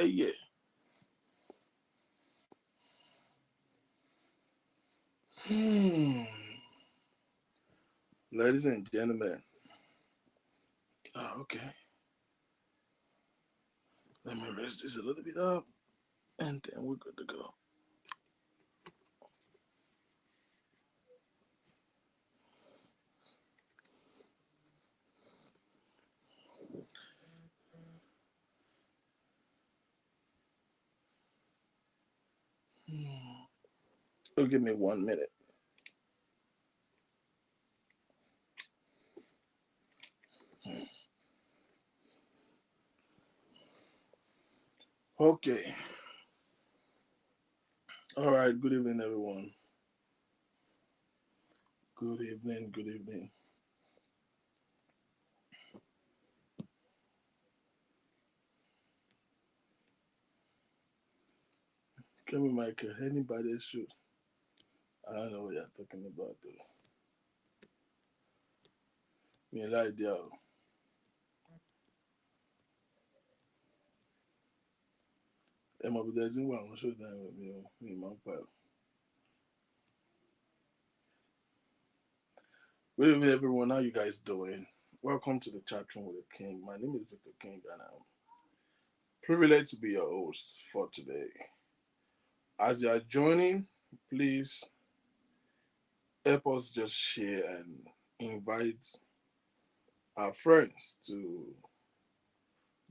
Yeah. Hmm. Ladies and gentlemen. Okay. Let me raise this a little bit up and then we're good to go. Hmm. Oh, give me 1 minute. Okay. All right. Good evening, everyone. Good evening. Good evening. Come here, Michael. Anybody shoot? I don't know what you're talking about, though. Me like that. Ẹ mọ̀ bí tẹ́tí wà àwọn show time with me o. Mi máa ń pa ẹ̀. Good evening, everyone. How you guys doing? Welcome to the chat room with the King. My name is Victor King, and I'm privileged to be your host for today. As you are joining, please help us just share and invite our friends to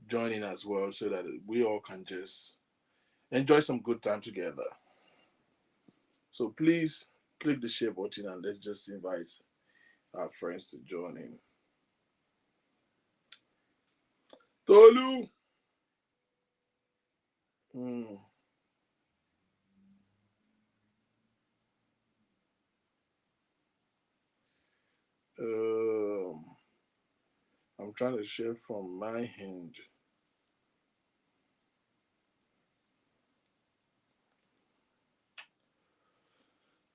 join in as well so that we all can just enjoy some good time together. So please click the share button and let's just invite our friends to join in. Tolu! Hmm. Um, I'm trying to share from my end.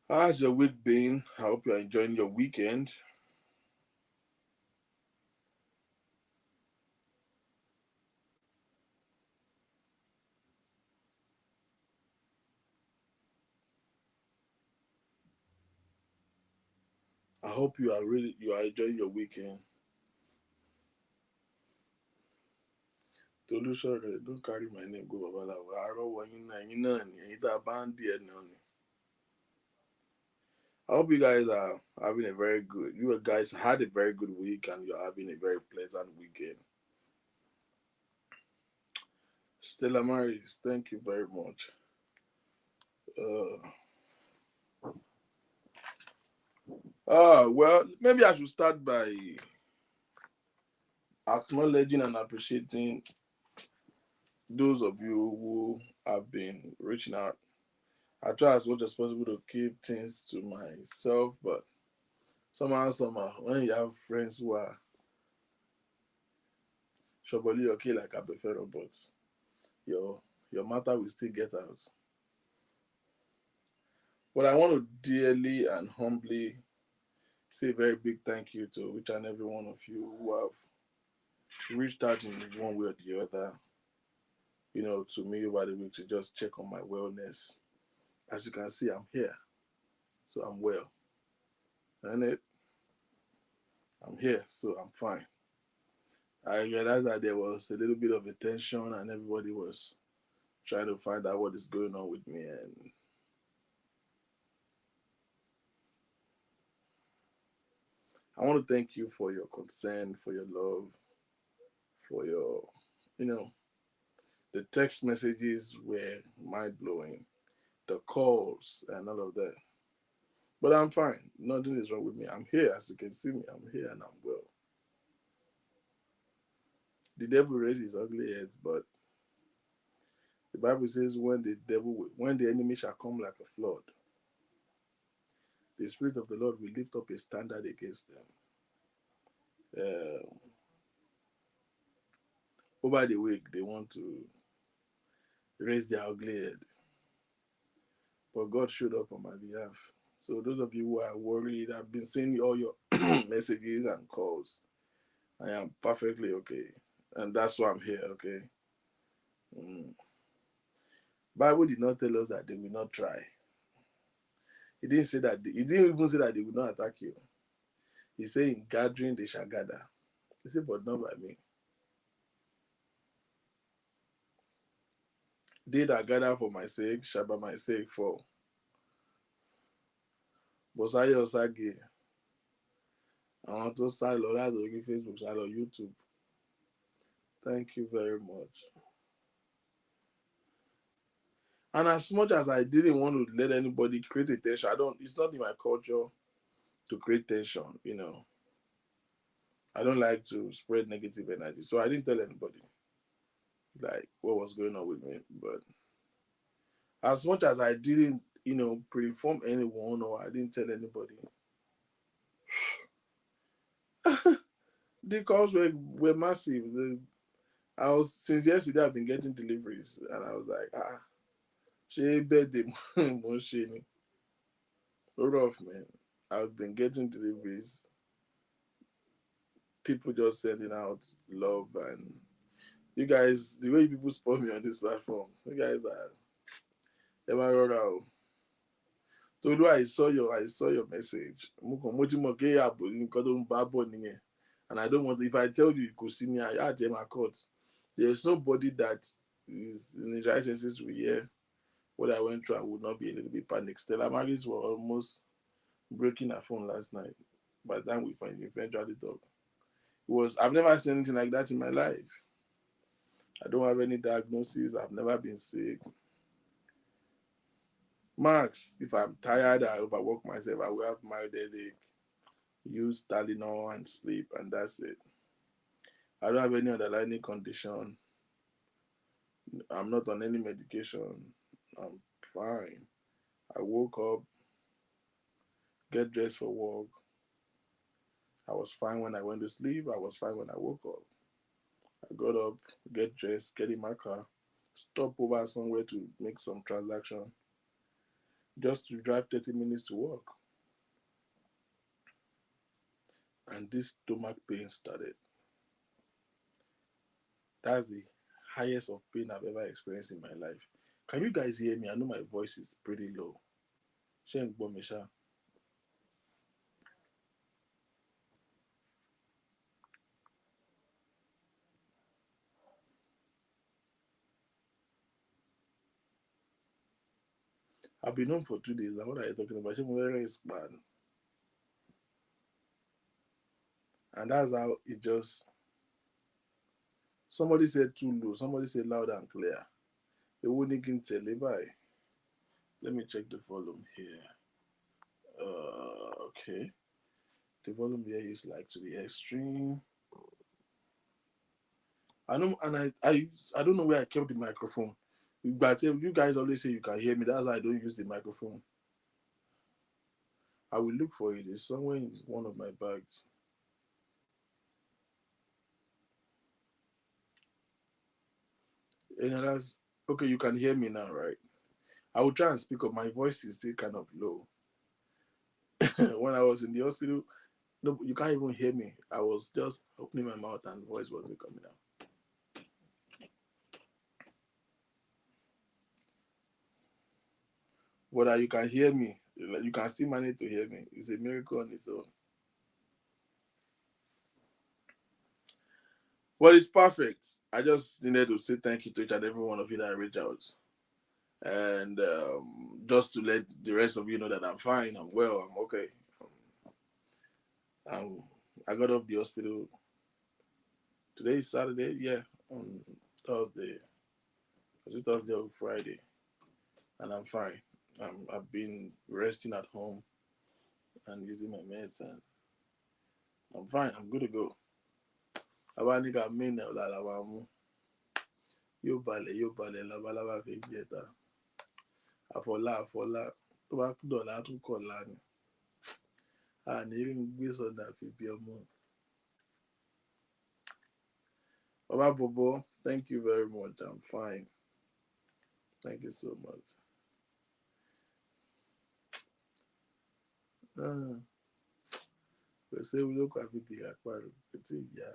How's your week been? I hope you're enjoying your weekend. I hope you are enjoying your weekend. Tolu sọ̀rọ̀ don't carry my name go babaláwo. Àárọ̀ wọ yín náà ni ẹ̀yin tá a bá ń díẹ̀ náà ni. I hope you guys are having a very good. You guys had a very good week and you're having a very pleasant weekend. Stella Maris, thank you very much. Uh, well, maybe I should start by acknowledging and appreciating those of you who have been reaching out. I try as much as possible to keep things to myself, but somehow, when you have friends who are shoboli okay like Abefero, but your your matter will still get out. But I want to dearly and humbly say a very big thank you to each and every one of you who have reached out in one way or the other, to me over the week to just check on my wellness. As you can see, I'm here, so I'm well. And I'm here, so I'm fine. I realized that there was a little bit of a tension and everybody was trying to find out what is going on with me. And I want to thank you for your concern, for your love, for your, you know, the text messages were mind blowing, the calls and all of that. But I'm fine. Nothing is wrong with me. I'm here, as you can see me. I'm here and I'm well. The devil raised his ugly head, but the Bible says when the enemy shall come like a flood, the Spirit of the Lord will lift up a standard against them. Uh, Over the week, they want to raise their ugly head, but God showed up on my behalf. So those of you who are worried, I've been seeing all your messages and calls. I am perfectly okay, and that's why I'm here. Okay. Mm. Bible did not tell us that they will not try. He didn't say that. He didn't even say that they will not attack you. He said, "In gathering they shall gather." He said, "But not by me." They that gather for my sake shall by my sake fall. Bọ̀sáyé Ọ̀ságe, àwọn tó sá lọ láti orí Facebook sá lọ YouTube. Thank you very much. And as much as I didn't want to let anybody create a tension, it's not in my culture to create tension. I don't like to spread negative energy. So I didn't tell anybody like what was going on with me. But as much as I didn't, pre-inform anyone or I didn't tell anybody, the calls were massive. Since yesterday I've been getting deliveries and I was like, she birthday motion. Rough man. I've been getting deliveries, people just sending out love and you guys, the way people support me on this platform, you guys are Emarora. Tolu, I saw your message. And I don't want if I tell you you could see me, I had my court. There's nobody that is in his right senses will hear what I went through and would not be a little bit panicked. Stella Maris were almost breaking her phone last night. By the time we eventually talk. I've never seen anything like that in my life. I don't have any diagnosis. I've never been sick. Max, if I'm tired, I overwork myself. I will have mild headache, use Tylenol and sleep, and that's it. I don't have any underlying condition. I'm not on any medication. I'm fine. I woke up, get dressed for work. I was fine when I went to sleep. I was fine when I woke up. I got up, get dressed, get in my car, stop over somewhere to make some transaction, just to drive 30 minutes to work. And this stomach pain started. That's the highest of pain I've ever experienced in my life. Can you guys hear me? I know my voice is pretty low. I've been home for 2 days now. What are you talking about? Where is bad? And that's how it just. Somebody said too low. Somebody said loud and clear. It wouldn't tell by. Let me check the volume here. Okay. The volume here is like to the extreme. I know, and I don't know where I kept the microphone. But you guys always say you can hear me. That's why I don't use the microphone. I will look for it. It's somewhere in one of my bags. And that's okay. You can hear me now, right? I will try and speak up. My voice is still kind of low. When I was in the hospital, no, you can't even hear me. I was just opening my mouth and the voice wasn't coming out. But you can hear me. You can still manage to hear me. It's a miracle on its own. Well, it's perfect. I just needed to say thank you to each and every one of you that reached out. And just to let the rest of you know that I'm fine, I'm well, I'm okay. I got off the hospital. Today is Saturday, yeah, on Thursday. Was it Thursday or Friday? And I'm fine. I've been resting at home and using my meds, and I'm fine. I'm good to go. Àwa ní ká mí náà lára wa mú. Yóò balẹ̀ labalábá fi ń jẹta. Àfọlá tó bá dọ̀la á tún kọ̀la ni. Àní rí ń gbé sọ̀dà fi bí ọmọ. Baba Bobo, thank you very much. I'm fine. Thank you so much. Kò séwu lóko àfi tìrà parò, kò tí ì yá.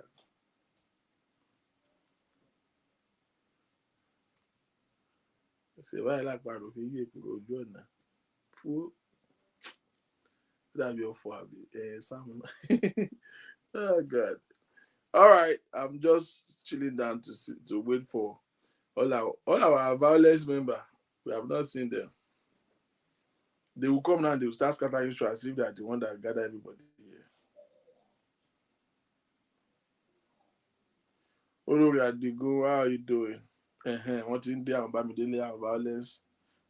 Ṣèbáyìí lápárò fi yí èkúrò ojú ọ̀nà. Fún dàbí ọ̀fọ̀ àbí Sam. Oh God. All right, I'm just chilling down to wait for all our violence member. We have not seen them. They will come now and they will start scattering to as if they are the one that gather everybody here. Olórí Adigun, how are you doing? Wọ́n ti ń dé àwọn Bámidélé àwọn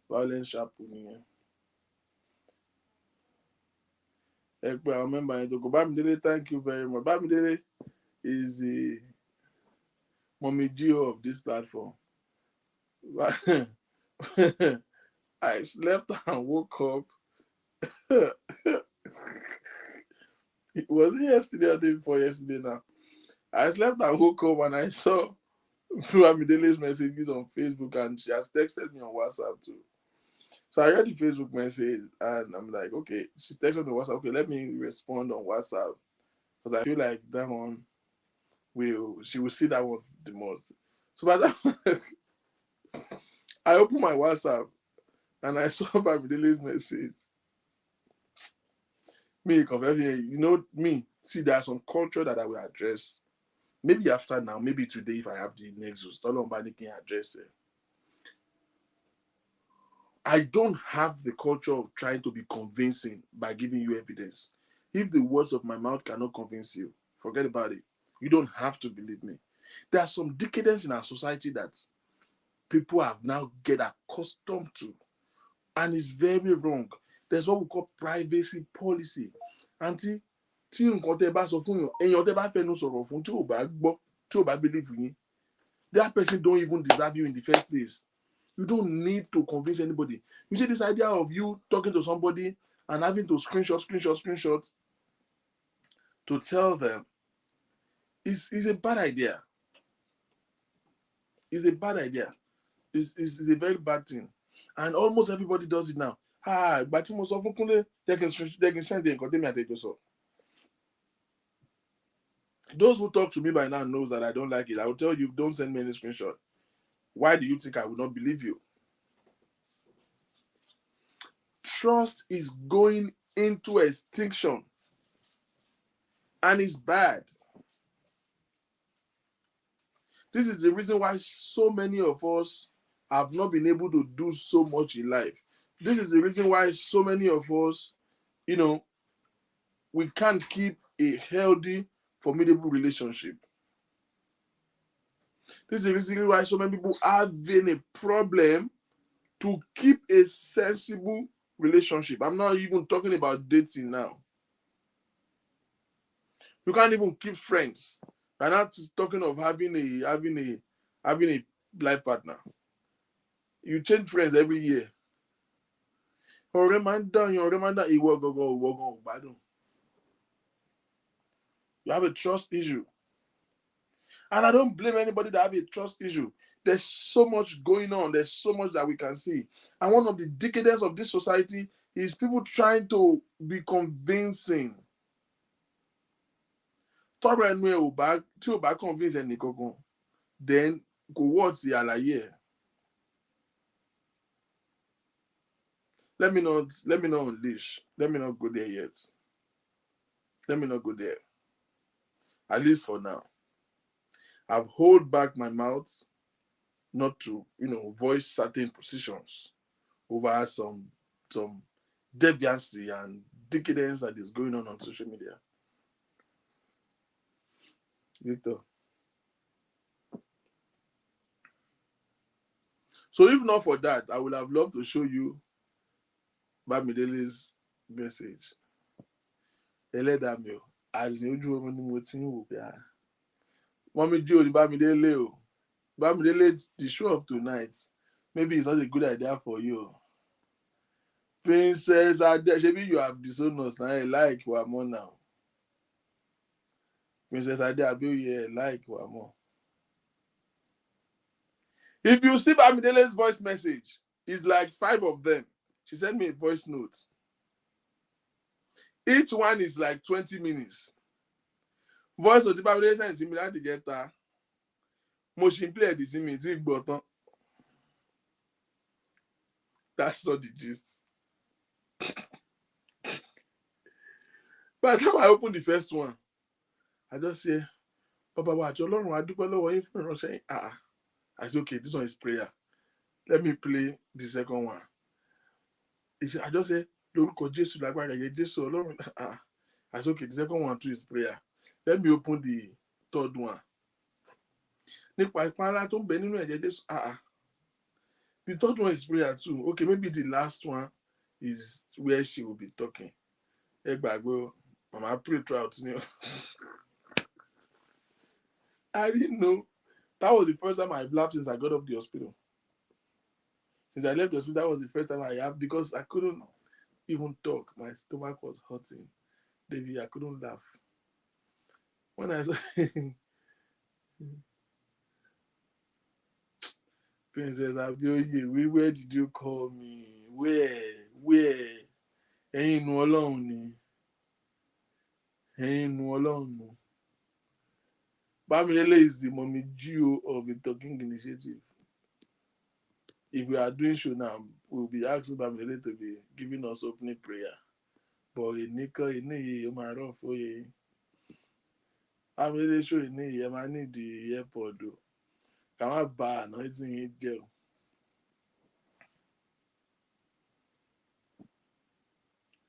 violence sharp nìyẹn. Ẹ pé àwọn member yẹn tó kọ Bámidélé, thank you very much. Bámidélé is the mommy Gio of this platform. I slept and woke up. Was it yesterday or the day before yesterday now? I slept and woke up and I saw Bamidele's messages on Facebook and she has texted me on WhatsApp too. So I read the Facebook message and I'm like, okay, she's texted me on WhatsApp. Okay, let me respond on WhatsApp because I feel like that one she will see that one the most. So by that I opened my WhatsApp and I saw Bamidele's message. Me, me, see, there's some culture that I will address. Maybe after now, maybe today, if I have the Nexus, nobody can address it. I don't have the culture of trying to be convincing by giving you evidence. If the words of my mouth cannot convince you, forget about it. You don't have to believe me. There are some decadence in our society that people have now get accustomed to, and it's very wrong. There's what we call privacy policy. Auntie, tí nǹkan tẹ́ bá sọ fún èèyàn tẹ́ bá fẹnu sọ̀rọ̀ fún tí ò bá gbọ́ tí ò bá believe yín, that person don't even deserve you in the first place. You don't need to convince anybody. You see this idea of you talking to somebody and having to screenshot to tell them is a bad idea. It's a bad idea. It's a very bad thing. And almost everybody does it now. But you must often they can send the nǹkan tẹ́mi àtẹ̀jọ́. Those who talk to me by now knows that I don't like it. I will tell you, don't send me any screenshot. Why do you think I will not believe you? Trust is going into extinction. And it's bad. This is the reason why so many of us have not been able to do so much in life. This is the reason why so many of us, you know, we can't keep a healthy, formidable relationship. This is the reason why so many people are having a problem to keep a sensible relationship. I'm not even talking about dating now. You can't even keep friends. I'm not talking of having a life partner. You change friends every year. You have a trust issue. And I don't blame anybody that have a trust issue. There's so much going on. There's so much that we can see. And one of the decadence of this society is people trying to be convincing. Tọ́rọ̀ ẹnu ẹ ò bá tí ò bá convince ẹnì kankan, then kò wọ́ọ̀tì sí àlàyé ẹ̀. Let me not unleash. Let me not go there yet. Let me not go there. At least for now. I've hold back my mouth not to, voice certain positions over some deviancy and decadence that is going on social media. Victor. So if not for that, I would have loved to show you Bamidele's message. Ẹlẹ́dàá àti ojú omi ni mo ti ń wò pé Mommy Joe ní Bamidele o. Bamidele, the show of tonight, maybe it's not a good idea for you. Princess Ade, maybe you have disowned us now. I like Wamo now. Princess Ade, I like Wamo. If you see Bamidele's voice message, it's like 5 of them. She sent me a voice note. Each one is like 20 minutes. Voice of the Bamidele sent similar to get her. Motion play this in me, that's not the gist. By the time I opened the first one, I just say, Papa, watch your Lord, I do I said, okay, this one is prayer. Let me play the second one. I just say, lórúkọ Jésù lágbára ẹ̀jẹ̀ Jésù Ọlọ́run. I said, okay, the second one too is prayer. Let me open the third one. Nípa ipá ńlá tó ń bẹ nínú ẹ̀jẹ̀ Jésù. The third one is prayer too. Okay, maybe the last one is where she will be talking. Ẹ gbàgbọ́, Mama pray throughout. I didn't know. That was the first time I've laughed since I got off the hospital. Since I left the hospital, that was the first time I have, because I couldn't even talk. My stomach was hurting. David, I couldn't laugh. When I saw Princess Abioye, where did you call me? Where? Ẹ̀yin nu Ọlọ́run ni. Ẹ̀yin nu Ọlọ́run ni. Bamidele is the Mommy Gio of the Talking Initiative. If we are doing show now, we'll be asking Bamidele to be giving us opening prayer. But you might run for you. Bamidele show you might need the airport. Come on, bar, no, it's in it, girl.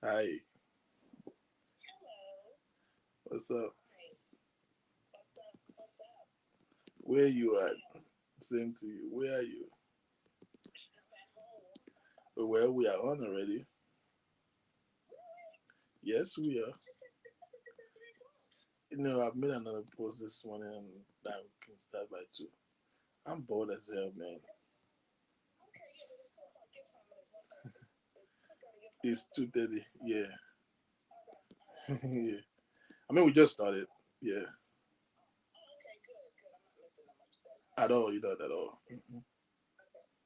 Hi. Hello. What's up? Hi. What's up? Where you at? Same to you. Where are you? I'm at home. Well, we are on already. Really? Yes, we are. Just at 3 o'clock. I've made another post this morning that we can start by 2. I'm bored as hell, man. Okay, yeah, but it's 4 o'clock your time and it's 1:30. It's 2:30 your time, It's right? 2:30. Yeah. Okay. All right. Yeah. I mean, we just started. Yeah. Oh, okay, good, good. I'm not missing that much then. All At right. all, you not at all. Okay. All right.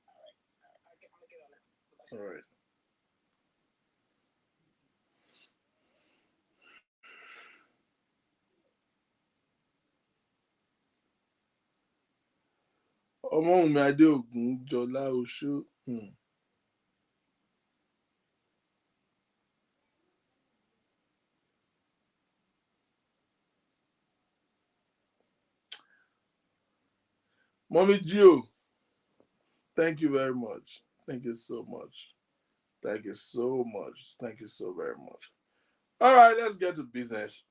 All right. I'm gonna get on it. Bye. All right. Ọmọwùnmí Adéògùn Jọlá Oṣó. Mommy Gio, thank you very much. Thank you so much. Thank you so much. Thank you so very much. All right, let's get to business.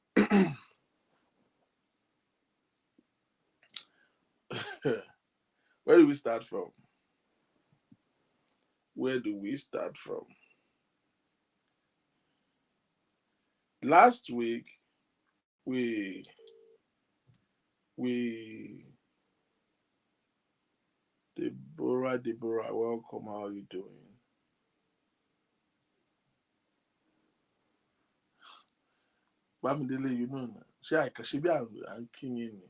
Where do we start from? Where do we start from? Last week we we Deborah, welcome. How are you doing? Bamidele, you know now. She be and king.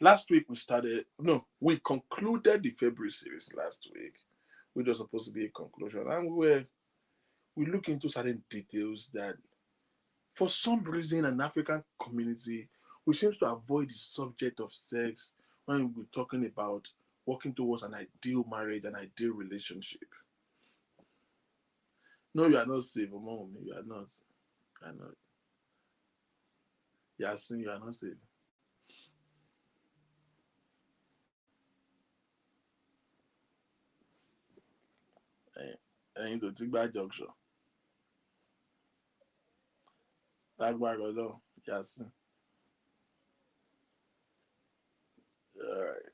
Last week we started. No, we concluded the February series last week, which was supposed to be a conclusion, and we look into certain details that, for some reason, an African community, we seem to avoid the subject of sex when we're talking about working towards an ideal marriage, an ideal relationship. No, you are not safe, mom. You are not. You are not. Yasin, you are not safe. Ẹyin tó ti gbá junction. Lágbára Ọlọ́run, Yasin. All right.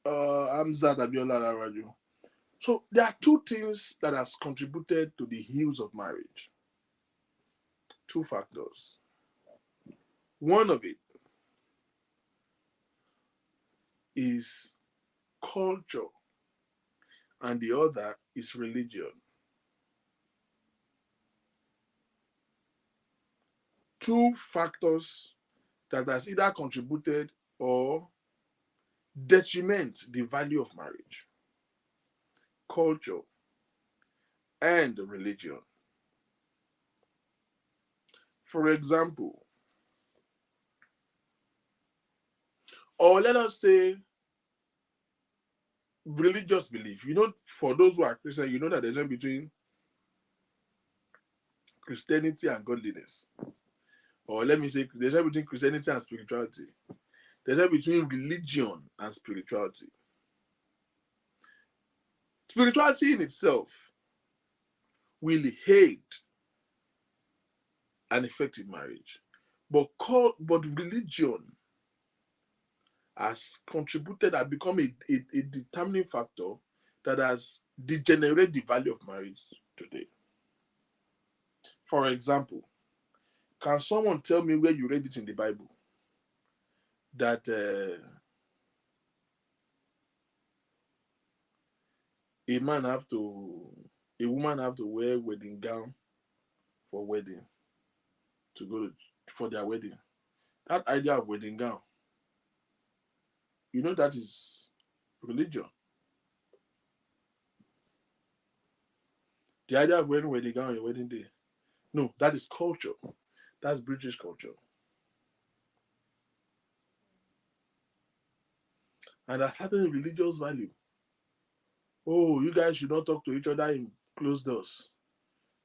Hamzat Abiola Laraju. So there are two things that has contributed to the ills of marriage. Two factors. One of it is culture, and the other is religion. Two factors that has either contributed or detriment the value of marriage: culture and religion. For example, or let us say religious belief. You know, for those who are Christian, you know that there's a difference between Christianity and godliness. Or let me say, there's a difference between Christianity and spirituality. There's a difference between religion and spirituality. Spirituality in itself will aid an effective marriage, but religion has contributed and become a determining factor that has degenerated the value of marriage today. For example, can someone tell me where you read it in the Bible that a woman have to wear wedding gown for wedding, to go for their wedding? That idea of wedding gown, you know, that is religion. The idea of wearing wedding gown on your wedding day, no, that is culture. That's British culture. And a certain religious value. Oh, you guys should not talk to each other in closed doors.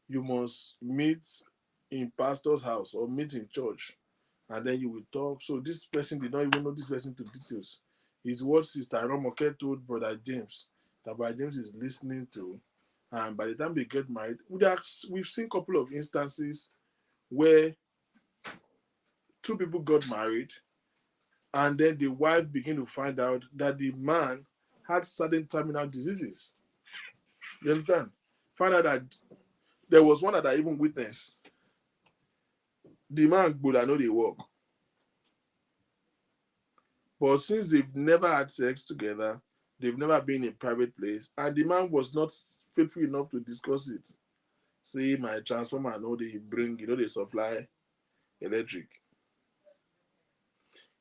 You must meet in pastor's house or meet in church, and then you will talk. So this person did not even know this person to details. It's what Sister Romoke told Brother James, that Brother James is listening to. And by the time they get married, we've seen a couple of instances where two people got married, and then the wife began to find out that the man had certain terminal diseases. You understand? Find out that there was one that I even witnessed. The man would know they work. But since they've never had sex together, they've never been in a private place, and the man was not faithful enough to discuss it. See, my transformer, I know they bring, they supply electric.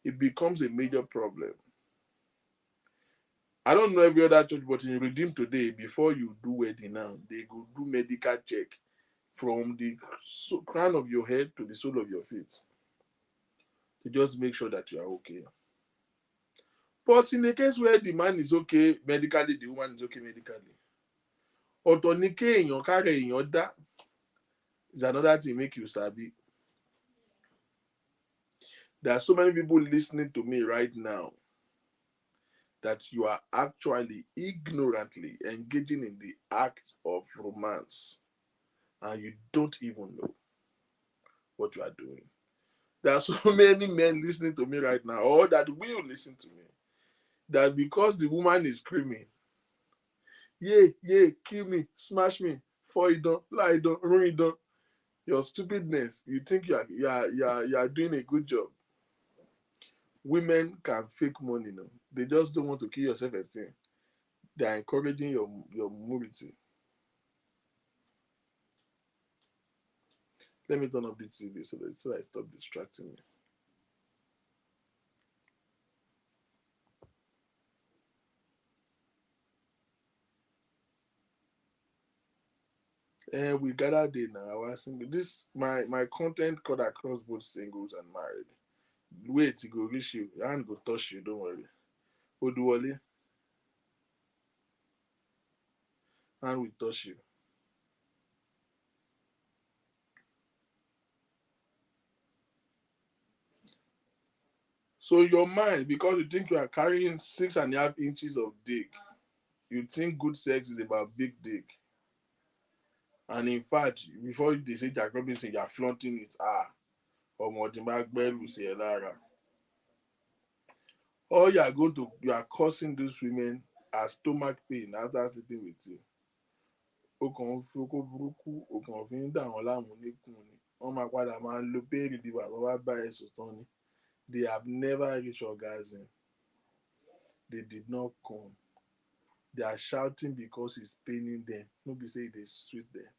It becomes a major problem. I don't know every other church, but in Redeem today, before you do wedding now, they go do medical check from the crown of your head to the sole of your feet to just make sure that you are okay. But in the case where the man is okay medically, the woman is okay medically, ọ̀tọ̀ ni kéèyàn kárẹ̀ èèyàn dá is another thing make you sabi. There are so many people listening to me right now that you are actually ignorantly engaging in the act of romance and you don't even know what you are doing. There are so many men listening to me right now, or that will listen to me, that because the woman is screaming, yeah, yeah, kill me, smash me, fall it down, lie down, ruin it down, your stupidness, you think you are doing a good job. Women can fake money, no. They just don't want to kill your self-esteem. They are encouraging your mobility. Let me turn off the TV so that it stop distracting me. And we gathered in our single. This my content cut across both singles and married. Wait, it go reach you. Hand go touch you. Don't worry. Oduwole, hand will touch you. So your mind, because you think you are carrying 6.5 inches of dick, you think good sex is about big dick. And in fact, before they say Jack Robinson, you are flaunting it. Ọmọ tí n bá gbẹ́rù sí ẹ lára. All you are causing those women are stomach pain after sleeping with you. O kàn ń fi okó burúkú, o kàn fi ń dà wọ́n láàmú níkùn ni. Wọ́n máa padà máa lo pain reliever tó bá bá ẹ sùn tán ni. They have never reached orgasm. They did not come. They are shouting because it's paining them. No be say they sweet them.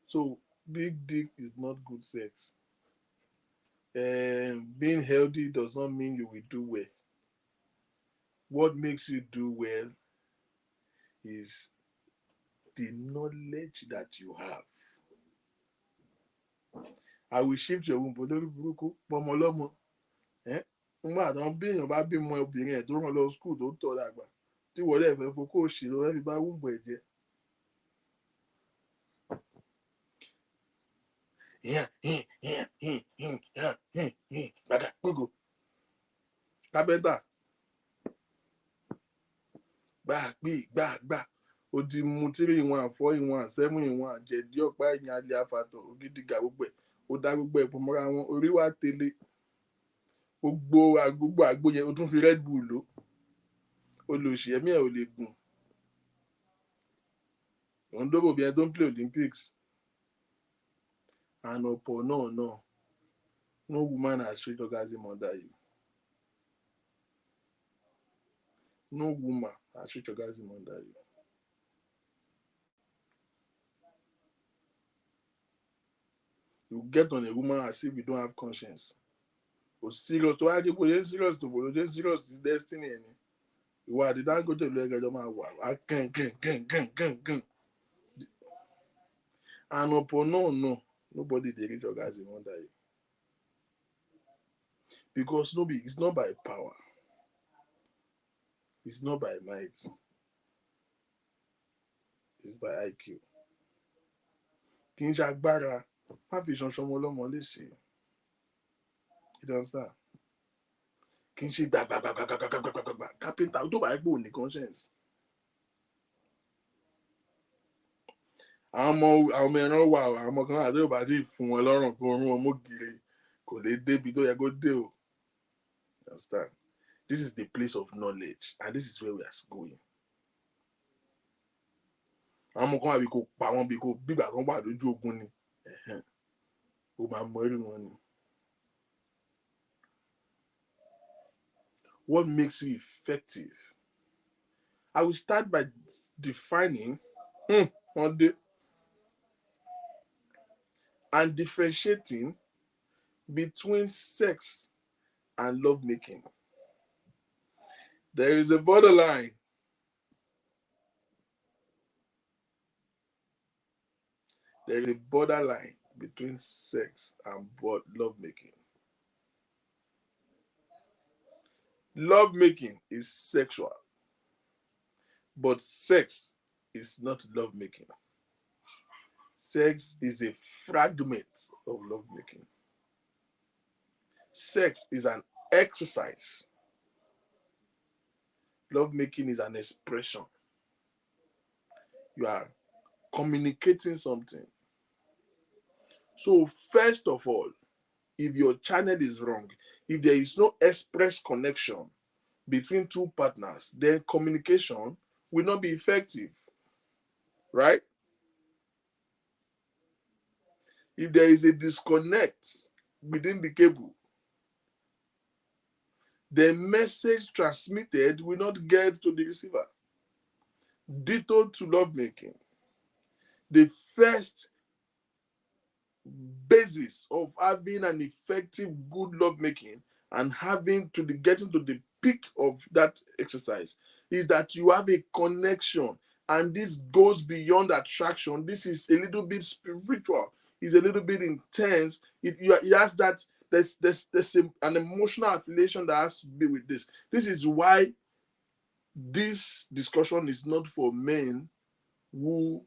So big dick is not good sex. Being healthy does not mean you will do well. What makes you do well is the knowledge that you have. I will shift your womb lórí burúkú pọmọ lọ́mọ. Nígbà tí wọ́n bí èèyàn bá bímọ obìnrin ẹ̀ tó rán lọ skul tó tọ́ dàgbà tí wọ́n dẹ̀ fẹ́ fokó òṣì ló fẹ́ fi bá wúmbù ẹ̀ jẹ́. Gbàgà gbogbo kápẹ́ntà gbà o ti mu 3-in-1 4-in-1 7-in-1 jẹ̀dí ọ̀pá ẹ̀yìn alẹ́ àfàtọ̀ ògidìgà gbogbo ẹ̀ ó dá gbogbo ẹ̀ pọ̀ mọ́ra wọn orí wa tẹ̀lé gbogbo àgbo yẹn o tún fi Red Bull lò olùsì ẹ̀mí ẹ̀ ò lè gùn òun dóbò bí ẹni tó ń play Olympics and ọ̀pọ̀ náà no woman has reached orgasm under you. No woman has reached orgasm under you. You get on a woman as if you don't have conscience. O serious tó wáyé kó yẹn serious tó bò ló jẹ́ serious is destiny ẹ̀ ni. Ìwà àti Dangote ló ẹgbẹ́jọ́ máa wà á kàn. And ọ̀pọ̀ náà nobody dey reach orgasm under you. Because it's not by power. It's not by might. It's by IQ. Kì í ṣe agbára má fi ṣanṣan ọmọ ọlọ́mọ léṣe. You understand? Kì í ṣe gbàgbàgbàgbàgbàgbàgbà kápẹ́ntà tó bá yẹ pé ò ní conscience. Àwọn ọmọ ẹran wà àwọn ọmọ kan àti yorùbá tí fún wọn lọ́rùn kó rún wọn mọ́gìrì kò lè débi tó yẹ kó dé o. You understand? This is the place of knowledge and this is where we are going. Àwọn ọmọ kan àbí kò pa wọn bí kò gbígbà kan wà lójú ogun ni ó máa mọ irú wọn ni. What makes you effective? I will start by defining one day and differentiating between sex and lovemaking. There is a borderline. There is a borderline between sex and lovemaking. Lovemaking is sexual, but sex is not lovemaking. Sex is a fragment of lovemaking. Sex is an exercise. Love making is an expression. You are communicating something. So, first of all, if your channel is wrong, if there is no express connection between two partners, then communication will not be effective, right? If there is a disconnect within the cable, the message transmitted will not get to the receiver. Ditto to lovemaking. The first basis of having an effective, good lovemaking and getting to the peak of that exercise is that you have a connection, and this goes beyond attraction. This is a little bit spiritual. It's a little bit intense. It has that an emotional affiliation that has to be with this. This is why this discussion is not for men who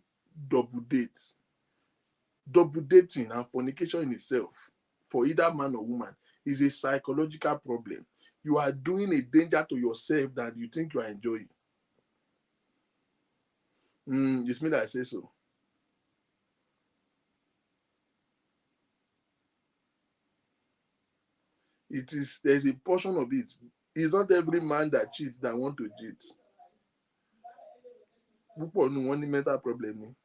double date. Double dating and fornication in itself, for either man or woman, is a psychological problem. You are doing a danger to yourself that you think you are enjoying. It's me that I say so. There's a portion of it. It's not every man that cheats that want to cheat. Púpọ̀ nínú wọn ní mental problem ni.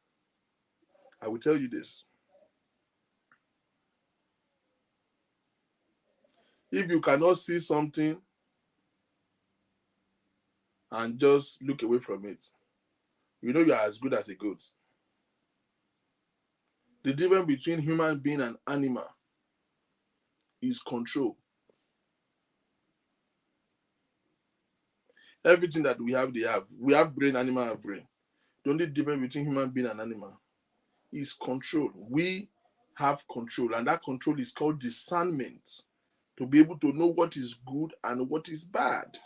I will tell you this. If you cannot see something and just look away from it, you know you are as good as a goat. The difference between human being and animal is control. Everything that we have, they have. We have brain, animal have brain. The only difference between human being and animal is control. We have control, and that control is called discernment, to be able to know what is good and what is bad.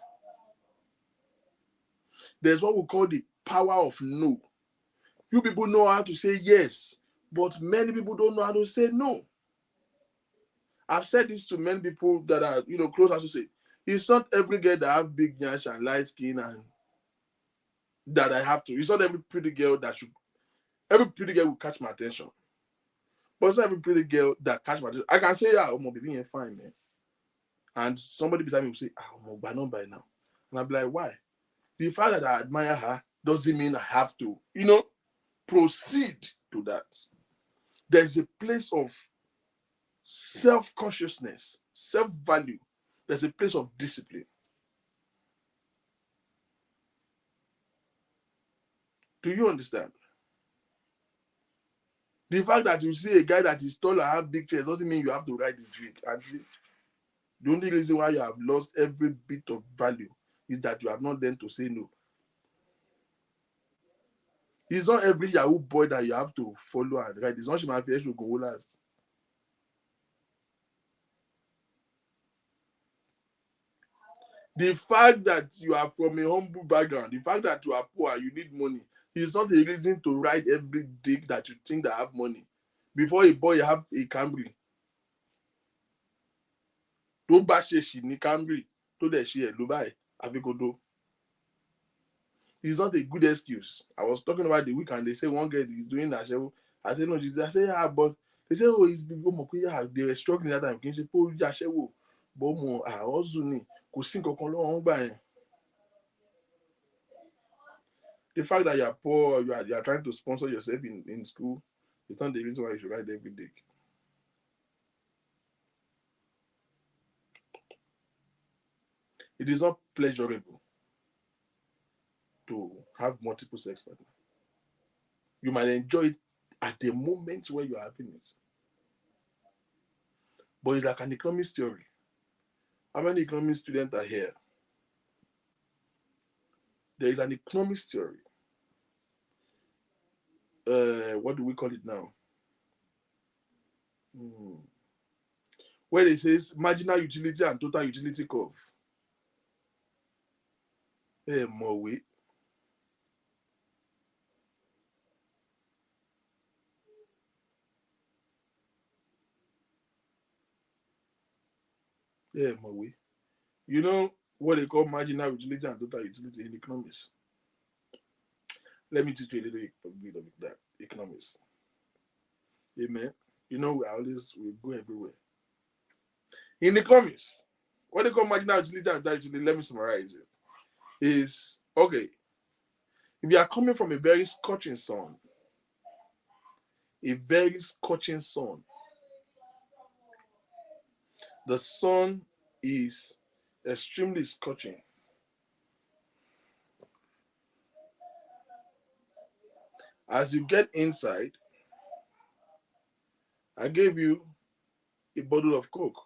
There's what we call the power of no. You people know how to say yes, but many people don't know how to say no. I've said this to many people that are, close associates. It's not every girl that have big nyash and light skin and that I have to. It's not every pretty girl will catch my attention. But it's not every pretty girl that catch my attention. I can say, oh, my baby ain't fine, man. And somebody beside me will say, oh, by now. And I'll be like, why? The fact that I admire her doesn't mean I have to, proceed to that. There's a place of self-consciousness, self-value. There's a place of discipline. Do you understand? The fact that you see a guy that is tall and have big chest doesn't mean you have to ride his dick. And the only reason why you have lost every bit of value is that you have not learned to say no. It's not every Yahoo boy that you have to follow and ride. It's not she might to go last. The fact that you are from a humble background, the fact that you are poor and you need money, is not a reason to ride every dick that you think that have money. Before a boy have a Camry, tó bá ṣe ṣì ní Camry, tó dẹ̀ ṣe ẹ̀ ló báyìí, àbíkodo. It's not a good excuse. I was talking about the weekend. They say one girl is doing aṣẹ́wó. I said no, I said yeah, but they say oh, it's big. They were struggling that time. Kì í ṣe pé ó rí aṣẹ́wó, bó mo ọ̀zù ni kò sí nǹkan kan lọ́wọ́ wọn gbà yẹn. The fact that you are poor, you are trying to sponsor yourself in school, it's not the reason why you should ride every day. It is not pleasurable to have multiple sex partners. You might enjoy it at the moment where you are having it. But it's like an economics theory. How many economics students are here? There is an economics theory. What do we call it now? Where it says marginal utility and total utility curve. More way. Yeah, Maui. You know what they call marginal utility and total utility in economics? Let me teach you a little bit of that economics. Amen. You know, we go everywhere. In economics, what they call marginal utility and total utility, let me summarize it. Is okay, if you are coming from a very scorching sun, the sun is extremely scorching. As you get inside, I gave you a bottle of Coke.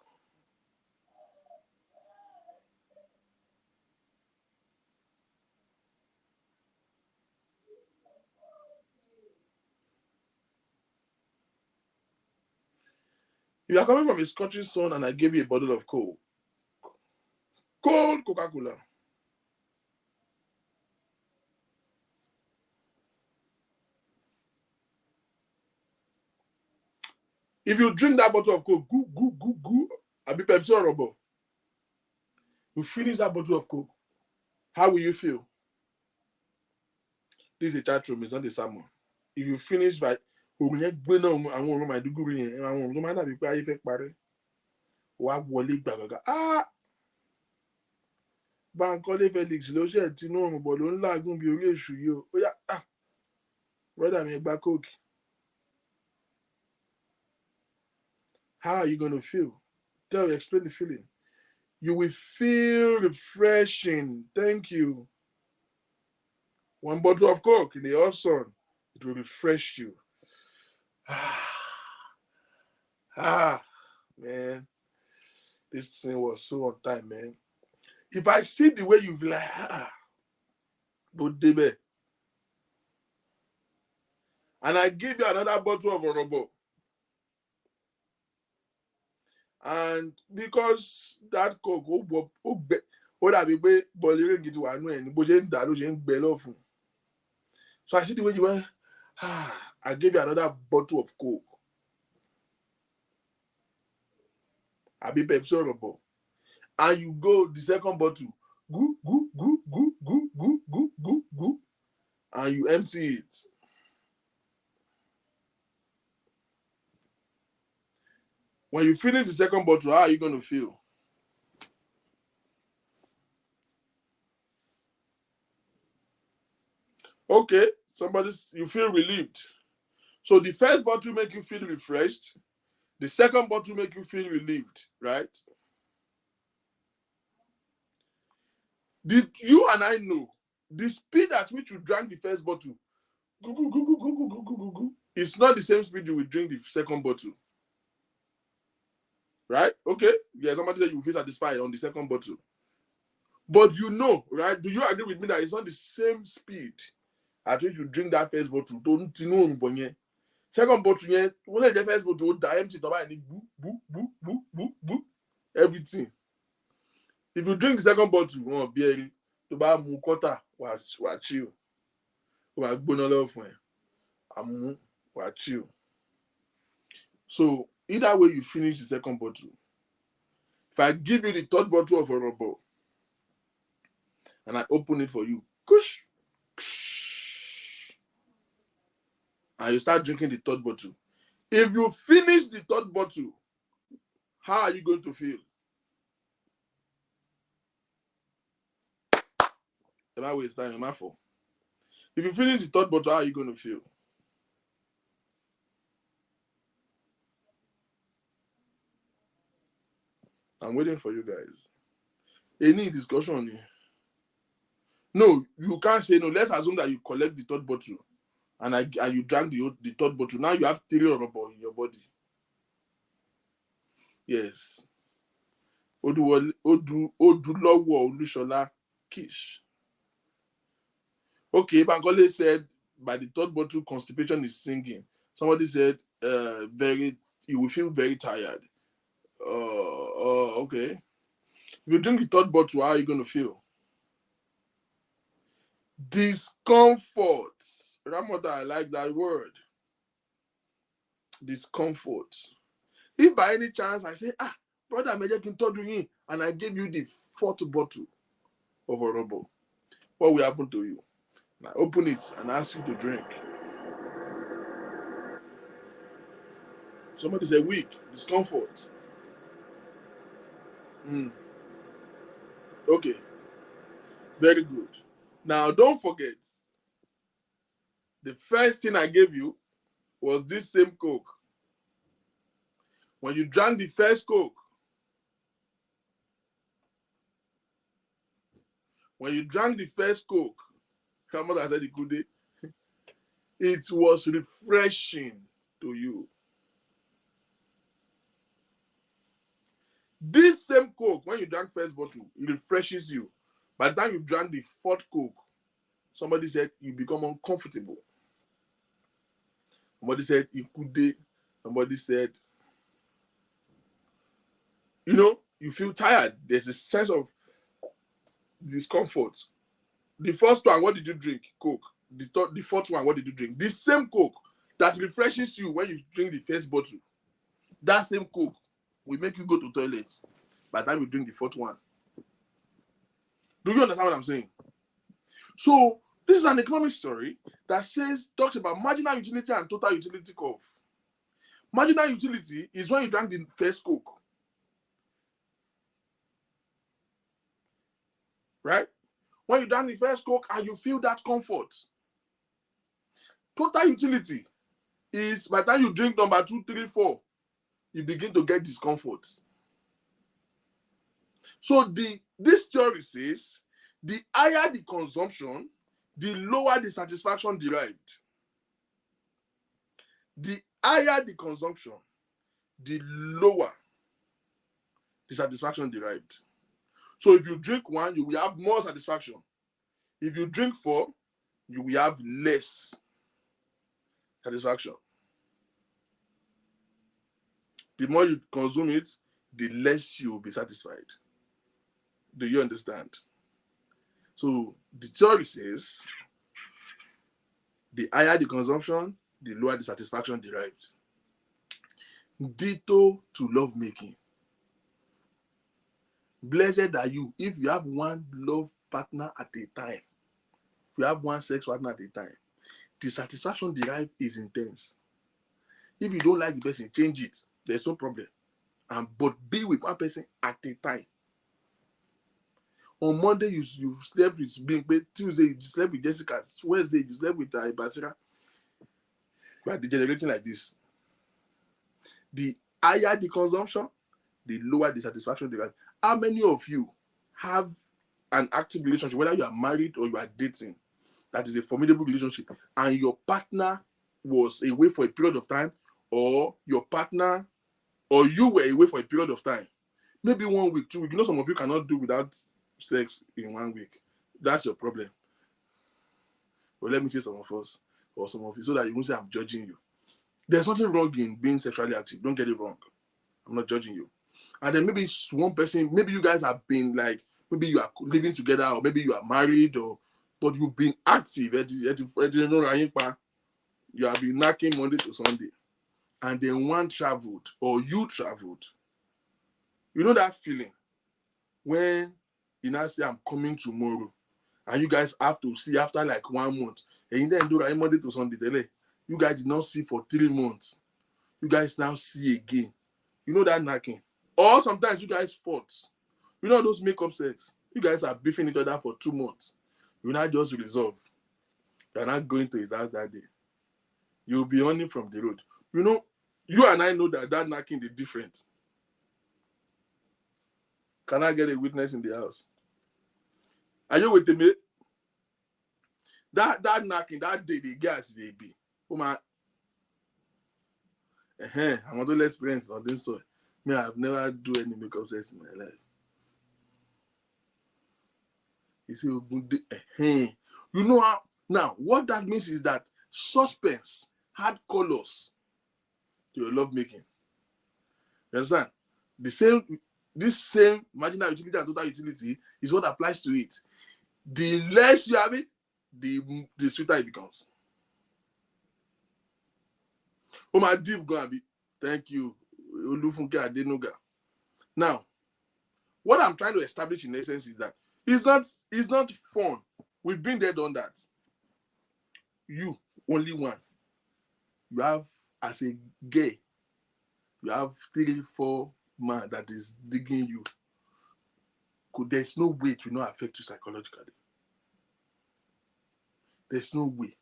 You are coming from a scorching sun, and I gave you a bottle of Coke. Cold Coca-Cola. If you drink that bottle of Coke, I'll be Pepsi or Robo. You finish that bottle of Coke. How will you feel? This is a chat room, it's not a sermon. If you finish by òun yẹn gbéná àwọn òun Maiduguri yẹn àwọn òun tó máa ń dàbí pé ayé fẹ́ parí wàá wọlé gbàgbàgbà Bankole Felix ló ṣe tinú òrùn bọ̀ ló ń làágùn bí orí èṣù yìí o ó yá brother mi gba Coke. How are you going to feel? Explain the feeling. You will feel refreshing. Thank you. One bottle of Coke in the hot sun, it will refresh you. Man, this thing was so on time, man. If I see the way you be like, but debe, and I give you another bottle of Orobo, and because that Coke, ó dàbí pé bọ́ọ̀lì rẹ́ǹgì ti wà nú ẹ̀ ní bó ṣe ń dà ló ṣe ń gbẹ lọ́fun. So I see the way you went, I gave you another bottle of Coke. I be Pepsi Orobo. And you go the second bottle, goo, and you empty it. When you finish the second bottle, how are you going to feel? Okay, you feel relieved. So the first bottle make you feel refreshed. The second bottle make you feel relieved, right? Did you and I know the speed at which you drank the first bottle? It's not the same speed you will drink the second bottle. Right? Okay. Yeah, somebody said you will feel satisfied on the second bottle. But you know, right? Do you agree with me that it's not the same speed at which you drink that first bottle? Don't you know? Second bottle, when the first bottle, die empty, everything. If you drink the second bottle, you want beer, to buy mu quarter, was chill. Wa gbona love fun e. Wa chill. So either way you finish the second bottle. If I give you the third bottle of Orobo and I open it for you, and you start drinking the third bottle. If you finish the third bottle, how are you going to feel? Am I wasting time? Am I for? If you finish the third bottle, how are you going to feel? I'm waiting for you guys. Any discussion? No, you can't say no. Let's assume that you collect the third bottle and you drank the third bottle. Now you have 3 Orobo in your body. Yes. Odulowo Olushola Kish. Okay, Bankole said by the third bottle, constipation is singing. Somebody said you will feel very tired. Okay. If you drink the third bottle, how are you going to feel? Discomfort. Ramota, I like that word. Discomfort. If by any chance I say, brother, I'm taking told you, and I gave you the 4th bottle of a rubber. What will happen to you? Now open it and ask you to drink. Somebody say weak, discomfort. Okay, very good. Now don't forget, the first thing I gave you was this same Coke. When you drank the first Coke, grandmother said it was refreshing to you. This same Coke, when you drank first bottle, it refreshes you. By the time you drank the 4th Coke, somebody said you become uncomfortable. Somebody said ikude. Somebody said, you feel tired. There's a sense of discomfort. The first one, what did you drink? Coke. The 4th one, what did you drink? The same Coke that refreshes you when you drink the first bottle. That same Coke will make you go to toilets by the time you drink the 4th one. Do you understand what I'm saying? So this is an economic story that talks about marginal utility and total utility curve. Marginal utility is when you drank the first Coke. Right? When you drank the first Coke and you feel that comfort. Total utility is by the time you drink number 2, 3, 4, you begin to get discomfort. So this theory says the higher the consumption, the lower the satisfaction derived. The higher the consumption, the lower the satisfaction derived. So if you drink 1, you will have more satisfaction. If you drink 4, you will have less satisfaction. The more you consume it, the less you will be satisfied. Do you understand? So the theory says the higher the consumption, the lower the satisfaction derived. Ditto to love making. Blessed are you if you have one love partner at a time. If you have one sex partner at a time, the satisfaction derived is intense. If you don't like the person, change it. There's no problem. But be with one person at a time. On Monday, you slept with Bingbe. Tuesday, you slept with Jessica. Wednesday, you slept with Basira. You are degenerating like this. The higher the consumption, the lower the satisfaction derived. How many of you have an active relationship, whether you are married or you are dating, that is a formidable relationship, and your partner was away for a period of time, or your partner or you were away for a period of time, maybe 1 week, 2 weeks. Some of you cannot do without sex in 1 week. That's your problem. But let me say some of us or some of you so that you won't say I'm judging you. There's nothing wrong in being sexually active. Don't get it wrong. I'm not judging you. And then maybe one person, maybe you guys have been like, maybe you are living together, or maybe you are married, but you've been active. You have been knocking Monday to Sunday. And then one traveled, or you traveled. You know that feeling when you now say, I'm coming tomorrow, and you guys have to see after like 1 month, and you then do that Monday to Sunday. You guys did not see for 3 months. You guys now see again. You know that knocking. Or sometimes you guys fought. You know those makeup sex. You guys are beefing each other for 2 months. You now just resolve. You're not going to his house that day. You'll be running from the road. You and I know that knocking is different. Can I get a witness in the house? Are you with me? That knocking, that day, the gas they be. Oh my. I want to let experience on this soil. Me, I've never do any makeup sex in my life. You see, you know how now what that means is that suspense had colors to your love making. You understand? This same marginal utility and total utility is what applies to it. The less you have it, the sweeter it becomes. Oh, my deep gonna be. Thank you. Olufunke Adenuga. Now, what I'm trying to establish in essence is that it's not fun. We've been there, done that. You, only one. You have, as a gay, you have 3, 4 man that is digging you. There's no way it will not affect you psychologically. There's no way.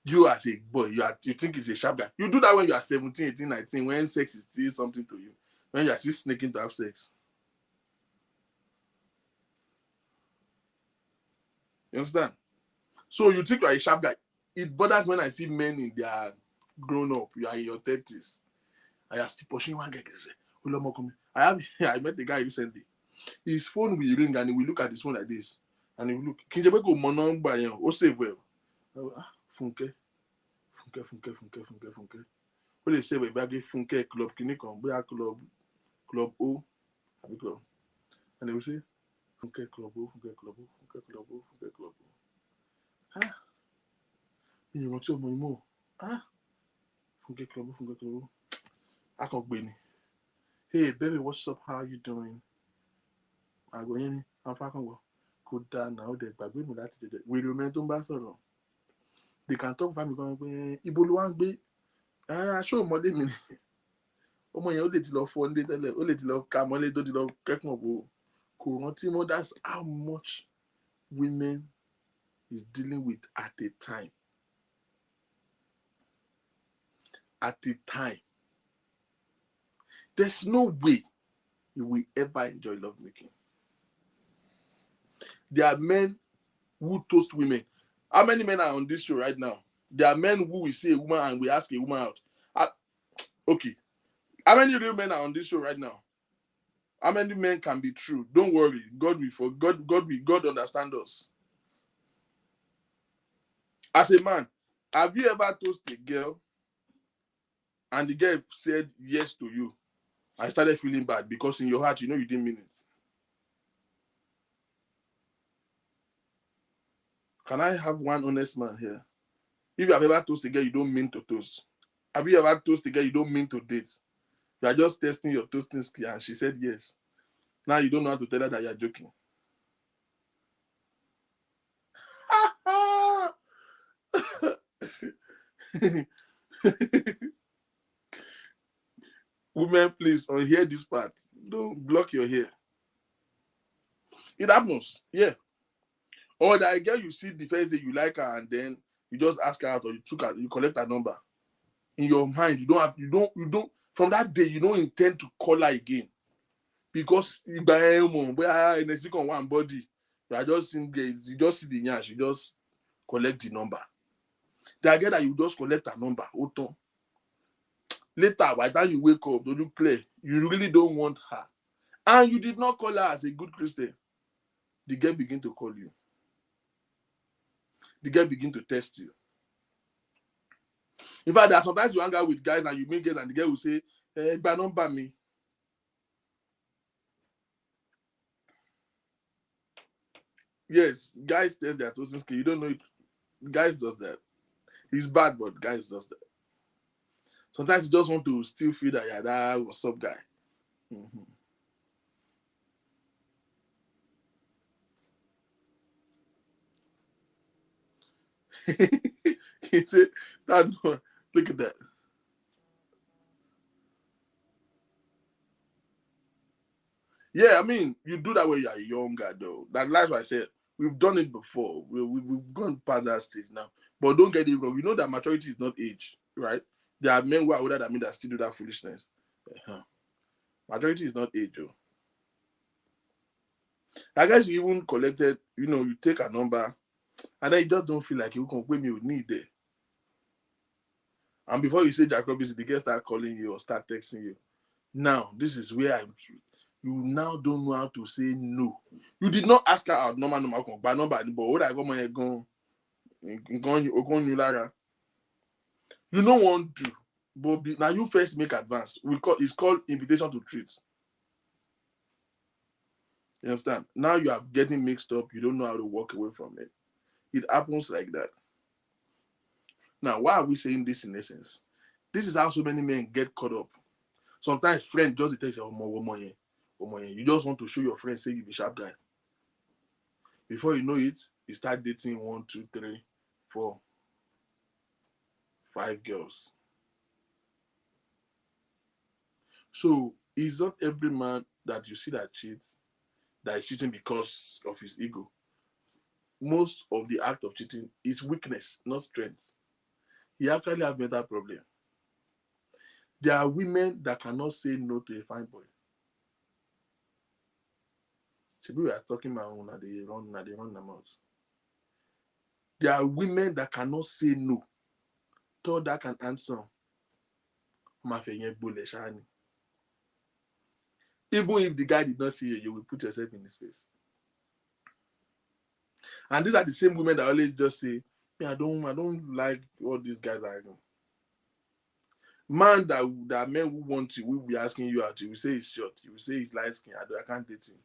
You as a boy, you think it's a sharp guy. You do that when you are 17, 18, 19, when sex is still something to you. When you are still sneaking to have sex. You understand? So you think you are a sharp guy. It bothers when I see men in their grown up. You are in your 30s. I ask people, I met a guy recently. His phone will ring and he will look at his phone like this. And he will look. Kinjebeko mo number yan. O save well. Funke. Ó lè save ìgbà gé Funke club kìíní kan bóyá club O àbí club. And they will say Funke club O. Ìyẹn tí ọmọ ìmọ̀. Funke club O. I can't gbé ni. Hey baby, what's up? How are you doing? Àgọ́ yẹn ni afá kan wọ̀. Kò dáa náà ó dẹ̀ gbàgbé mi láti jẹjẹ. Wèrè omi tó ń bá sọ̀rọ̀. They can talk family kan pé ibo ló wá ń gbé. Aṣọ ọmọdé mi ni. Ọmọ yẹn ó lè ti lọ fọ́ ndé tẹ́lẹ̀. Ó lè ti lọ ka mọ́lé tó ti lọ kẹ́kọ̀ọ́ bò. Kò rántí mọ́. That's how much women is dealing with at a time. At a time. There's no way you will ever enjoy lovemaking. There are men who toast women. How many men are on this show right now? There are men who will see a woman and we ask a woman out. Okay. How many real men are on this show right now? How many men can be true? Don't worry. God understand us. As a man, have you ever toasted a girl and the girl said yes to you? I started feeling bad because in your heart, you know you didn't mean it. Can I have one honest man here? If you have ever toasted a girl you don't mean to toast. Have you ever toasted a girl you don't mean to date? You are just testing your toasting skill and she said yes. Now you don't know how to tell her that you are joking. Women, please unhear this part. Don't block your hair. It happens, yeah. Or that girl you see the first day you like her and then you just ask her out or you collect her number. In your mind, you don't from that day you don't intend to call her again. Because you on one body, you are just in there, you just see the nyash, you just collect the number. The girl that you just collect her number, later, by the time you wake up, don't you clear, you really don't want her. And you did not call her as a good Christian. The girl begin to call you. The girl begin to test you. In fact, there are sometimes you hang out with guys and you meet girls and the girl will say, by number me. Yes, guys test their toasting skill. You don't know it. Guys does that. It's bad, but guys does that. Sometimes you just want to still feel that, yeah, that what's up, guy. Mm-hmm. He said, that one, look at that. Yeah, I mean, you do that when you are younger, though. That's why I said we've done it before. We've gone past that stage now. But don't get it wrong. We know that maturity is not age, right? There are men who are older than me that still do that foolishness. Maturity is not age, though. I guess you even collected, you take a number, and then you just don't feel like you can pay me with need there. And before you say Jacob, the girl start calling you or start texting you. Now, this is where you now don't know how to say no. You did not ask her out normal by number, but what I got my gun, you don't want to, but now you first make advance. It's called invitation to treats. You understand? Now you are getting mixed up. You don't know how to walk away from it. It happens like that. Now, why are we saying this in essence? This is how so many men get caught up. Sometimes friend just tell you, you just want to show your friend say you be sharp guy. Before you know it, you start dating 1, 2, 3, 4, 5 girls. So it's not every man that you see that cheats that is cheating because of his ego. Most of the act of cheating is weakness, not strength. He actually have mental problem. There are women that cannot say no to a fine boy. We are talking about when they run their mouth. There are women that cannot say no. Thought that can answer. Even if the guy did not see you, you will put yourself in his face. And these are the same women that always just say, I don't like what these guys are doing. Man that men who want you will be asking you out. You will say it's short. You will say it's light skin. I can't date him.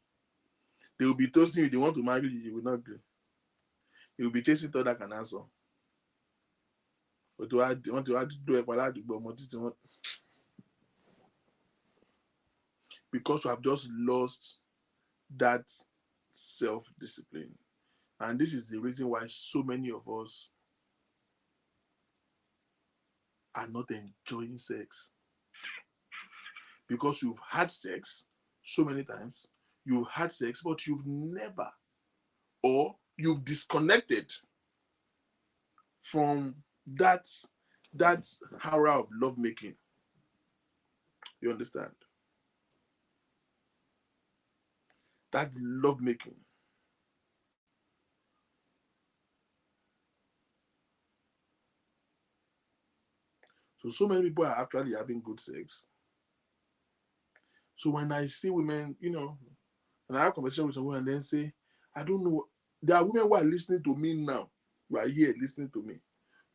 They will be toasting you. They want to marry you. You will not agree. You will be chasing thought that can answer. But want to do it because we have just lost that self-discipline. And this is the reason why so many of us are not enjoying sex. Because you've had sex so many times, you've had sex, but you've never, or you've disconnected from that aura of lovemaking. You understand? That lovemaking. So many people are actually having good sex. So when I see women, and I have a conversation with someone and then say, I don't know. There are women who are listening to me now. You are here listening to me.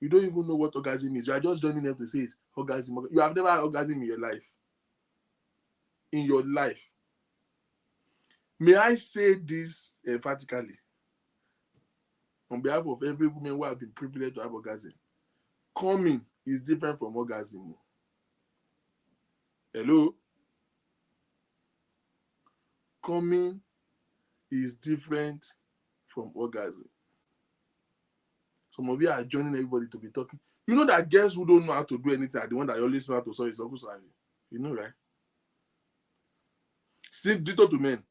You don't even know what orgasm is. You are just joining them to say it's orgasm. You have never had orgasm in your life. In your life. May I say this emphatically on behalf of every woman who have been privileged to have orgasm. Coming is different from orgasm. Hello? Coming is different from orgasm. Some of you are joining everybody to be talking. You know that girls who don't know how to do anything are the one that always know how to solve his uncle's life. You know, right? See, ditto to men.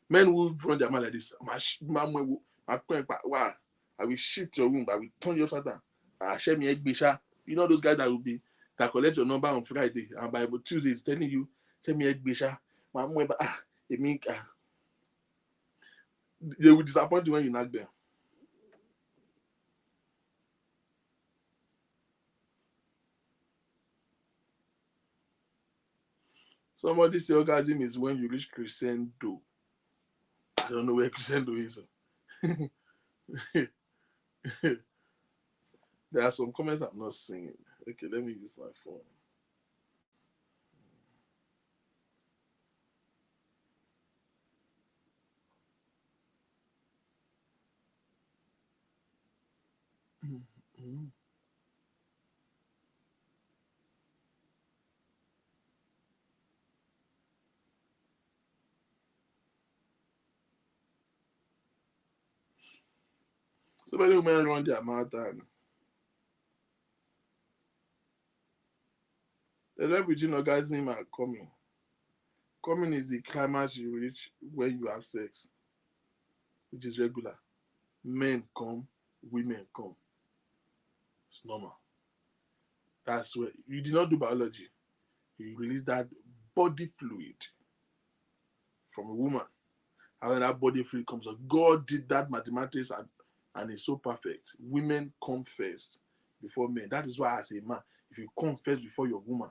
Men who run their mind like this. I will shift your womb. I will turn you upside down. You know those guys that collect your number on Friday and by Tuesday is telling you, they will disappoint you when you knock them. Somebody say orgasm is when you reach crescendo. I don't know where crescendo is. There are some comments I'm not seeing. Okay, let me use my phone. Mm-hmm. So many women run their marathon. The difference between orgasm and coming. Coming is the climax you reach when you have sex, which is regular. Men come, women come. It's normal. That's where you did not do biology. You release that body fluid from a woman. And when that body fluid comes out, God did that mathematics and it's so perfect. Women come first before men. That is why as a man, if you come first before your woman,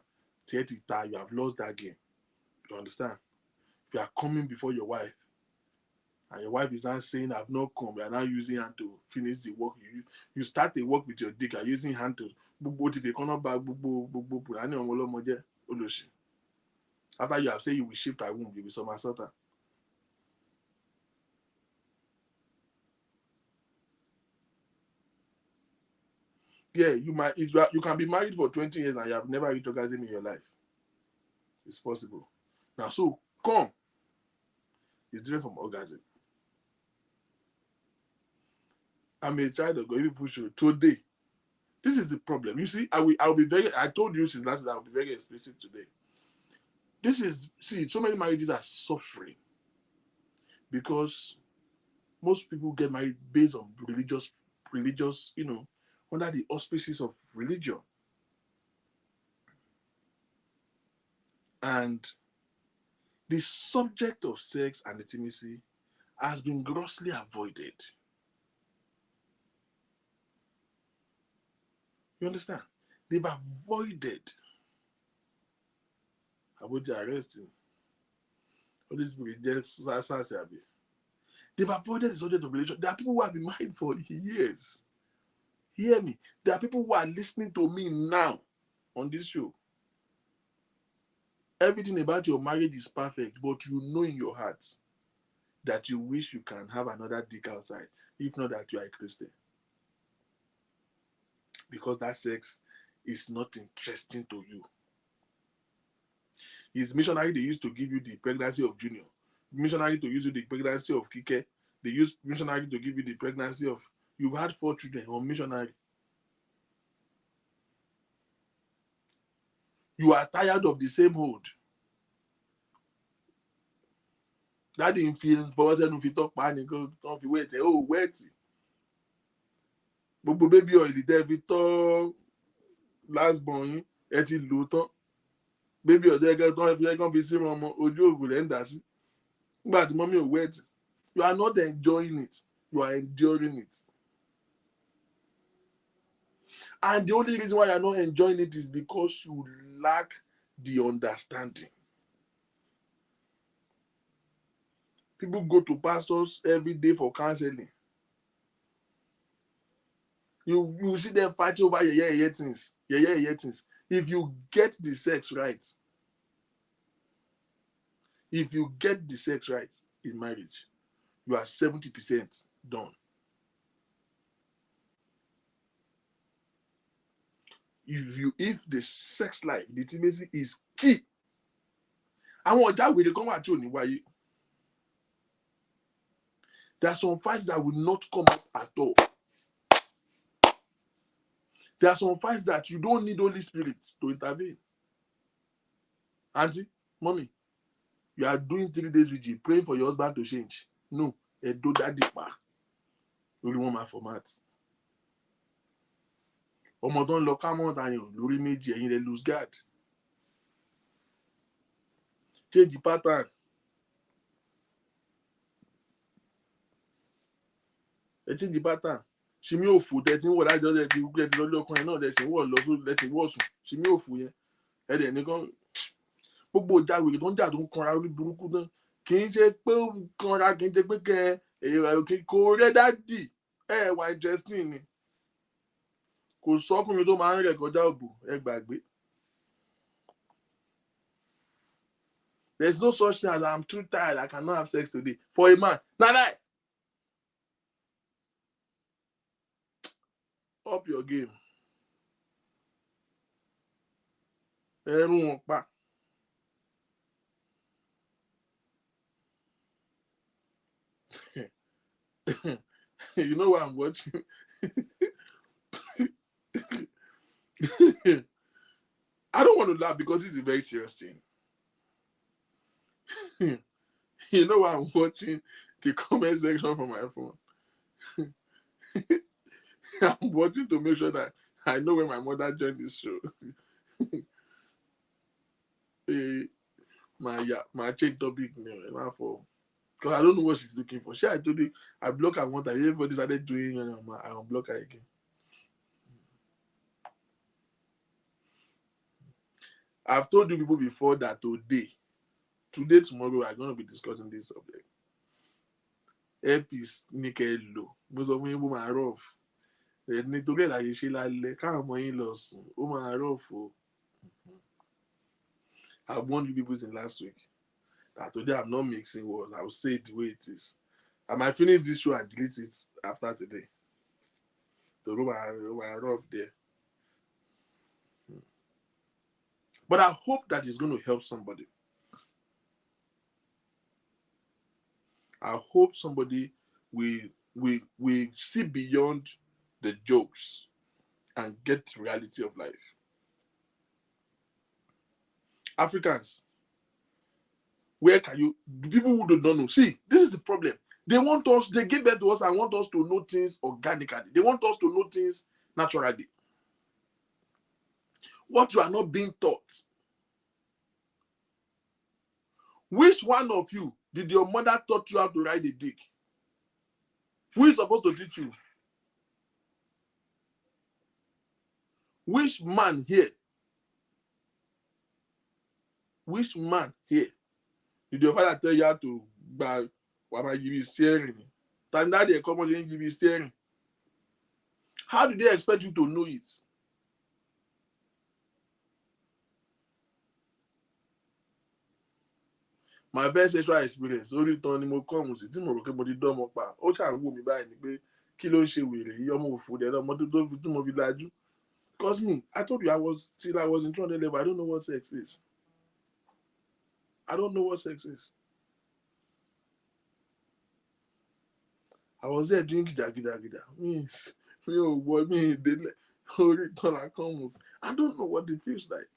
you have lost that game. You understand? If you are coming before your wife, and your wife is not saying, I've not come, you are now using hand to finish the work. You start the work with your dick, you are using hand to after you have said you will shift her womb, you will somersault her. Yeah, you can be married for 20 years and you have never reached orgasm in your life. It's possible. Now, so come is different from orgasm. I'm a child of God. People should today. This is the problem. You see, I'll be very. I told you since last that I'll be very explicit today. This is so many marriages are suffering because most people get married based on religious, under the auspices of religion. And the subject of sex and intimacy has been grossly avoided. You understand? They've avoided about the arresting. They've avoided the subject of religion. There are people who have been married for years. Hear me. There are people who are listening to me now on this show. Everything about your marriage is perfect, but you know in your heart that you wish you can have another dick outside, if not that you are a Christian. Because that sex is not interesting to you. It's missionary they used to give you the pregnancy of Junior. Missionary to use you the pregnancy of Kike. They use missionary to give you the pregnancy of... You've had 4 children on missionary. You are tired of the same hold. That didn't feel no fit talk panic. Don't fi wait. Oh, wait. Gbogbo baby oil tẹ́ fi tọ́ last born yín ẹ ti lò tán. Baby oil tẹ́ kàn fi sí ọmọ ojú òògùn lẹ́ ń dà sí. Nígbà tí mọ́mí ò wet. You are not enjoying it. You are enduring it. And the only reason why you are not enjoying it is because you lack the understanding. People go to pastors every day for counseling. You see them fighting over yeah things. If you get the sex right, in marriage, you are 70% done. If the sex life, the intimacy is key. Àwọn ọ̀já wèrè kan wà tí ò ní wáyé. There are some fights that will not come up at all. There are some fights that you don't need Holy Spirit to intervene. Auntie, mommy, you are doing 3 days vigil, praying for your husband to change. No, do that deeper. Lórí wọn máa format. Ọmọ tó ń lọ kámọ́ tayàn lórí méjì ẹ̀yin lẹ lose guard. Change the pattern. Change the pattern. Ṣìmí òfò tẹ́tí ń wọ̀ lájọ́ tẹ́tí gbé ti lọ́jọ́ ọkùnrin náà lẹ́sìn wọ̀ lọ lẹ́sìn wọ̀ sùn. Ṣìmí òfò yẹn. Ẹ̀dẹ̀ nìkan gbogbo ìjà wèrè tó ń jà tó ń kanra orí burúkú náà kì í ṣe pé ó kanra kì í ṣe pé kò rẹ́ dádì wà interesting ni. Kò sọ́kùnrin tó máa ń rẹ̀ kọjá òbò gbàgbé. There's no such thing as I'm too tired, I cannot have sex today. For a man, nah. Up your game. Ẹ̀rù wọn pa. You know what I'm watching? I don't want to laugh because it's a very serious thing. You know what I'm watching? The comment section from my phone. I'm watching to make sure that I know when my mother joined this show. My change topic because I don't know what she's looking for. I told you I block her one time. Everybody started doing I unblock her again. I've told you people before that today, tomorrow, we're going to be discussing this subject. Earpiece ní kẹ́ lò. Mo sọ fún yín bó máa rough. Nítorí ẹ̀ láyé ṣe lálẹ́ káwọn ọmọ yín lọ sùn. Ó máa rough o. I warned you people in last week that today I'm not mixing words. I will say it the way it is. I might finish this show and delete it after today. So my rough there. But I hope that it's going to help somebody. I hope somebody will see beyond the jokes and get the reality of life. Africans, where can you, the people who don't know, see, this is the problem. They want us, they give birth to us and want us to know things organically. They want us to know things naturally. What you are not being taught. Which one of you did your mother taught you how to ride a dick? Who is supposed to teach you? Which man here? Which man here did your father tell you how to buy? Why am I give you steering? And that they come and didn't give you steering. How do they expect you to know it? My first sexual experience, only Tony mo come sí tí mo rò pé mo ti dán ọmọ pa. Ó ṣàn wò mí báyìí ni pé kí ló ń ṣe wèrè yìí ọmọ òfò dẹ̀ lọ́mọ tó tí mo fi lajú. Because me, I told you I was in 200 level. I don't know what sex is. I don't know what sex is. I was there doing gida. Means oh boy, me I don't know what it feels like.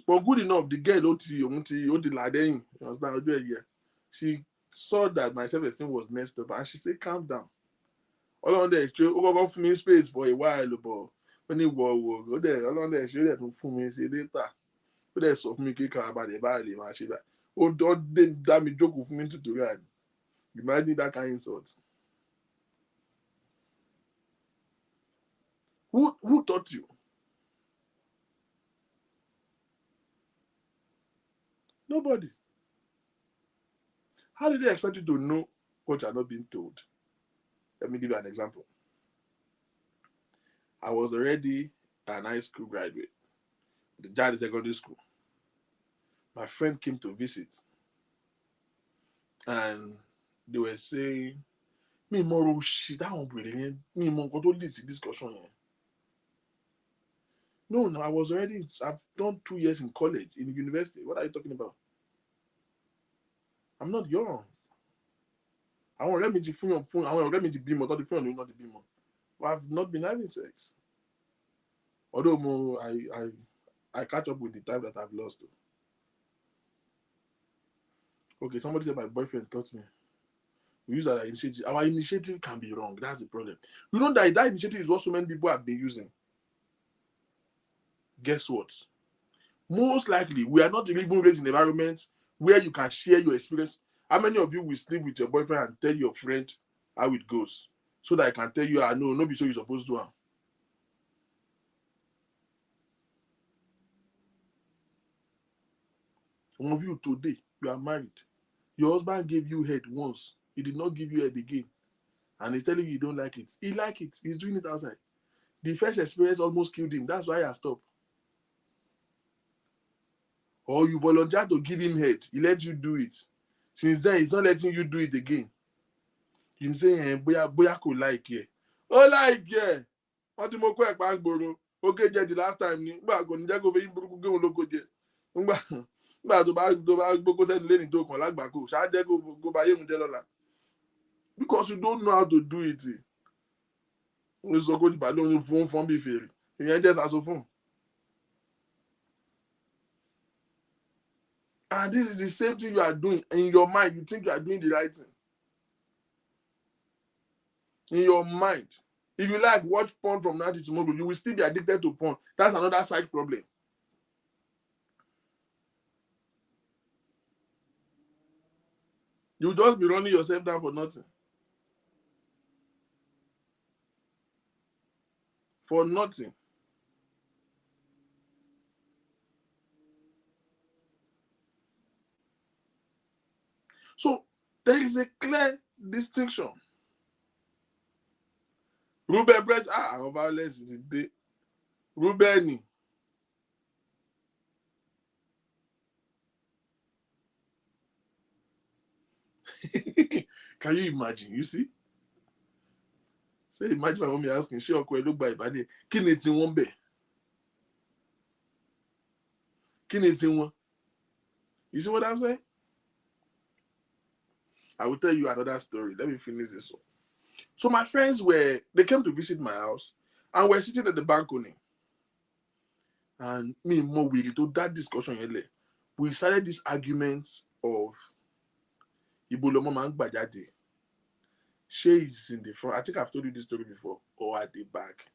But good enough, the girl you understand? She saw that my self-esteem was messed up and she said, calm down. All on there, she for me space for a while, but when he go there, all on there, she let for me, she later. But there's of me kick about the valley, man. She like, oh, don't damn me joke with me to do that. Imagine that kind of insult. Who taught you? Nobody. How did they expect you to know what you are not being told? Let me give you an example. I was already an high school graduate, the Jade Secondary School. My friend came to visit, and they were saying, "Me more shit, that one brilliant. Me more got to this discussion here." No, I was already. I've done 2 years in college, in university. What are you talking about? I'm not young. I won't let me to phone. I won't let me to be more. Not the phone, not the be more. But I've not been having sex. Although more, I catch up with the time that I've lost. Okay, somebody said my boyfriend taught me. We use that initiative. Our initiative can be wrong. That's the problem. You know that initiative is what so many people have been using. Guess what? Most likely, we are not even raised in environments where you can share your experience. How many of you will sleep with your boyfriend and tell your friend how it goes? So that I can tell you, I know, no be so you're supposed to. Some of you today, you are married. Your husband gave you head once. He did not give you head again. And he's telling you don't like it. He like it. He's doing it outside. The first experience almost killed him. That's why I stopped. Or you volunteer to give him head. He let you do it. Since then, he's not letting you do it again. You say, boya kò like it. Oh, like it. Wọ́n ti mo kó ẹ̀pá ń gbòòrò. Ó gé jẹ the last time ni. Nígbà kò ní jẹ́ kó fẹ́ yín burúkú gé òun lóko jẹ. Nígbà tó bá gbókó sẹ́nu lé ní tó kàn lágbàkó. Ṣáá jẹ́ kó bá yé mu jẹ́ lọ́la. Because you don't know how to do it. Ó sọ kó dìbà lóhun fún bí fèrè. Ìyẹn jẹ́ saxophone. And this is the same thing you are doing in your mind. You think you are doing the right thing. In your mind. If you like watch porn from now to tomorrow, you will still be addicted to porn. That's another side problem. You'll just be running yourself down for nothing. For nothing. So there is a clear distinction. Ruben Bread, violence is the day. Ruben. Can you imagine? You see? Say, imagine my mommy asking, she or look by body. Kí ni tí wọ́n bẹ̀? You see what I'm saying? I will tell you another story. Let me finish this one. So my friends they came to visit my house and were sitting at the balcony. And me and Mo, we to that discussion, we started this argument of Ibolomo man gbajade. She is in the front. I think I've told you this story before, or at the back.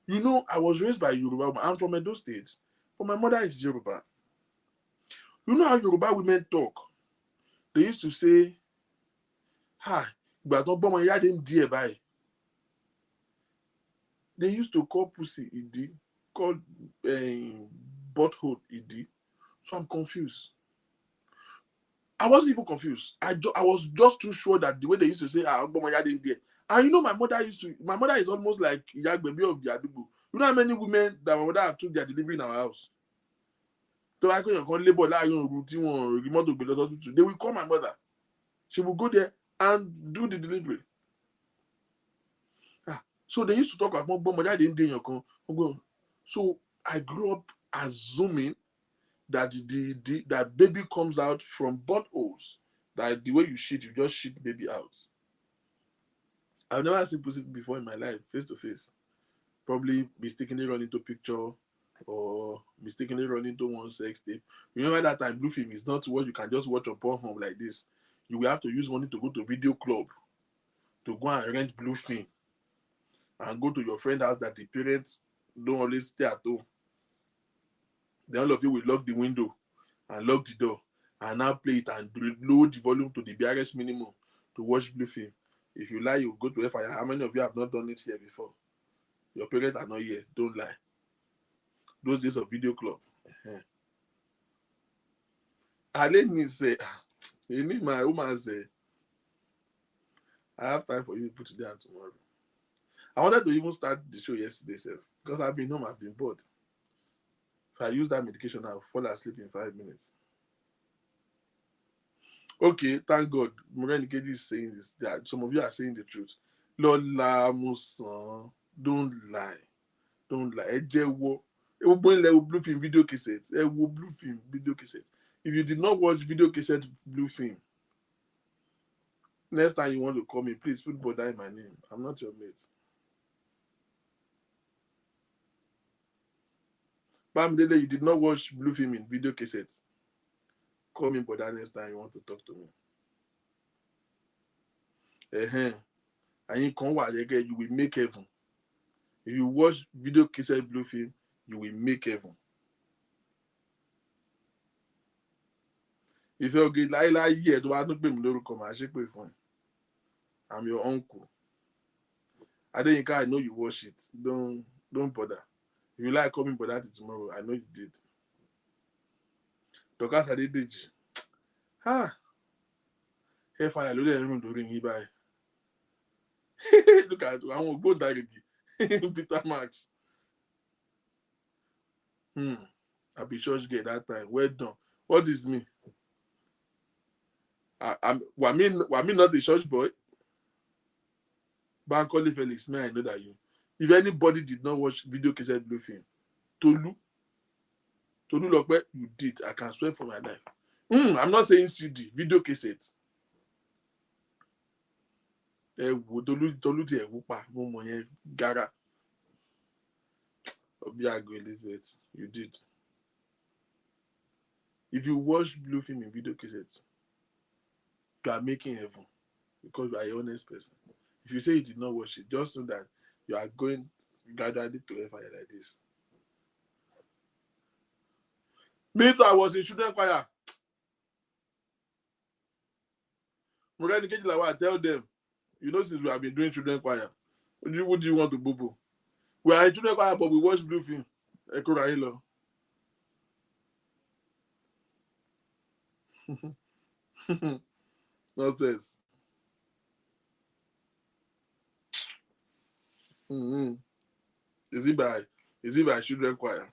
You know, I was raised by Yoruba. I'm from Edo State, but my mother is Yoruba. You know how Yoruba women talk? They used to say, "Hi, but don't bomb my dear by." They used to call pussy Idi, call butthole Idi. So I'm confused. I wasn't even confused. I was just too sure that the way they used to say, "Ah, bomb my dear." And you know, my mother is almost like Yagbebi of the Adugo. You know how many women that my mother have took their delivery in our house? So I can labor remote to the hospital. They will call my mother. She will go there and do the delivery. So they used to talk about my dad didn't do your. So I grew up assuming that that baby comes out from buttholes. That the way you shit, you just shit baby out. I've never seen pussy before in my life, face to face. Probably mistakenly run into picture or mistakenly run into one sex tape. Remember that time blue film is not what you can just watch on Pornhub like this. You will have to use money to go to video club to go and rent blue film and go to your friend's house that the parents don't always stay at home. Then all of you will lock the window and lock the door and now play it and load the volume to the BRS minimum to watch blue film. If you lie, you go to FIR. How many of you have not done it here before? Your parents are not here. Don't lie. Those days of video club. I let me say, you need my woman say, I have time for you to put it down tomorrow. I wanted to even start the show yesterday, sir, because I've been home, I've been bored. If I use that medication, I'll fall asleep in 5 minutes. Okay, thank God. Moreni Keji is saying this. That some of you are saying the truth. Lola Musan, don't lie. Don't lie. Blue film video cassette. Blue film video cassette. If you did not watch video cassette blue film, next time you want to call me, please put Boda in my name. I'm not your mate. Bamdele, you did not watch blue film in video cassette. Call me Boda next time you want to talk to me. And you come again, you will make heaven. If you watch video cassette blue film, you will make heaven. If you're good, I'm your uncle. I know you watch it. Don't bother. If you like coming for that tomorrow, I know you did. Dokas Adedeji. Hellfire lórí ẹ̀rùn lórí yín báyìí. Look at àwọn ògbóǹtarìgì Peter Max. I be church girl that time. Well done. What is me? Were me not a church boy? Bankole Felix, man, I know that you. If anybody did not watch video cassette blue film, Tolu Lokpe, you did. I can swear for my life. I'm not saying CD, video cassette. Tolu ti ẹ̀wù pa mo mọ̀ yẹn gara. Obiago Elizabeth, you did. If you watch blue film in video cassette, you are making heaven because you are an honest person. If you say you did not watch it, just know that you are going gradually to hellfire like this. Me too, I was in children choir. Moreni Kejilawa, I tell them, you know, since we have been doing children choir, what do you want to boo? We are in children choir, but we watch blue film. Eko Rahilo. Nonsense. Is it by children choir?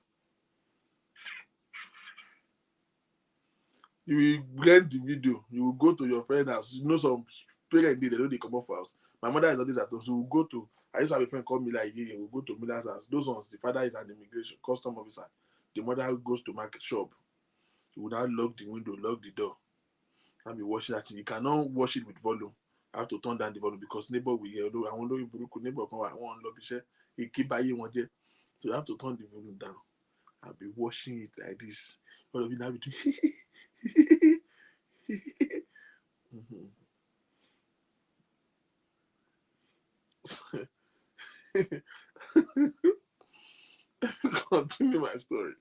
You will rent the video. You will go to your friend's house. You know some parents they know they come off house. My mother is always at home, so we'll go to. I used to have a friend called Mila. We'll go to Mila's house. Those ones, the father is an immigration custom officer. The mother goes to market shop You would now lock the window, lock the door, and be washing that thing. You cannot wash it with volume. I have to turn down the volume because neighbor will hear. Although I wonder if neighbor come out, I want to share. He keep buying one day. So you have to turn the volume down. I'll be washing it like this. All of you now be doing. Continue my story.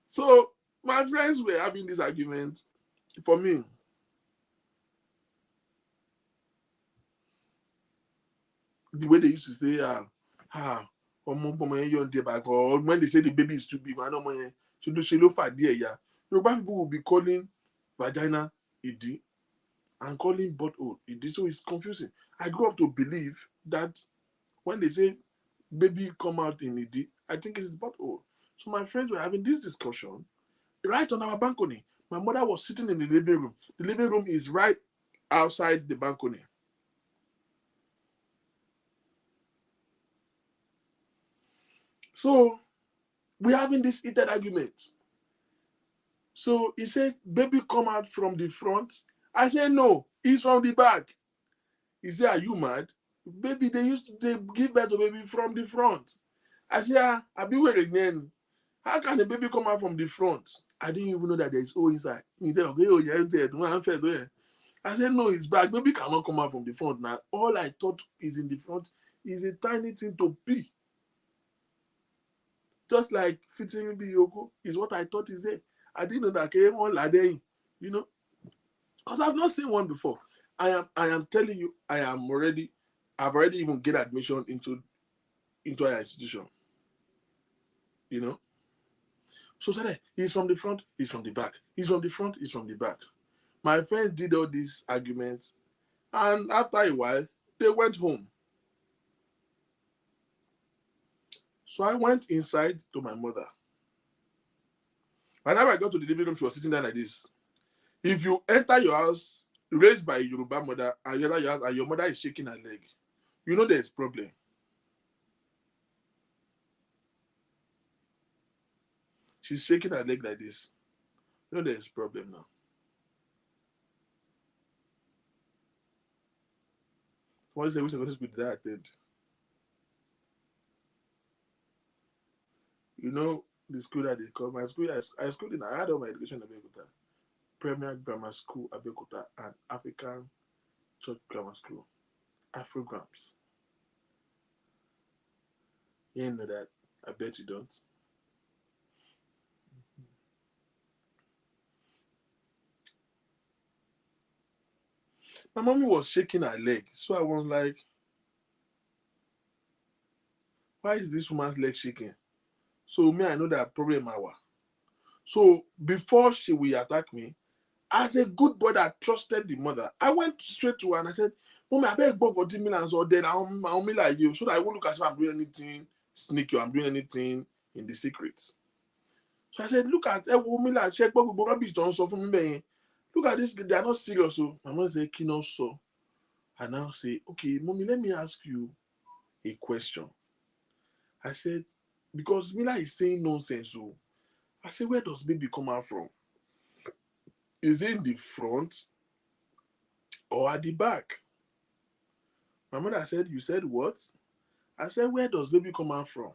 So my friends were having this argument. For me, the way they used to say, or when they say the baby is too big, she look for dear, yeah. Yoruba people will be calling vagina idi and calling butthole idi, so it's confusing. I grew up to believe that when they say baby come out in idi, I think it's butthole. So my friends were having this discussion right on our balcony. My mother was sitting in the living room. The living room is right outside the balcony. So we're having this heated argument. So he said, baby come out from the front. I said, no, it's from the back. He said, are you mad? Baby, they give birth to baby from the front. I said, I'll be wearing then. How can the baby come out from the front? I didn't even know that there's O inside. He said, okay, oh, yeah, I said, no, it's back. Baby cannot come out from the front now. All I thought is in the front is a tiny thing to pee. Just like fitting Yoko is what I thought is there. I didn't know that came on Ladei, you know, because I've not seen one before. I am telling you, I've already even get admission into our institution, you know. So said he's from the front, he's from the back. He's from the front, he's from the back. My friends did all these arguments, and after a while, they went home. So I went inside to my mother. By the time I got to the living room, she was sitting there like this. If you enter your house raised by a Yoruba mother and you enter your house and your mother is shaking her leg, you know there's a problem. She's shaking her leg like this. You know there's a problem now. What is the which secondary school did I attend? You know the school that they call my school. I had all my education in Abeokuta. Premier Grammar School, Abeokuta, and African Church Grammar School. Afrograms. You didn't know that. I bet you don't. My mommy was shaking her leg. So I was like, why is this woman's leg shaking? So me, I know that problem hour. So before she will attack me, as a good boy that trusted the mother, I went straight to her and I said, Mommy, I beg God for 10 million or then I'll be like you. So that I won't look as if I'm doing anything sneaky or I'm doing anything in the secret. So I said, look at woman like check rubbish don't so for me. Look at this, they are not serious. So my mother said, Kino so. I now say, okay, mommy, let me ask you a question. I said, because Mila is saying nonsense. So I said, where does baby come out from? Is it in the front or at the back? My mother said, you said what? I said, where does baby come out from?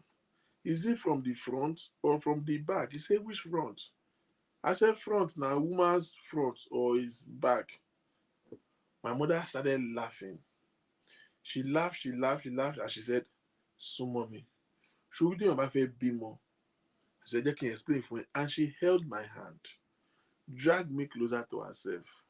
Is it from the front or from the back? He said, which front? I said, front now, woman's front or his back. My mother started laughing. She laughed, and she said, so mommy, should we do about bimo? I said, I can explain for me. And she held my hand, dragged me closer to herself.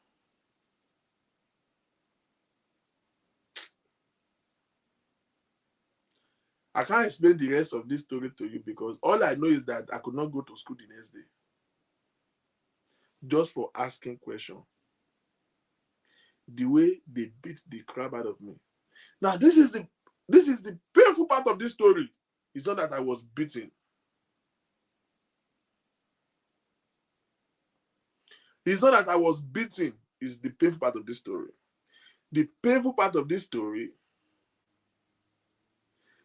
I can't explain the rest of this story to you because all I know is that I could not go to school the next day. Just for asking questions. The way they beat the crap out of me. Now, this is the painful part of this story. It's not that I was beaten. It's not that I was beaten. It's the painful part of this story. The painful part of this story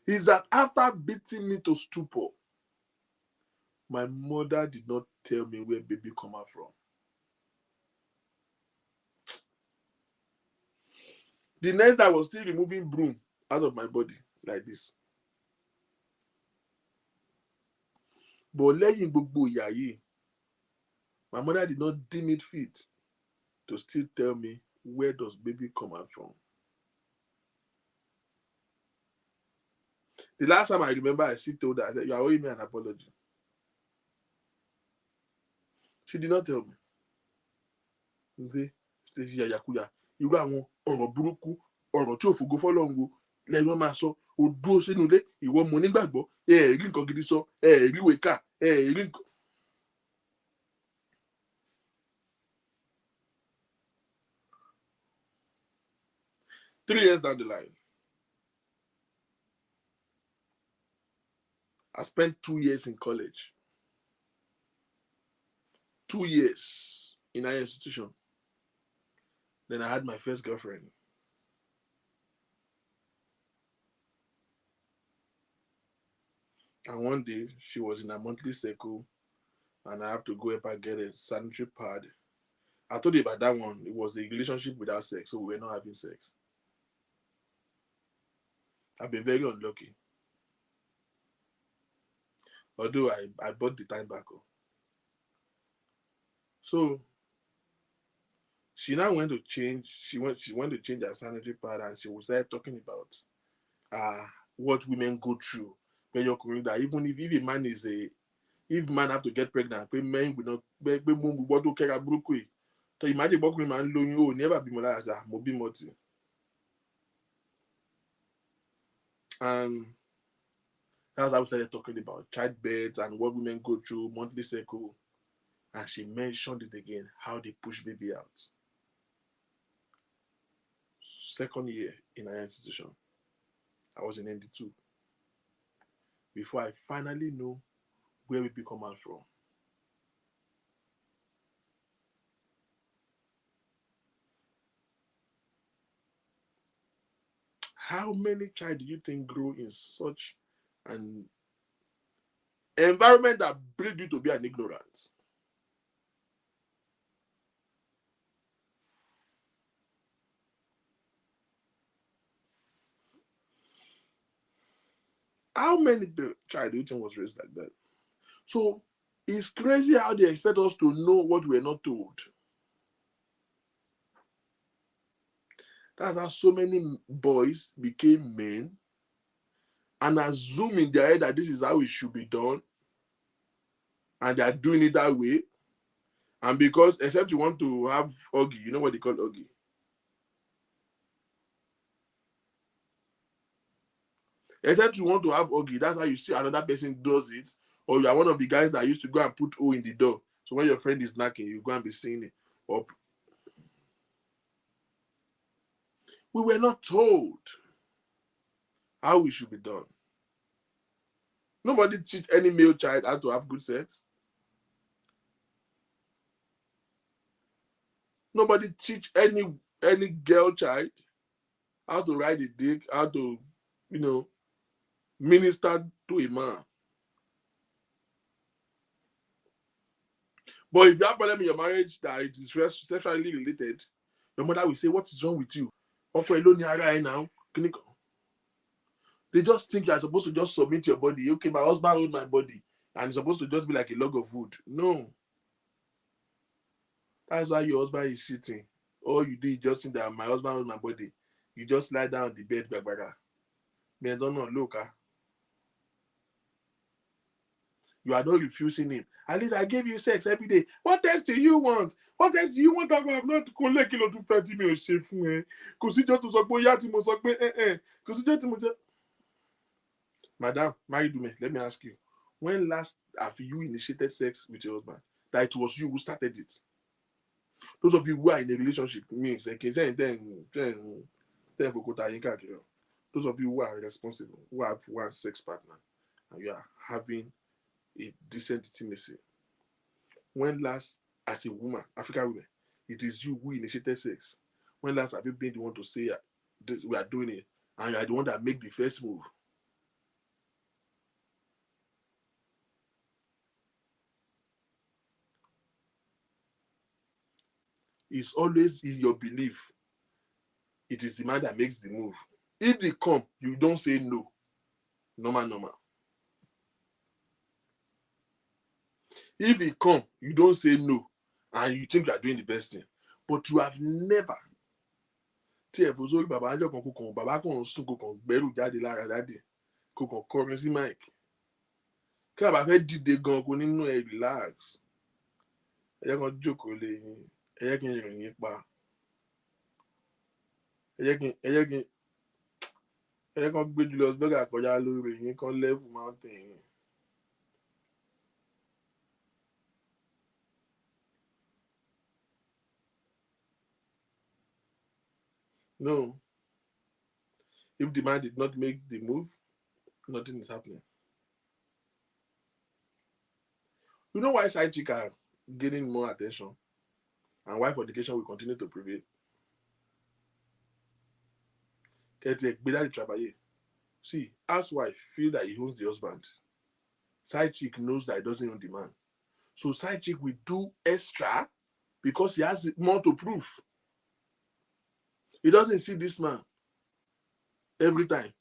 is that after beating me to stupor, My mother did not tell me where baby come out from. The next day, I was still removing broom out of my body like this. But lẹ́yìn gbogbo ìyà yìí, my mother did not deem it fit to still tell me where does baby come out from. The last time I remember, I still told her, I said, you are owing me an apology. She did not tell me. Nze, ṣe ṣe yàyàkuyà, irú àwọn ọ̀rọ̀ burúkú, ọ̀rọ̀ tí ò fògo fọ́lọ́run wo, lẹ́yìn wọn máa sọ, o dúró sínú ilé, ìwọ mo nígbàgbọ́, ẹ rí nǹkan gidi sọ, ẹ rí ìwé kà, ẹ rí nǹkan. 3 years down the line, I spent 2 years in college. 2 years in higher institution. Then I had my first girlfriend. And one day, she was in a monthly cycle, and I have to go help her get a sanitary pad. I told you about that one. It was a relationship without sex, so we were not having sex. I've been very unlucky. Although I bought the time back. So she now went to change. She went to change her sanitary pad, and she was start talking about what women go through when you're coming that even if a man is if man have to get pregnant, men will not what to care about. So imagine what man you never be more like that, and that's how we started talking about childbirth and what women go through, monthly cycle. And she mentioned it again, how they push baby out. Second year in our institution, I was in ND2. Before I finally know where baby come out from. How many child do you think grow in such an environment that breed you to be an ignorant? How many child do you think was raised like that? So it's crazy how they expect us to know what we're not told. That's how so many boys became men and assume in their head that this is how it should be done, and they are doing it that way. And because, except you want to have Oggy, you know what they call Oggy? Except you want to have Oggy, that's how you see another person does it, or you are one of the guys that used to go and put O in the door. So when your friend is knocking, you go and be seeing it. Or we were not told how it should be done. Nobody teach any male child how to have good sex. Nobody teach any girl child how to ride a dick, how to, minister to a man. But if you have a problem in your marriage that it is sexually related, your mother will say, what is wrong with you? Now. They just think you are supposed to just submit your body. Okay, my husband owns my body. And it's supposed to just be like a log of wood. No. That's why your husband is cheating. All you do is just think that my husband owns my body. You just lie down on the bed, babaga. Men don't know, look. You are not refusing him. At least I gave you sex every day. What else do you want? What else do you want? I'm not collect kilo 230 mi ò ṣe fún ẹ. Kò síjọ́ tó sọ pé yá tí mo sọ pé kò síjọ́ tí mo jẹ́. Madam, married woman, let me ask you. When last have you initiated sex with your husband? That it was you who started it. Those of you who are in a relationship, those of you who are responsible, who have one sex partner, and you are having a decent intimacy. When last, as a woman, African woman, it is you who initiated sex. When last have you been the one to say this, we are doing it, and you are the one that make the first move? It's always in your belief. It is the man that makes the move. If they come, you don't say no. Normal. If he come, you don't say no, and you think you are doing the best thing. But you have never. Tí ẹ̀ fò sórí bàbá àjọ kan kò kàn bàbá kan sùn kò kàn gbẹ́rù jáde lára dáde kò kàn kọrin sí mic. Kí bàbá fẹ́ dìde gan kò nínú ẹ̀ relax. Ẹ jẹ́ kan jókòó lé yín. Ẹ jẹ́ kí n rìn yín pa. Ẹ jẹ́ kan gbé Julius Berger kọjá lórí yín kan level mountain yín. No. If the man did not make the move, nothing is happening. You know why side chick are getting more attention and why fornication will continue to prevail? See, housewife feel that he owns the husband. Side chick knows that he doesn't own the man. So side chick will do extra because he has more to prove. He doesn't see this man every time.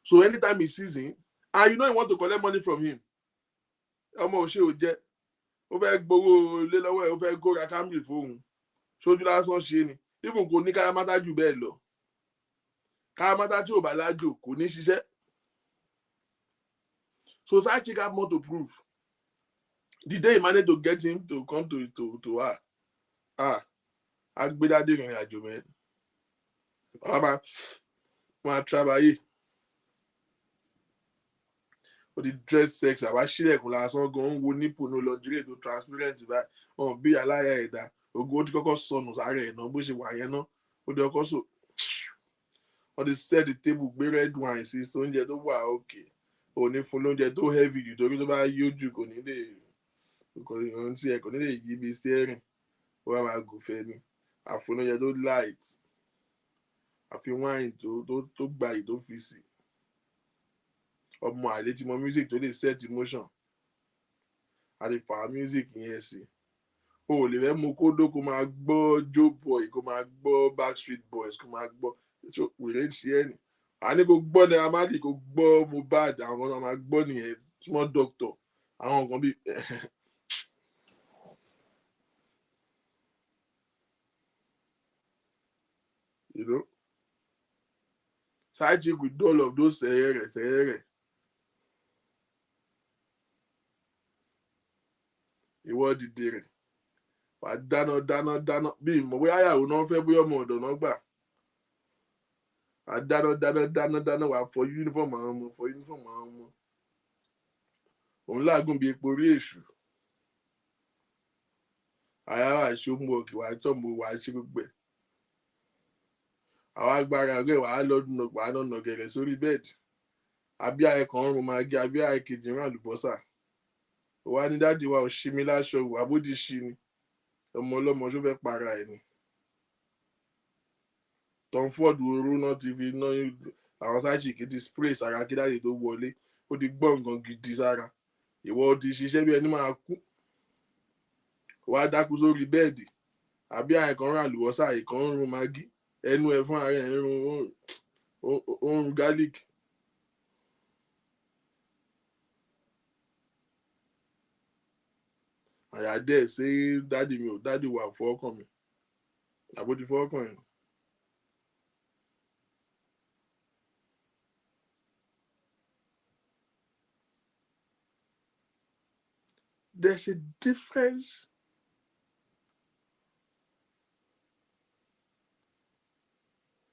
So anytime he sees him, and you know he want to collect money from him. Ọmọ òṣè ò jẹ́, ó fẹ́ gbowó lé lọ́wọ́ ẹ̀, ó fẹ́ kó ra Camry fóun. Ṣojú lásán ṣe ni. Even kò ní káyámátá jù bẹ́ẹ̀ lọ. Káyámátá tí ò bá lájò kò ní ṣiṣẹ́. So side chick have more to prove. The day he managed to get him to come to her, agbédádé ìrìn àjò mẹ́. Máa travailler. For the dress sex, àwa ṣílẹ̀kùn lásán gan wo nípò ní lọ́júlé tó transparent báyìí. Ọ̀n bí aláya ẹ̀dá. Ògo ó ti kọ́kọ́ sọnù sára ẹ̀ náà bó ṣe wà yẹn náà. Ó di ọkọ̀ so. Wọ́n ti set the table gbé red wine sí oúnjẹ tó wà òkè. Òní fún lóúnjẹ tó heavy jù torí tó bá yóò jù kò ní lè yí bí steering. Ó wá máa gùnfẹ́ ni. Àfún lóúnjẹ tó light. Àfi wine tó gbayì tó fi sí. Ọmọ àlè tí mo music tó lè set emotion. A lè fà music yẹn sí. O ò lè fẹ́ mú kódó kó máa gbọ́ Joe Boy kó máa gbọ́ Backstreet Boys kó máa gbọ́ wèrè ṣe ẹ̀ ní. A ní kó gbọ́ Naira Marley kó gbọ́ Mohbad àwọn kan máa gbọ́ nìyẹn Small Doctor àwọn kan bí. You know? Side chick with all of those sẹ̀rẹ̀. Ìwọ dìde rẹ̀. Wà á dáná bí ìmọ̀ bóyá àyàwó náà fẹ́ bóyá ọmọ ọ̀dọ̀ náà gbà. Wà á dáná wà á fọ uniform àwọn ọmọ. Òun láàgùn bí epo orí èṣù. Àyà wà á ṣe homework wà á tọ́mọ wà á ṣe gbogbo ẹ̀. Àwọn agbára rẹ̀ wà á lọ́nà gẹ̀rẹ̀ sórí bẹ́ẹ̀dì. Abíyá ẹ̀kan ọrùn máa gé abíyá ẹ̀kejì rán àlùbọ́sà. Wà á ní dáàdi wa ò ṣí mi láṣọ wò abódì ṣí ni. Ọmọ ọlọ́mọ ṣó fẹ́ para ẹ̀ ni. Tom Ford oró náà ti fi ná àwọn sáàjìkì ti spray sára kí dáàdi tó wọlé. Ó ti gbọ́ nǹkan gidi sára. Ìwọ ti ṣiṣẹ́ bí ẹni máa kú. Wà á dákú sórí bẹ́ẹ̀dì. Abíyá ẹ̀kan rán àlùbọ́sà ìkan rún magí. Ẹnu ẹ̀ fún ara ẹ̀ ń rún garlic. Àyàdẹ́ ṣé dáàdi wà fọ́ọ̀kàn mi. Àbótí fọ́ọ̀kàn ẹ̀. There's a difference.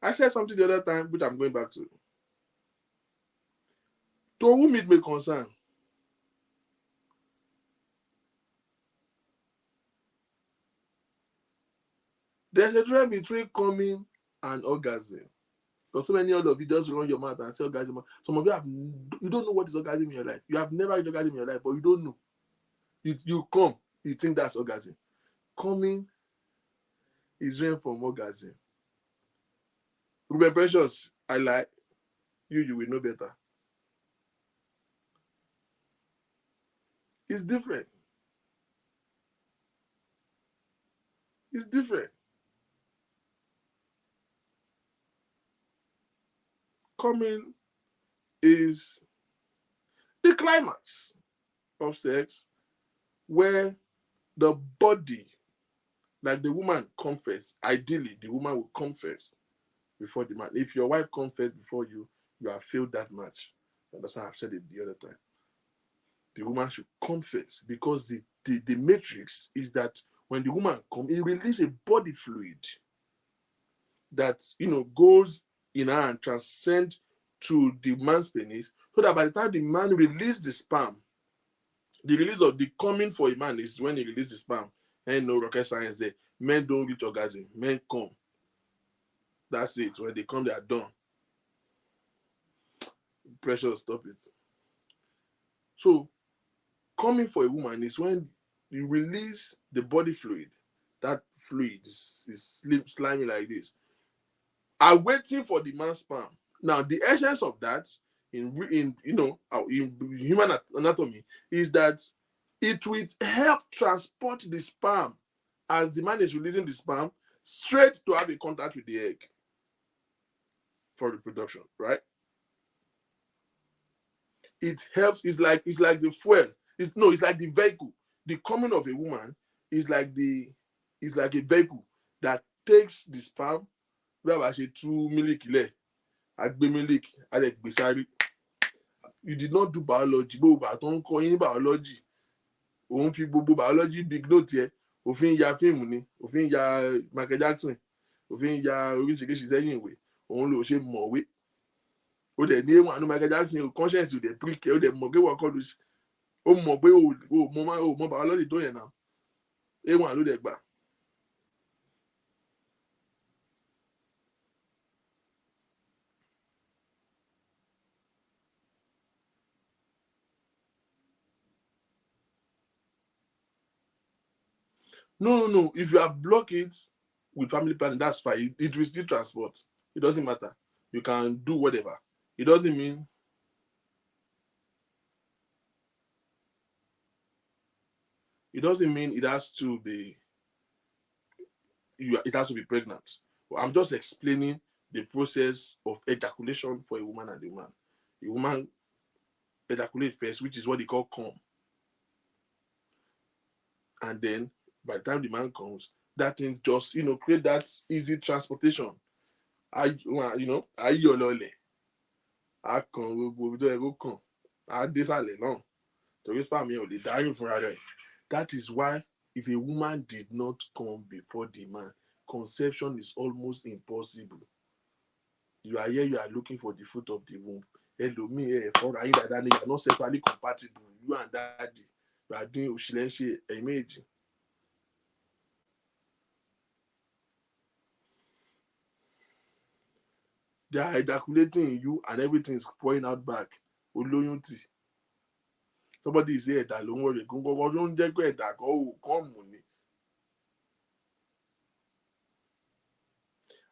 I said something the other time, which I'm going back to. To whom it may concern. There's a difference between coming and orgasm. Because so many of you just run your mouth and say orgasm. Some of you don't know what is orgasm in your life. You have never had orgasm in your life, but you don't know. You come, you think that's orgasm. Coming is different from orgasm. Ruben Precious, I lie. You will know better. It's different. It's different. Coming is the climax of sex where the body, like the woman come first. Ideally, the woman will come first before the man. If your wife comes first before you, you have failed that match. That's why I've said it the other time. The woman should come first because the matrix is that when the woman comes, it releases a body fluid that goes in her and transcend to the man's penis, so that by the time the man releases the sperm, the release of the coming for a man is when he releases the sperm. And no rocket science there. Men don't reach orgasm. Men come. That's it. When they come, they are done. Pressure, stop it. So, coming for a woman is when you release the body fluid. That fluid is slimy like this. Are waiting for the man's sperm. Now, the essence of that in human anatomy is that it will help transport the sperm as the man is releasing the sperm straight to have a contact with the egg for reproduction, right? It helps. It's like the fuel. It's like the vehicle. The coming of a woman is like a vehicle that takes the sperm. Where I say 2 milk agbe milk gbesari. You did not do biology, but I don't call in biology. Òun fi gbogbo biology big note yẹ, òfin ya fíìmù ni, òfin ya Michael Jackson, òfin ya oríṣiríṣi sẹ́yìn ìwé, òun ló ṣe mọ̀wé. Ó dẹ̀ ní èèwọ̀n àánú Michael Jackson conscience ò dẹ̀ prick ẹ̀, ó dẹ̀ mọ̀ pé wọ́n kọ́ ló ṣe. Ó mọ̀ pé ó mọ̀ biology tó yẹn náà. Èèwọ̀n àánú dẹ̀ gbà. No. If you have blocked it with family planning, that's fine. It will still transport. It doesn't matter. You can do whatever. It doesn't mean it has to be it has to be pregnant. I'm just explaining the process of ejaculation for a woman and a man. A woman ejaculates first, which is what they call cum. And then by the time the man comes, that thing just create that easy transportation. Ayé ọlọ́lẹ̀, a kàn gbogbo tó yẹ kó kàn, a dé sàlẹ̀ náà, torí sperm yẹn ò lè dáyùn fúnra rẹ̀. That is why if a woman did not come before the man, conception is almost impossible. You are here, you are looking for the fruit of the womb. Ẹlòmíì fọ́ra yín dáadáa ni, you are not sexually compatible. You and daddy, you are doing òṣìlẹ́ńṣe ẹ̀yin méjì. They are ejaculating in you and everything is pouring out back. Olóyún tì. Somebody is here ẹ̀dà ló ń wọ̀rẹ̀ gbọ́ngàn ló ń jẹ́ pé ẹ̀dà kan ò kọ́ọ̀mù ni.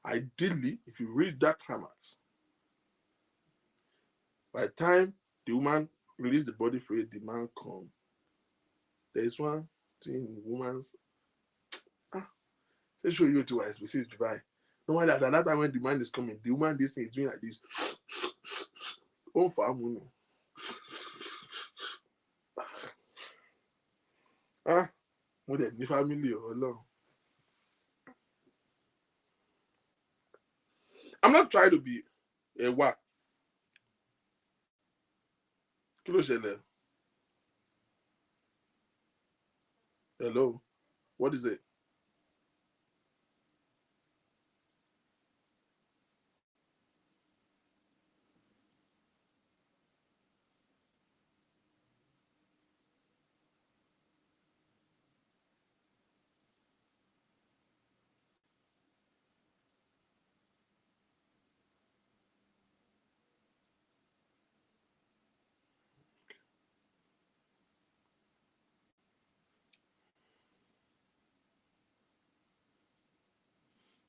Ideally, if you reach that climax, by the time the woman release the body fluid, the man come. There is one thing in woman's. Let's show you to our specific Dubai. No wonder at that time when the man is coming, the woman this thing is doing like this. Oh, for money. Mo dẹ̀ ní family Ọlọ́run. I'm not trying to be a what. Kí ló ṣẹlẹ̀? Hello? What is it?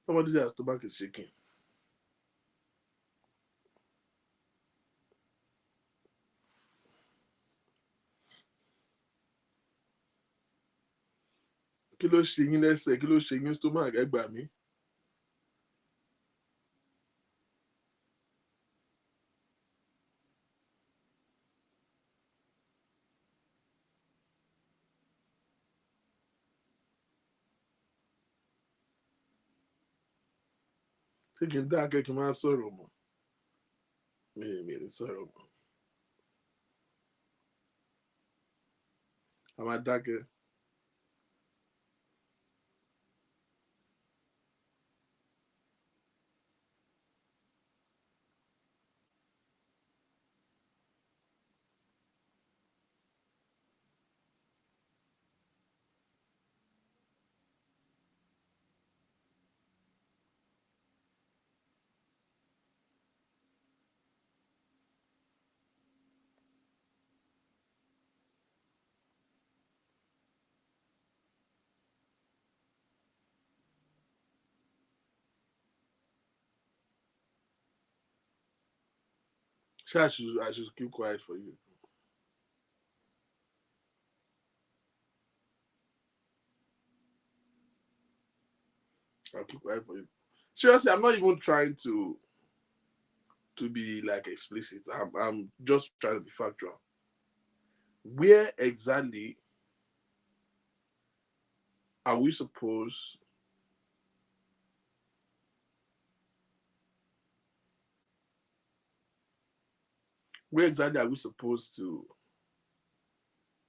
Somebody says stomach is shaking. Kí ló ṣe yín lẹ́sẹ̀? Kí ló ṣe yín stomach? Ẹ gbà mí. Ṣé kí n dákẹ́ kí n máa sọ̀rọ̀ mọ́? Mi ní sọ̀rọ̀ mọ́. A máa dákẹ́. Ṣé I should keep quiet for you? I'll keep quiet for you. Seriously, I'm not even trying to be like explicit. I'm just trying to be factual. Where exactly are we supposed to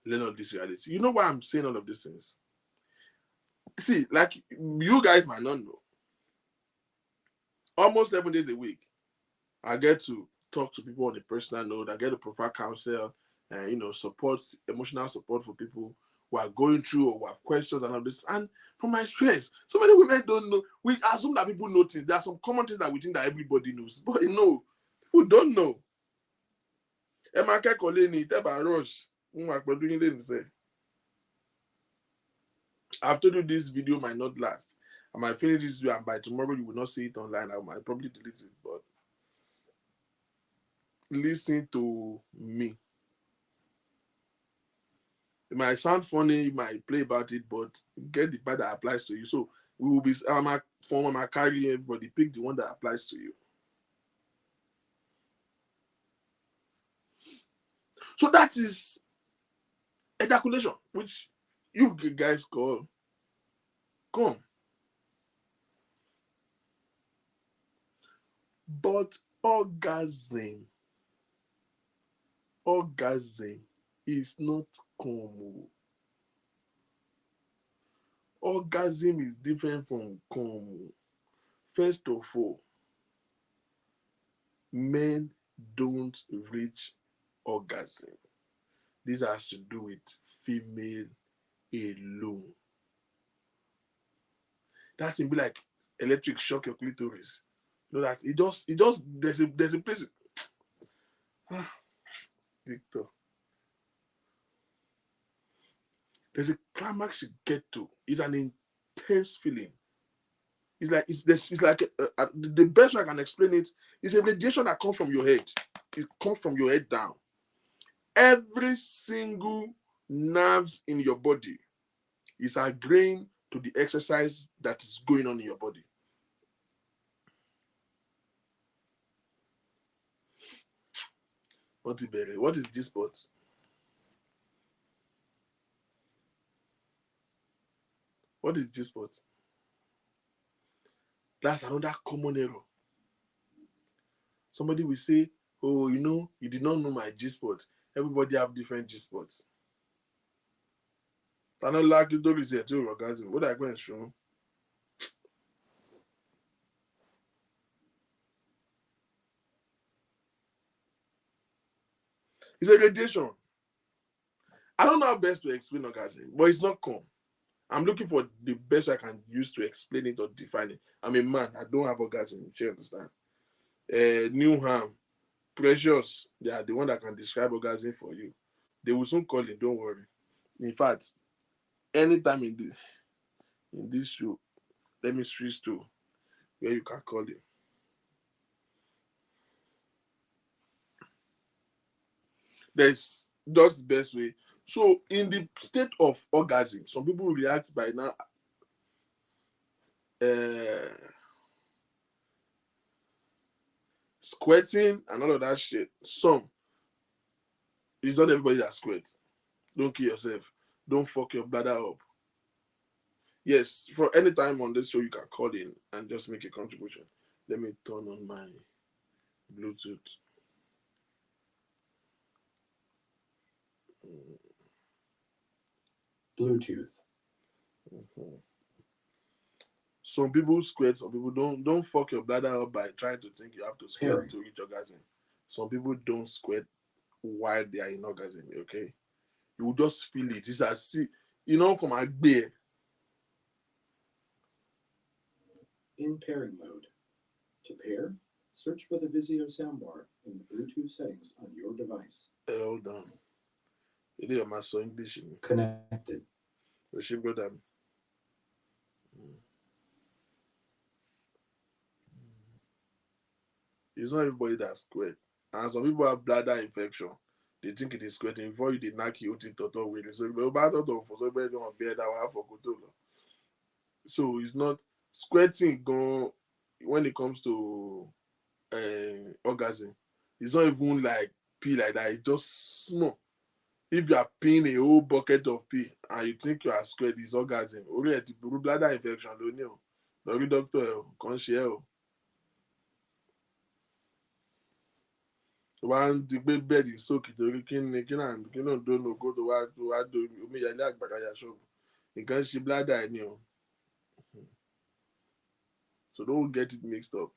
learn all this reality? You know why I'm saying all of these things? See, like you guys might not know. Almost 7 days a week, I get to talk to people on a personal note. I get to provide counsel and support, emotional support for people who are going through or who have questions and all this. And from my experience, so many women don't know. We assume that people know things. There are some common things that we think that everybody knows, but people don't know. I've told you this video might not last. I might finish this video and by tomorrow you will not see it online. I might probably delete it, but listen to me. It might sound funny, you might play about it, but get the part that applies to you. So we will be I'm carrying everybody, pick the one that applies to you. So that is ejaculation, which you guys call come. But orgasm is not come. Orgasm is different from come. First of all, men don't reach orgasm. This has to do with female alone. That can be like electric shock your clitoris. You know that it just there's a place. Victor. There's a climax you get to. It's an intense feeling. It's like the best way I can explain it is a radiation that comes from your head. It comes from your head down. Every single nerves in your body is agreeing to the exercise that is going on in your body. What is G-spot? What is G-spot? That's another common error. Somebody will say, oh, you did not know my G-spot. Everybody have different G-spots. I don't like it, though, is here to orgasm. What I go and show? It's a radiation. I don't know how best to explain orgasm, but it's not come. I'm looking for the best I can use to explain it or define it. I'm a man. I don't have orgasm. You understand? Newham, Precious, they are the one that can describe orgasm for you. They will soon call it. Don't worry. In fact, anytime in this show, let me switch to where you can call it. There's just the best way So in the state of orgasm, some people react by now squirting and all of that shit. Some, it's not everybody that squirts. Don't kill yourself. Don't fuck your bladder up. Yes, for any time on this show, you can call in and just make a contribution. Let me turn on my Bluetooth. Bluetooth. Mm-hmm. Some people squirt, some people don't fuck your bladder up by trying to think you have to squirt to reach orgasm. Some people don't squirt while they are in orgasm, okay? You will just feel it. It's as if, you know, come and bear. In pairing mode. To pair, search for the Vizio soundbar in the Bluetooth settings on your device. Hold on. It is my son English. Connected. It's not everybody that's squirt. And some people have bladder infection. They think it is squirting. Before you did knock you to total with it. So it's not squirting when it comes to orgasm. It's not even like pee like that. It's just small. If you are peeing a whole bucket of pee and you think you are squared, it's orgasm. Only a bladder infection, don't you? The doctor can't share. One the bed is so key to don't know go to what do me like bagaya shop. You can't see bladder I knew. So don't get it mixed up.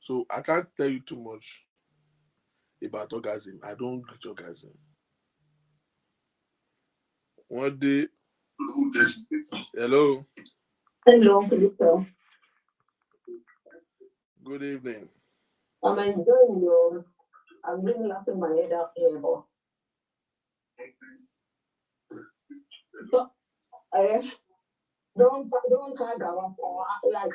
So I can't tell you too much about orgasm. I don't reach orgasm. One day, hello. Hello, Victor. Good evening. I'm enjoying I'm really laughing my head out here, but don't tag our or like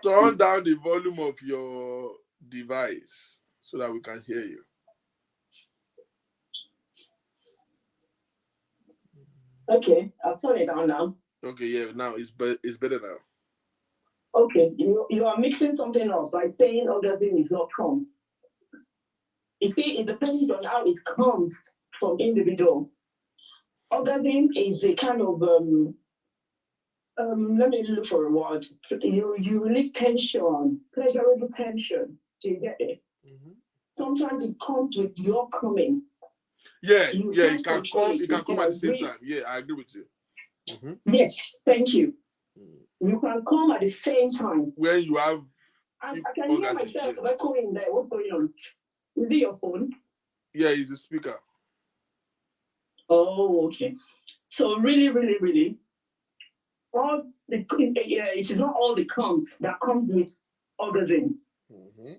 Turn down the volume of your device so that we can hear you. Okay, I'll turn it down now. Okay, yeah, now it's better now. Okay, you are mixing something else by saying orgasm is not come. You see, it depends on how it comes from individual. Orgasm is a kind of let me look for a word. You release tension, pleasurable tension. Do you get it? Mm-hmm. Sometimes it comes with your coming. Yeah, it can come at the same time. Yeah, I agree with you. Mm-hmm. Yes, thank you. Mm-hmm. You can come at the same time. When you have I can hear myself echoing there. What's going on? Is it your phone? Yeah, it's a speaker. Oh, okay. So really, really, really, it is not all the comes that comes with orgasm. Mm-hmm.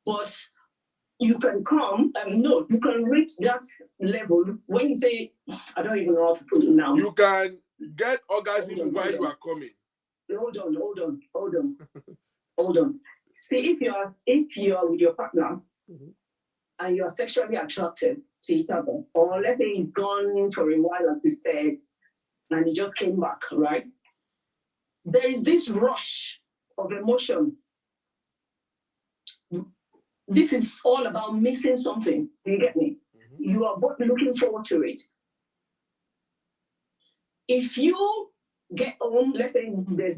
But you can come no, you can reach that level when you say, I don't even know how to put it now. You can get orgasm while you are coming. Hold on. See, if you are with your partner, mm-hmm, and you are sexually attracted to each other, or let's say you've gone for a while at the stairs and you just came back, right? There is this rush of emotion. This is all about missing something. Do you get me? Mm-hmm. You are both looking forward to it. If you get home, let's say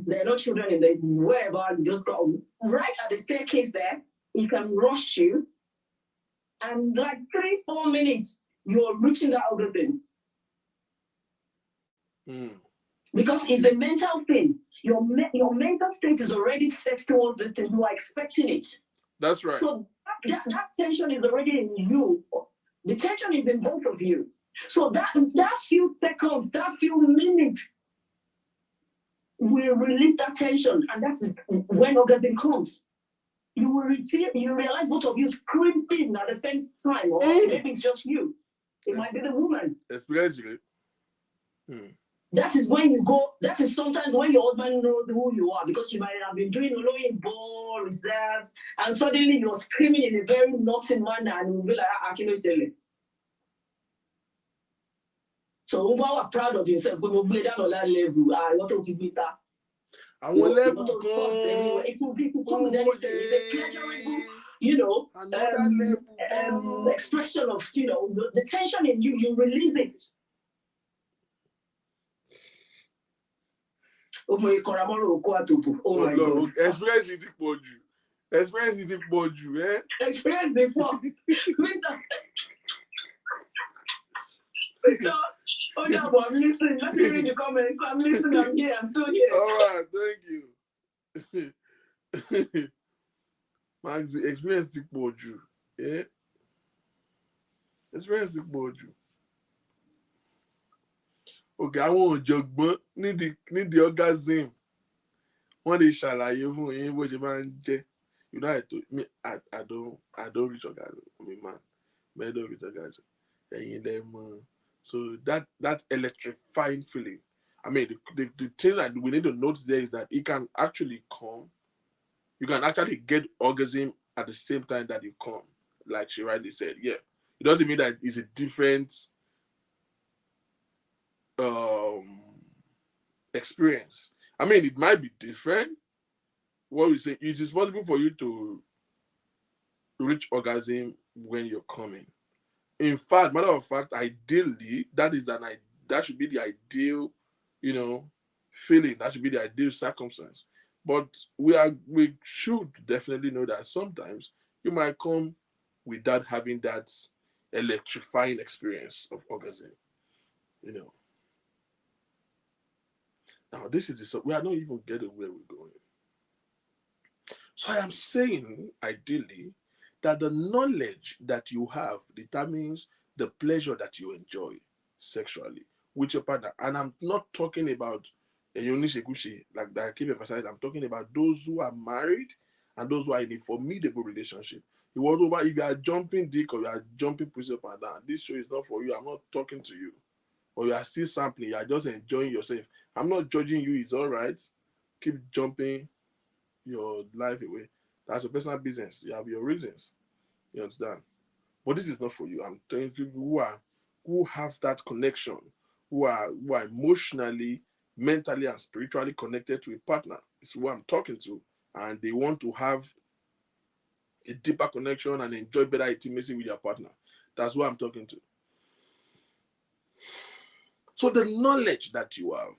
there are no children in the wherever, you just got home, right at the staircase there, he can rush you, and like 3-4 minutes, you're reaching that orgasm. Because it's a mental thing. Your mental state is already set towards the thing. You are expecting it. That's right. So that tension is already in you. The tension is in both of you. So that few seconds, that few minutes will release that tension, and that is when orgasm comes. You realize both of you screaming at the same time, or maybe it's just you. It might be the woman. Experientially. That is when you go, that is sometimes when your husband knows who you are, because you might have been doing blowing ball, research, and suddenly you're screaming in a very naughty manner, and you'll be like, Akilo Sele. So Uba was proud of himself, we will play that on that level. What to be that? Àwọn level It will come with anything. It's a pleasurable, you know, another level expression of, you know, the tension in you, you release it. Oh my God. Experience it pọ̀ jù. Experience it pọ̀ jù, eh? Experience before. Oh yeah, but I'm listening. Let me read the comments. I'm listening. I'm here. I'm still here. All right, thank you. Max, experience it pọ̀ jù, eh? Experience it pọ̀ jù. Okay, àwọn ọ̀jọ̀gbọ́n nídìí orgasm. Wọ́n lè ṣàlàyé fún yín bó ṣe máa ń jẹ́. You know, I don't reach orgasm. I'm a man. Men don't reach orgasm. And them, so that electrifying feeling. I mean, the thing that we need to note there is that it can actually come. You can actually get orgasm at the same time that you come, like she rightly said. Yeah, it doesn't mean that it's a different experience. I mean, it might be different. What we say, it is possible for you to reach orgasm when you're coming. In fact, matter of fact, ideally, that should be the ideal, you know, feeling. That should be the ideal circumstance. But we should definitely know that sometimes you might come without having that electrifying experience of orgasm. You know. Now this is we are not even getting where we're going. So I am saying, ideally, that the knowledge that you have determines the pleasure that you enjoy sexually with your partner. And I'm not talking about like that I keep emphasizing. I'm talking about those who are married and those who are in a formidable relationship. If you are jumping dick or you are jumping pussy up and down, this show is not for you. I'm not talking to you. Or you are still sampling, you are just enjoying yourself. I'm not judging you, it's all right. Keep jumping your life away. That's your personal business. You have your reasons. You understand? But this is not for you. I'm telling people who have that connection, who are emotionally, mentally, and spiritually connected to a partner. It's who I'm talking to. And they want to have a deeper connection and enjoy better intimacy with their partner. That's who I'm talking to. So the knowledge that you have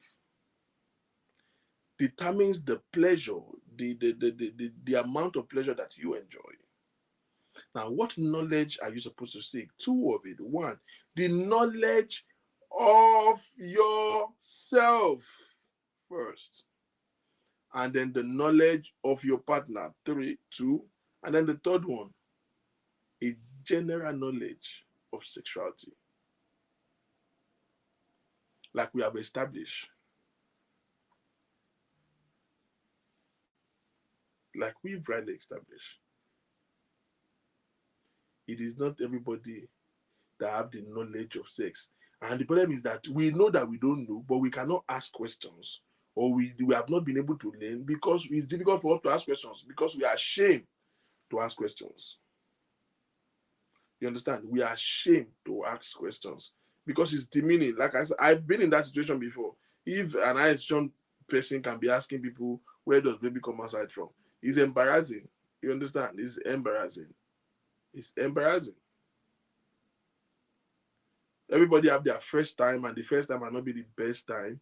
determines the pleasure, the amount of pleasure that you enjoy. Now, what knowledge are you supposed to seek? Two of it. One, the knowledge of yourself first. And then the knowledge of your partner. Two. And then the third one, a general knowledge of sexuality. Like we have established. Like we've rightly established. It is not everybody that have the knowledge of sex. And the problem is that we know that we don't know, but we cannot ask questions. Or we have not been able to learn because it's difficult for us to ask questions because we are ashamed to ask questions. You understand? We are ashamed to ask questions because it's demeaning. Like I said, I've been in that situation before. If an Asian person can be asking people, where does baby come outside from? It's embarrassing. You understand? It's embarrassing. It's embarrassing. Everybody have their first time, and the first time might not be the best time.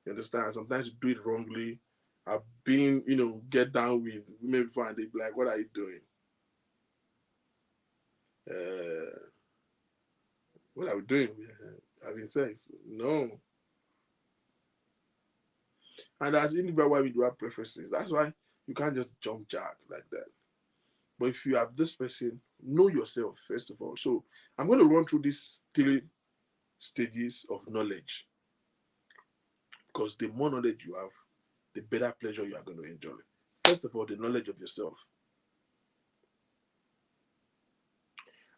You understand? Sometimes you do it wrongly. I've been, get down with women before, and they be like, "What are you doing? What are we doing? Having sex? No." And as individual, why we do have preferences. That's why you can't just jump jack like that. But if you have this person, know yourself first of all. So I'm going to run through these 3 stages of knowledge. Because the more knowledge you have, the better pleasure you are going to enjoy. First of all, the knowledge of yourself.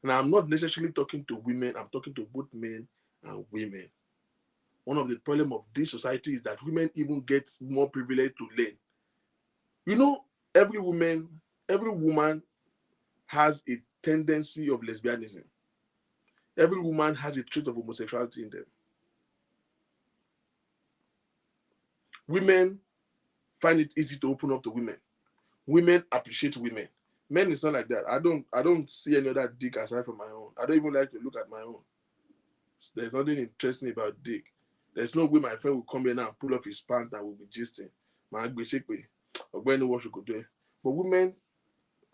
Now, I'm not necessarily talking to women. I'm talking to both men and women. one of the problems of this society is that women even get more privilege to learn. You know, every woman has a tendency of lesbianism. Every woman has a trait of homosexuality in them. Women find it easy to open up to women. Women appreciate women. Men, it's not like that. I don't see any other dick aside from my own. I don't even like to look at my own. There's nothing interesting about dick. There's no way my friend will come here now and pull off his pants and will be gisting. My what you could do. But women,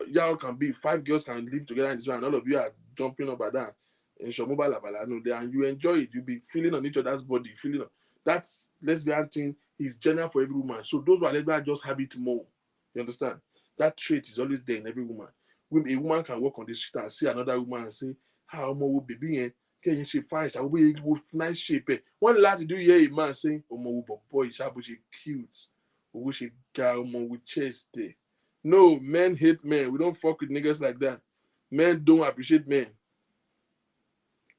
y'all can be 5 girls can live together in this one, and all of you are jumping up and down in Shomobala and you enjoy it. You be feeling on each other's body, feeling on that's lesbian thing is general for every woman. So those who are lesbian just have it more. You understand? That trait is always there in every woman. When a woman can walk on the street and see another woman and say, how will baby can she fine? Shall we with nice shape? One last do you hear a man saying, oh boy, shall she cute? Or she girl with chest day. No, men hate men. We don't fuck with niggas like that. Men don't appreciate men.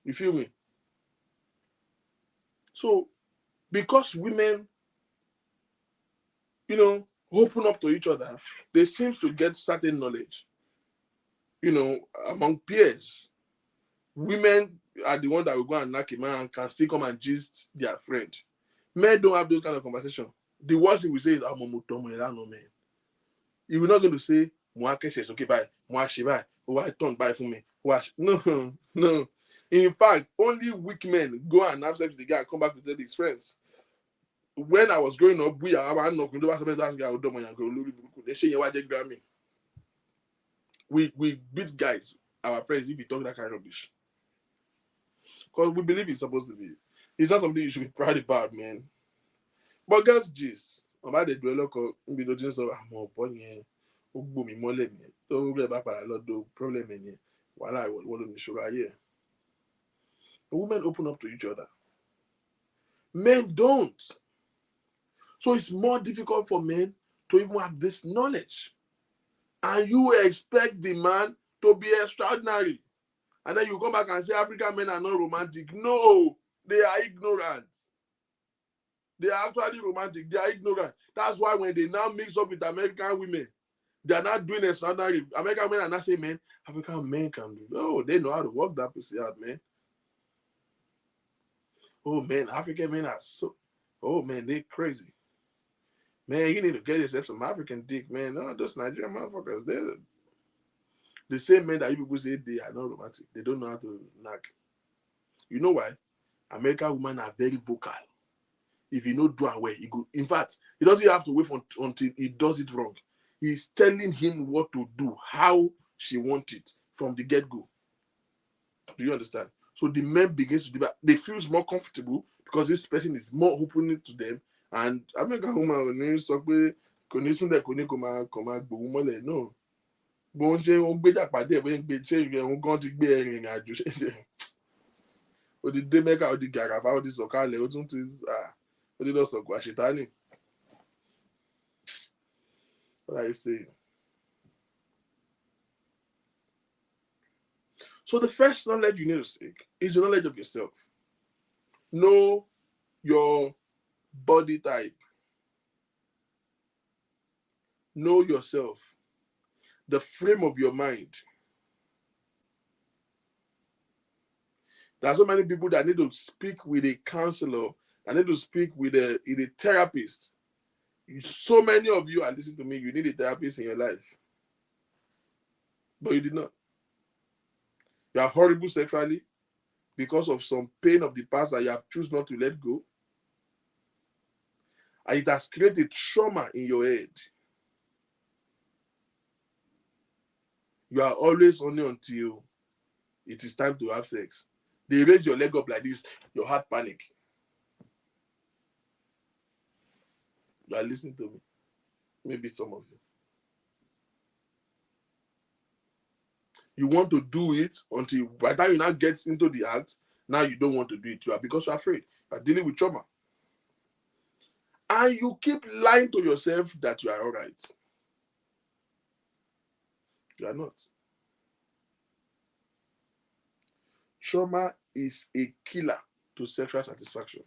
You feel me? So, because women, you know, open up to each other, they seem to get certain knowledge, you know, among peers. Women are the ones that will go and knock a man and can still come and gist their friend. Men don't have those kind of conversation. The worst thing we say is, I'm no man. You're not going to say, says, okay, bye. Why turn by for me? No, no. In fact, only weak men go and have sex with the guy and come back to tell his friends. When I was growing up, we beat guys, our friends, if we talk that kind of rubbish. Because we believe it's supposed to be. It's not something you should be proud about, man. But girls gist about the dwello be the just of mi mole mi to re ba para lodo problem ni wala wo lo ni sugar here. Women open up to each other. Men don't. So it's more difficult for men to even have this knowledge. And you expect the man to be extraordinary. And then you come back and say African men are not romantic. No, they are ignorant. They are actually romantic. They are ignorant. That's why when they now mix up with American women, they are not doing extraordinary. American men are not saying, man, African men can do. Oh, they know how to work that pussy out, man. Oh, man, African men are so... Oh, man, they crazy. Man, you need to get yourself some African dick, man. No, those Nigerian motherfuckers, they're the same men that you people say they are not romantic. They don't know how to knock. You know why? American women are very vocal. If you know do well, he go. In fact, he doesn't have to wait until he does it wrong. He's telling him what to do, how she wants it from the get-go. Do you understand? So the men begins to do that. They feel more comfortable because this person is more open to them. And American woman will so no. Bó ń ṣe ń gbéjà pàdé ẹ̀ gbé ṣé ìrìn gan ti gbé ẹ̀rìn àjò ṣe ó ti dé mẹ́kà ó ti gàràfà ó ti sọ̀kalẹ̀ ó tún ti ó ti lọ sọ̀kò àṣetánì. What are you saying? So the first knowledge you need to seek is the knowledge of yourself. Know your body type. Know yourself. The frame of your mind. There are so many people that need to speak with a counselor, that need to speak with a therapist. So many of you are listening to me, you need a therapist in your life. But you did not. You are horrible sexually because of some pain of the past that you have chosen not to let go. And it has created trauma in your head. You are always only until it is time to have sex. They raise your leg up like this, your heart panic. You are listening to me. Maybe some of you. You want to do it until by the time you now get into the act, now you don't want to do it. You are because you're afraid. You are dealing with trauma. And you keep lying to yourself that you are all right. You are not. Trauma is a killer to sexual satisfaction.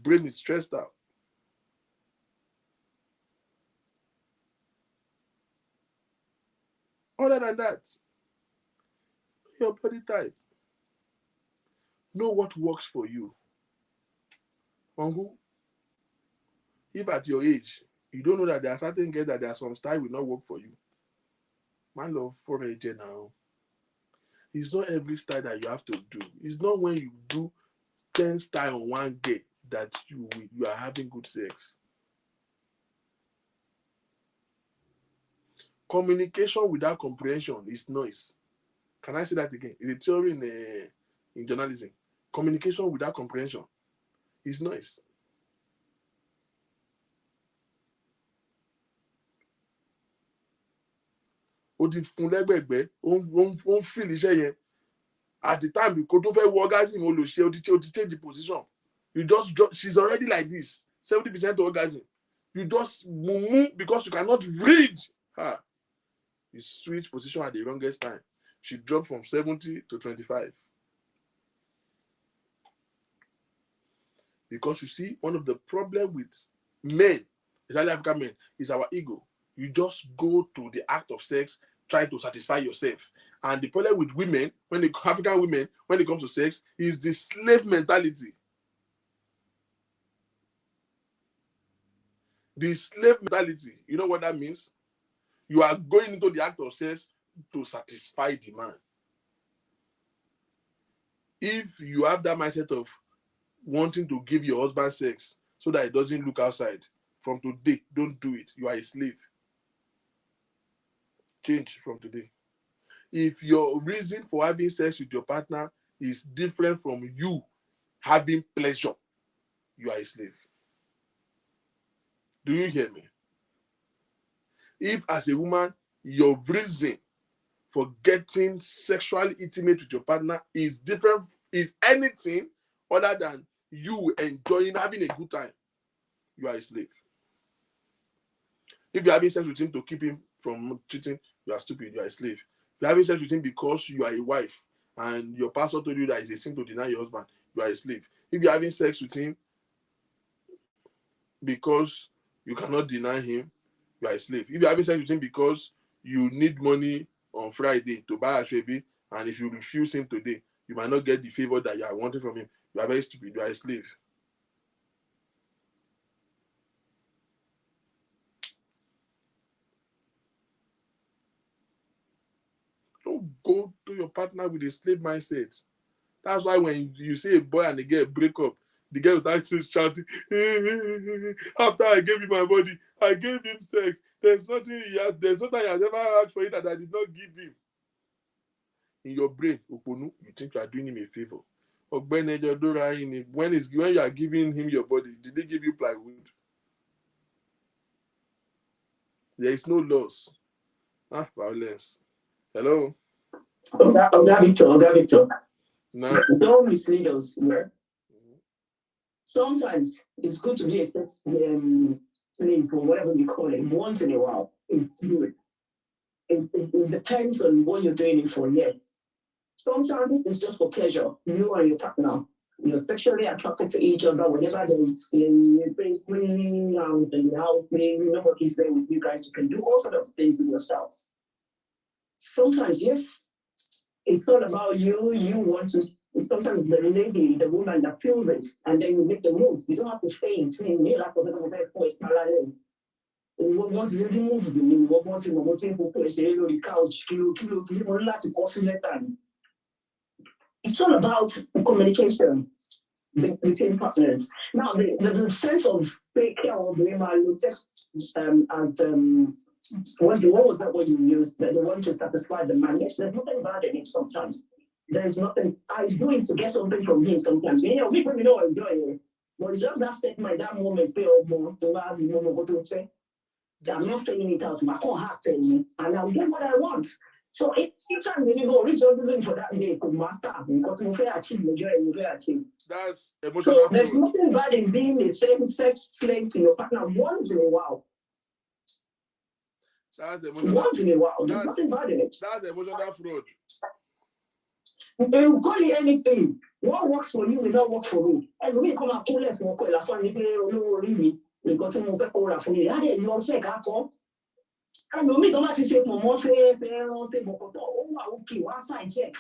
brain is stressed out. Other than that, your body type. Know what works for you. Uncle, if at your age, you don't know that there are certain girls that there are some style will not work for you. Man, love for age now. It's not every style that you have to do. It's not when you do 10 style on one day that you are having good sex. Communication without comprehension is noise. Can I say that again? It's a theory in journalism. Communication without comprehension is noise. Ó ti fún lẹ́gbẹ̀gbẹ́, ó ń feel iṣẹ́ yẹn. At the time, kó tó fẹ́ wọ orgasm, ó ti change the position. She's already like this, 70% orgasm. You just move because you cannot read her. You switch position at the wrongest time. She dropped from 70 to 25. Because you see, one of the problems with men, especially African men, is our ego. You just go to the act of sex, try to satisfy yourself. And the problem with women, African women, when it comes to sex, is the slave mentality. The slave mentality, you know what that means? You are going into the act of sex to satisfy the man. If you have that mindset of wanting to give your husband sex so that it doesn't look outside, from today, don't do it. You are a slave. Change from today. If your reason for having sex with your partner is different from you having pleasure, you are a slave. Do you hear me? If as a woman, your reason for getting sexually intimate with your partner is different, is anything other than you enjoying having a good time, you are a slave. If you're having sex with him to keep him from cheating, you are stupid, you are a slave. If you're having sex with him because you are a wife and your pastor told you that it's a sin to deny your husband, you are a slave. If you're having sex with him because you cannot deny him, you are a slave. If you're having sex with him because you need money on Friday to buy a baby, and if you refuse him today, you might not get the favor that you are wanting from him, you are very stupid, you are a slave. Don't go to your partner with a slave mindset. That's why when you see a boy and a girl break up, the girl will start shouting, after I gave him my body, I gave him sex. There's nothing he has ever asked for it that I did not give him. In your brain, Oponu, you think you are doing him a favor. When you are giving him your body, did they give you plywood? There is no loss. Violence. Hello? Oga Victor. No. Don't mislead us. Yeah? Sometimes it's good to be a sex slave or whatever you call it. Once in a while, it's good. It depends on what you're doing it for, yes. Sometimes it's just for pleasure. You and your partner, you're sexually attracted to each other, whatever there is, you bring around in the house, nobody's there with you guys. You can do all sorts of things with yourselves. Sometimes, yes, it's all about you. You want to. Sometimes the lady, the woman that feels it, and then you make the move. You don't have to stay in me like once you move the name, once you move the couch, it's all about communication between partners. Now, the sense of take care of the sex what was that word you used? The one to satisfy the man. Yes, there's nothing bad in it sometimes. There's nothing. I do it to get something from him sometimes. People enjoy it. But it's just that statement, that moment, I'm not saying it out. My phone has to me, and I'll get what I want. So sometimes when you go reach out for that day, could matter because you feel achieve. That's emotional. So there's nothing bad in being a same-sex slave to your partner once in a while. That's emotional. Once in a while, there's nothing bad in it. That's emotional fraud. They will call it anything. What works for you will not work for me. And we come out less more cool as one really because some of the cool for me. I didn't know say and we don't have to say more say but okay, one side check.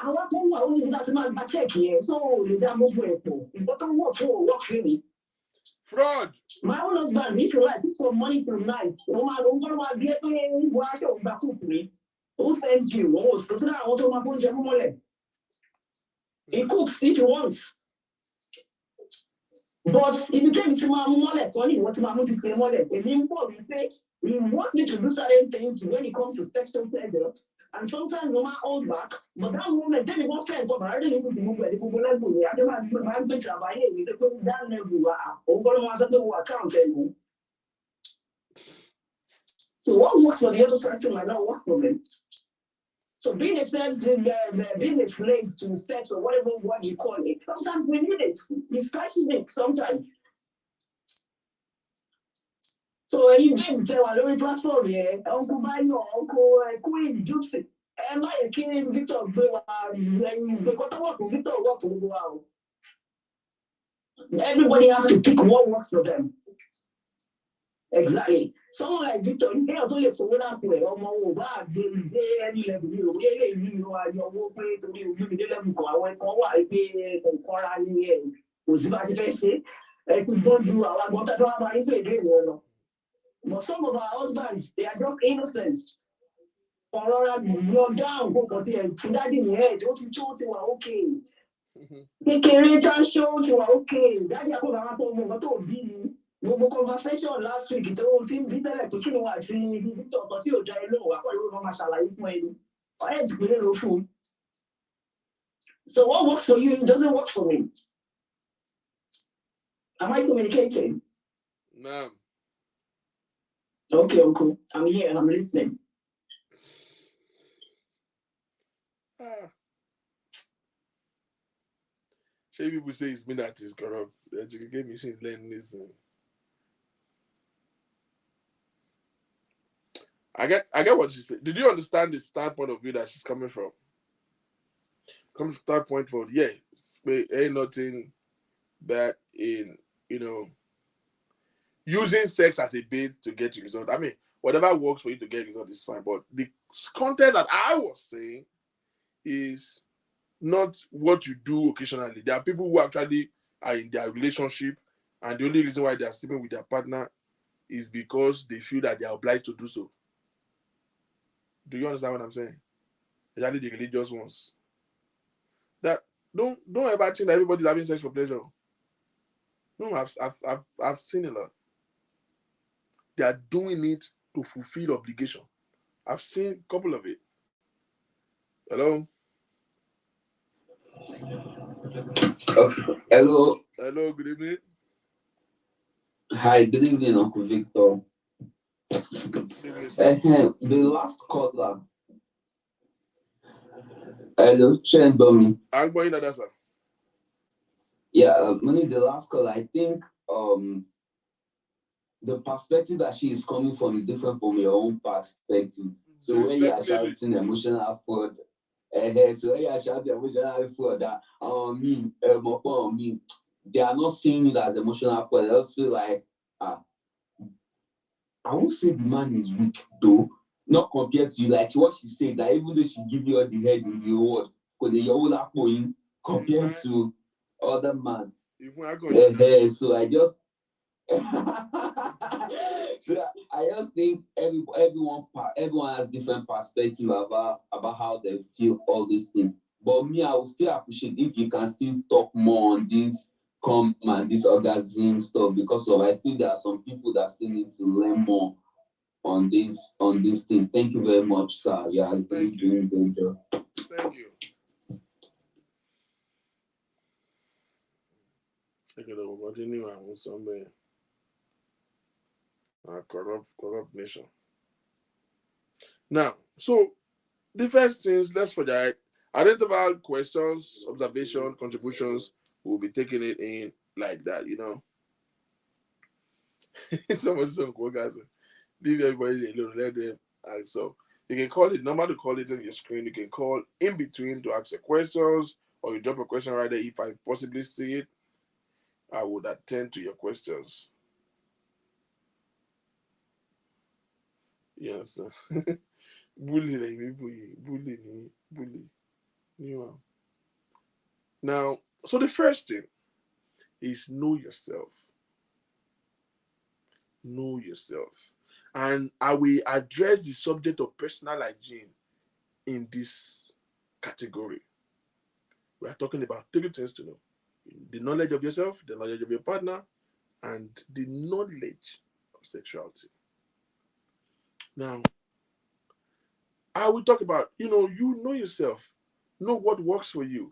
I want to know only that man check here. So that must work for. Important work for me. Fraud. My own husband, if you like, for money tonight. No matter what get back to me. Who sent you? Oh, so that I want to my phone. He cooks if he wants. But if you came to my wallet, only what my multi claim wallet, and he wants me to do certain things when it comes to sexual pleasure. And sometimes no matter hold back, but that moment, then he won't say, but I don't even move where the people like to. I don't have my bench of my head with the people down everywhere. Over the account. So what works for the other person might not work for me. So being a being a slave to sex or whatever what you call it, sometimes we need it. It's crisis sometimes. So you did say, well, let me transfer here. Uncle Bayo, Uncle Queen, Gypsy. And my king Victor, Victor works with wow. Everybody has to pick what works for them. Exactly. Someone like Victor, you can't only for one way or more bad any level. You are your work way to you the level. I went for what I pay for quarantine. Was about to say, I could not do our water drama into a game. But some of our husbands, they are just innocent. Or you're down, go for here. Daddy in the head, don't you told you are okay. Kékeré show you are okay. Daddy, I could have told gbogbo conversation last week tó ohun tí ń bí tẹ́lẹ̀ pé kí ni wà tí Victor kan tí ò dá ilé òwà pẹ̀lú ìwé máa ṣàlàyé fún ẹni ọ̀rẹ́ ìdìpínlẹ̀ ló fún un. So what works for you doesn't work for me. Am I communicating? No. Okay, uncle. I'm here and I'm listening. Shey people say it's me that is corrupt. You gave me shit learn listen. I get what she said. Did you understand the standpoint of view that she's coming from? Comes to that point for ain't nothing bad in using sex as a bait to get your result. I mean, whatever works for you to get result is fine. But the context that I was saying is not what you do occasionally. There are people who actually are in their relationship, and the only reason why they are sleeping with their partner is because they feel that they are obliged to do so. Do you understand what I'm saying? Exactly the religious ones. That don't ever think that everybody's having sex for pleasure. No, I've seen a lot. They are doing it to fulfill obligation. I've seen a couple of it. Hello? Hello. Hello, good evening. Hi, good evening, Uncle Victor. The last caller. Hello, Shane Bomi. I'm going to that, sir. Yeah, the last caller, I think the perspective that she is coming from is different from your own perspective. So when you are shouting emotional fraud, that me, they are not seeing it as emotional fraud. They just feel like, I won't say the man is weak though, not compared to you, like what she said, that even though she give you all the head in the world, because you're all going compared to other man. So I just think everyone has different perspective about how they feel all these things. But me, I would still appreciate if you can still talk more on this this orgasm stuff, because I think there are some people that still need to learn more on this thing. Thank you very much, sir. Yeah, Thank you doing good job. Thank you. Somewhere. Corrupt nation. Now, so the first things, let's for that. Identify questions, observation, contributions. We'll be taking it in like that, Somebody guys, leave everybody alone, let them. And so You can call it number to call it on your screen. You can call in between to ask your questions, or you drop a question right there. If I possibly see it, I would attend to your questions. Yes. Bully like me, bully. Now, so the first thing is know yourself. Know yourself. And I will address the subject of personal hygiene in this category. We are talking about 3 things to know: the knowledge of yourself, the knowledge of your partner, and the knowledge of sexuality. Now, I will talk about, you know yourself, know what works for you.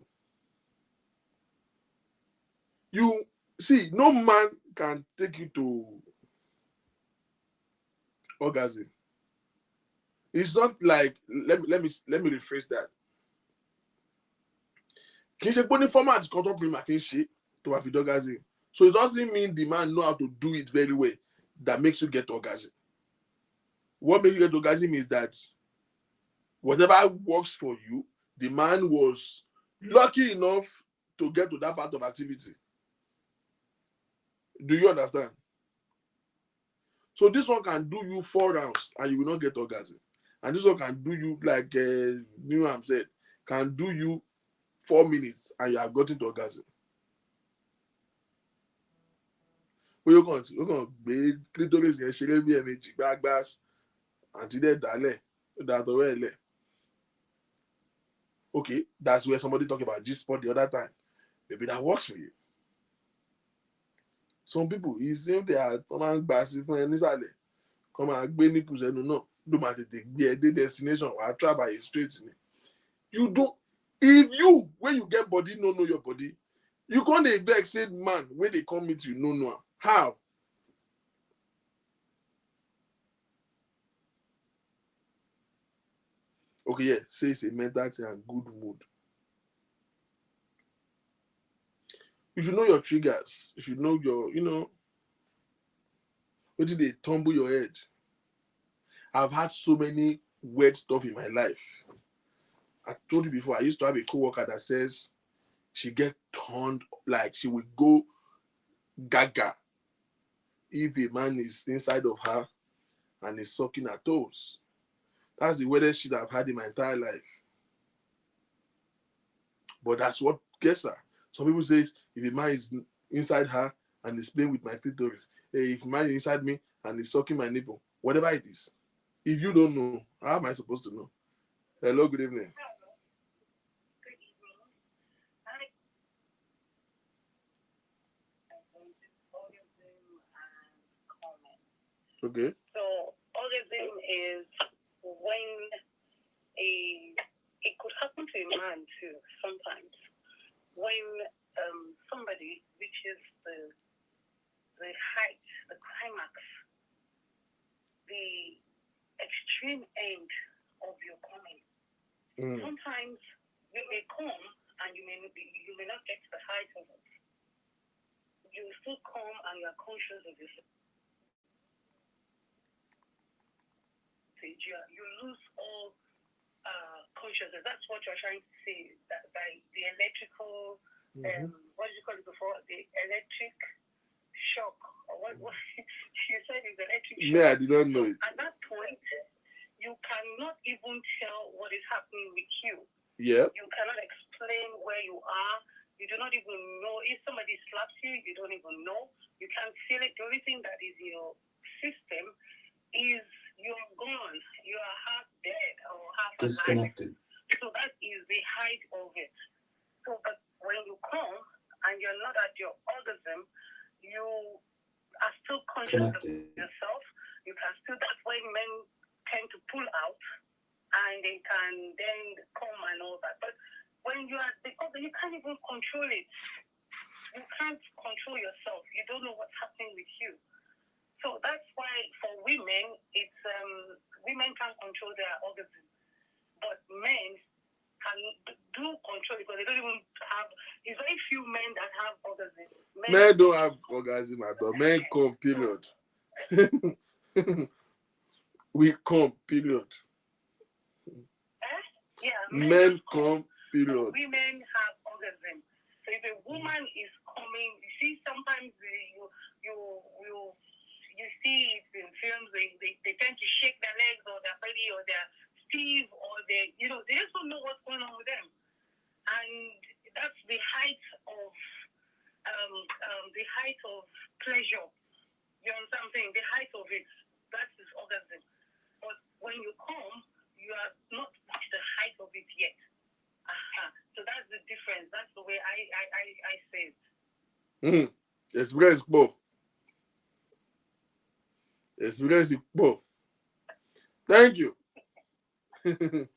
You see, no man can take you to orgasm. It's not like, let me rephrase that. Kì í ṣe pé ní format kan tó prima kì í ṣe tó wà fi orgasm. So it doesn't mean the man know how to do it very well that makes you get orgasm. What makes you get orgasm is that whatever works for you, the man was lucky enough to get to that part of activity. Do you understand? So this one can do you 4 rounds and you will not get orgasm. And this one can do you, like Newham said, can do you 4 minutes and you have gotten to orgasm. But you're going to be clitoris and ṣeré bí ẹ̀mejì gbágbás àti dẹ̀ dálẹ̀ dàtọ̀wẹ́ ẹ̀lẹ̀. Okay, that's where somebody talked about G-spot the other time. Maybe that works for you. Some people, it's if they are command bassy for any side. Come and gbé nipples ẹnu náà. Do my take destination or try by a straight. You don't. If you, when you get body, no know your body, you can't vex say man when they come meet you, no. How? Okay, yeah, say it's a mental thing and good mood. You should know your triggers. You should know your, what did they tumble your head? I've had so many weird stuff in my life. I told you before, I used to have a coworker that says she get turned, like she will go gaga if a man is inside of her and is sucking her toes. That's the weirdest shit I've had in my entire life. But that's what gets her. Some people say if a man is inside her and is playing with my clitoris, if a man is inside me and is sucking my nipple, whatever it is, if you don't know, how am I supposed to know? Hello, good evening. Good evening. Okay. So orgasm is when it could happen to a man too sometimes, when somebody reaches the height, the climax, the extreme end of your coming. Sometimes you may come and you may not get to the height of it. You will still come and you are conscious of yourself. You lose all consciousness. That's what you're trying to say. That by the electrical, what did you call it before? The electric shock. Or what you said is electric shock. Yeah, I did not know it. At that point, you cannot even tell what is happening with you. Yeah. You cannot explain where you are. You do not even know. If somebody slaps you, you don't even know. You can't feel it. The only thing that is in your system is you're gone. You are half dead or half disconnected. alive. So that is the height of it. So but when you come and you're not at your orgasm, you are still conscious of yourself. You can still, that's when men tend to pull out and they can then come and all that. But when you are the orgasm, you can't even control it. You can't control yourself. You don't know what's happening with you. So that's why for women, it's women can't control their orgasm, but men can do control because they don't even have. It's very few men that have orgasm. Men don't have orgasm at all. Men come, period. We come, period. Men come, period. Women have orgasm. So if a woman is coming, you see sometimes you see it in films, they tend to shake their legs or their belly or their sleeve or they just don't know what's going on with them. And that's the height of pleasure. You understand what I'm saying? The height of it. That is orgasm. But when you come, you are not at the height of it yet. So that's the difference. That's the way I say it. Experience both. Experience both. Thank you. The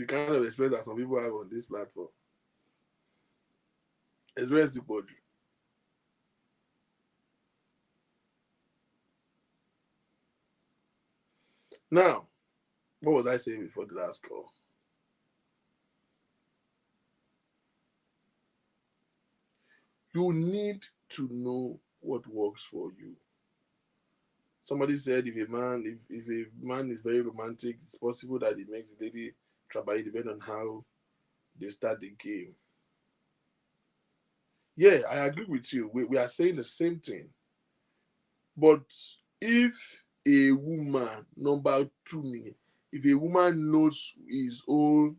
kind of experience that some people have on this platform. Experience both. Now, what was I saying before the last call? You need to know what works for you. Somebody said if a man is very romantic, it's possible that it makes the lady trabai depending on how they start the game. Yeah, I agree with you. We are saying the same thing. But if a woman, number 2, if a woman knows his own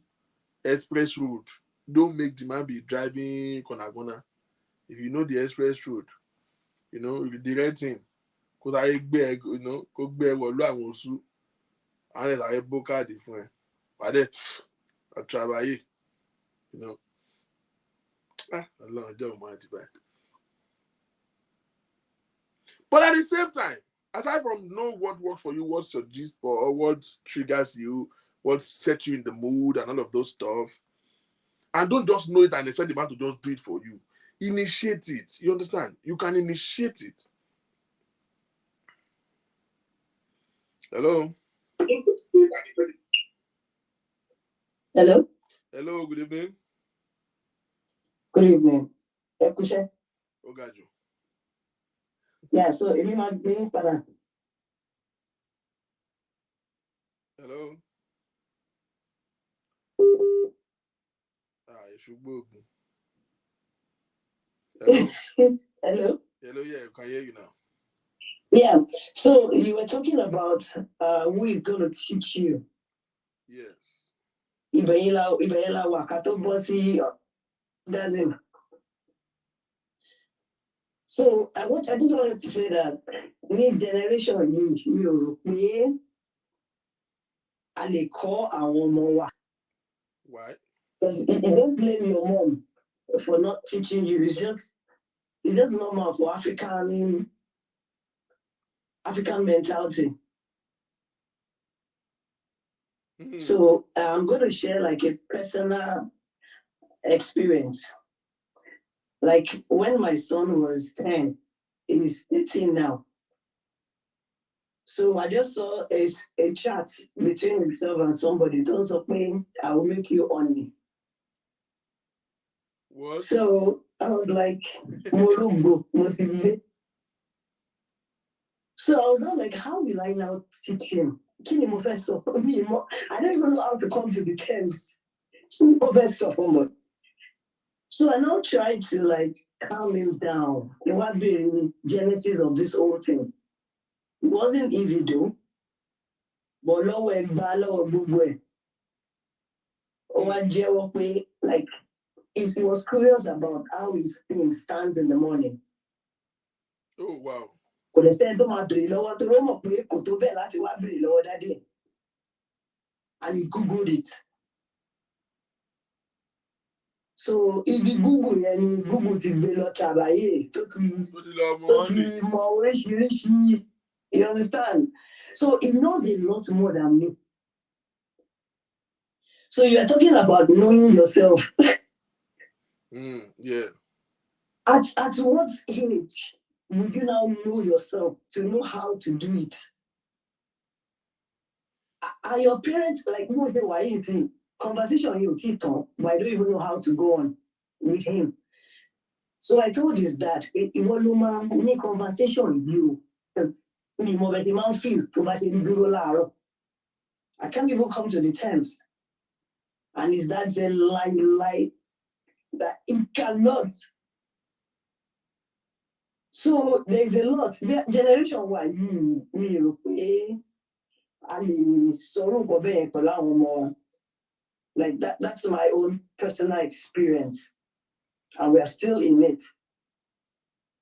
express road, don't make the man be driving Konagona. If you know the express road, you direct him. Because I go gbé wọ̀lú àwọn oṣù. And I book card fún ẹ. But then, I travel, Allah, don't mind it. But at the same time, aside from know what works for you, what's your gist or what triggers you, what sets you in the mood and all of those stuff, and don't just know it and expect the man to just do it for you. Initiate it. You understand? You can initiate it. Hello? Hello? Hello, good evening. Good evening. Ekushe. Ogajo. Yeah, so if you might be para. Hello? It should be open. Hello? Hello? Hello, yeah, I can hear you now. Yeah, so you were talking about who is going to teach you. Yes. Ibayela Wakato Bosi. So I just wanted to say that this generation you I lè call our ọmọ. Why? Because you don't blame your mom for not teaching you. It's just normal for African mentality. So I'm going to share like a personal experience. Like when my son was 10, he's 18 now. So I just saw a chat between himself and somebody. Don't saying, I will make you only. What? So I was like, motivate. So I was not like, how will I now teach him? I don't even know how to come to the terms. So I now tried to like calm him down. It was the genesis of this whole thing. It wasn't easy though. But like he was curious about how his thing stands in the morning. Oh wow. And he Googled it. So if you Google and Google ti gbé lọ ṣàlàyé tó ti mọ oríṣiríṣi, you understand? So he knows a lot more than me. So you are talking about knowing yourself. Yeah. At what age would you now know yourself to know how to do it? Are your parents like, why you think conversation you talk, but I don't even know how to go on with him? So I told his dad, any conversation with you, because me more than man feel to much in duro laro. I can't even come to the terms. And is that a lie that it cannot? So there's a lot. Generation one, like that's my own personal experience. And we are still in it.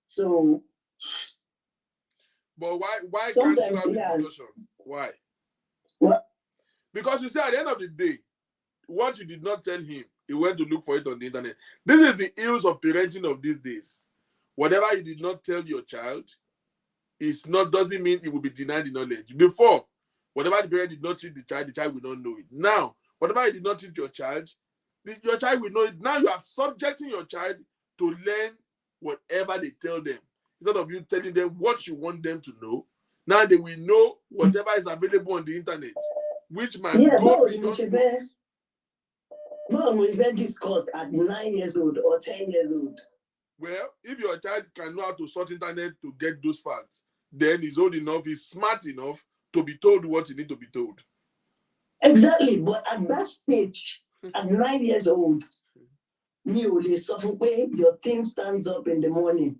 So but why can't you have a discussion? Why? What? Because you see, at the end of the day, what you did not tell him, he went to look for it on the internet. This is the ills of parenting of these days. Whatever you did not tell your child, doesn't mean it will be denied the knowledge. Before, whatever the parent did not teach the child will not know it. Now, whatever you did not teach your child will know it. Now you are subjecting your child to learn whatever they tell them. Instead of you telling them what you want them to know, now they will know whatever is available on the internet, which might go beyond. No, we even discussed at 9 years old or 10 years old. Well, if your child can know how to sort internet to get those facts, then he's old enough, he's smart enough to be told what he needs to be told. Exactly, but at that stage, at 9 years old, your thing stands up in the morning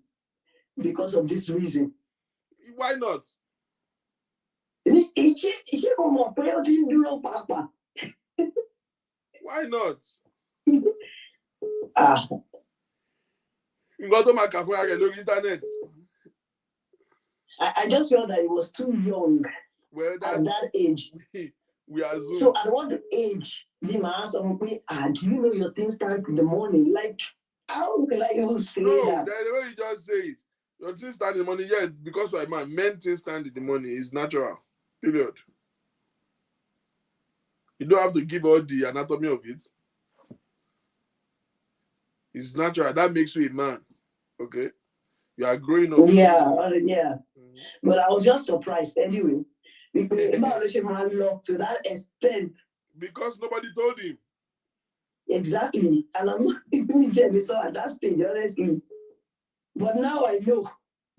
because of this reason. Why not? Why not? You got to make a internet. I just felt that it was too young. Well, at that age. We are Zoom. So at what age did my ask someone, do you know your things start in the morning? Like, how will I even say that? No, the way you just say it. Your things start in the morning, yes, because you're a man. Men things stand in the morning. It's natural. Period. You don't have to give all the anatomy of it. It's natural. That makes you a man. Okay? You are growing up. Yeah. Mm-hmm. But I was just surprised anyway. Because to that extent. Because nobody told him. Exactly. And I'm not even jealous at that stage, honestly. But now I know.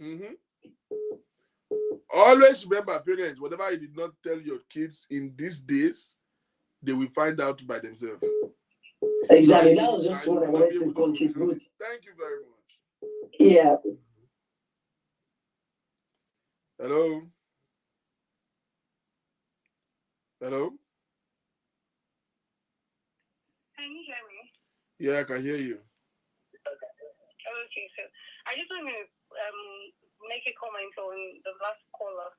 Mm-hmm. Always remember, parents, whatever you did not tell your kids in these days, they will find out by themselves. Exactly. That was just what I wanted to contribute. Thank you very much. Yeah. Hello? Hello? Can you hear me? Yeah, I can hear you. Okay, so I just want to make a comment on the last caller.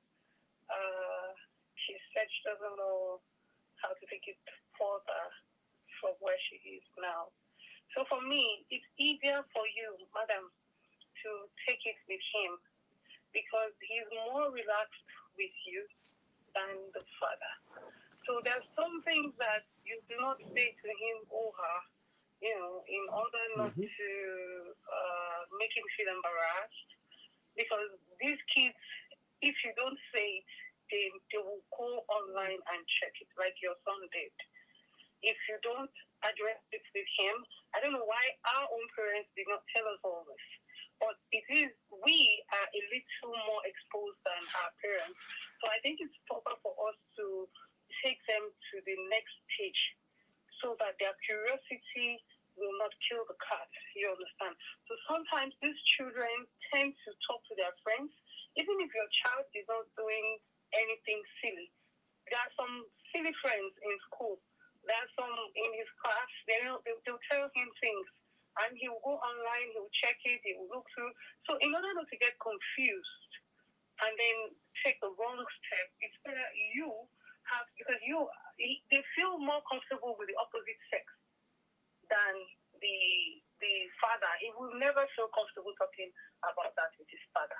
She said she doesn't know how to take it further from where she is now. So for me, it's easier for you, madam, to take it with him because he's more relaxed with you than the father. So there's some things that you do not say to him or her, in order not to make him feel embarrassed. Because these kids, if you don't say it, they will go online and check it, like your son did. If you don't address it with him, I don't know why our own parents did not tell us all this. But we are a little more exposed than our parents. So I think it's proper for us to take them to the next stage so that their curiosity will not kill the cat, you understand? So sometimes these children tend to talk to their friends, even if your child is not doing anything silly. There are some silly friends in school. There are some in his class. They'll tell him things. And he will go online, he will check it, he will look through. So in order not to get confused and then take the wrong step, it's better because they feel more comfortable with the opposite sex than the father. He will never feel comfortable talking about that with his father.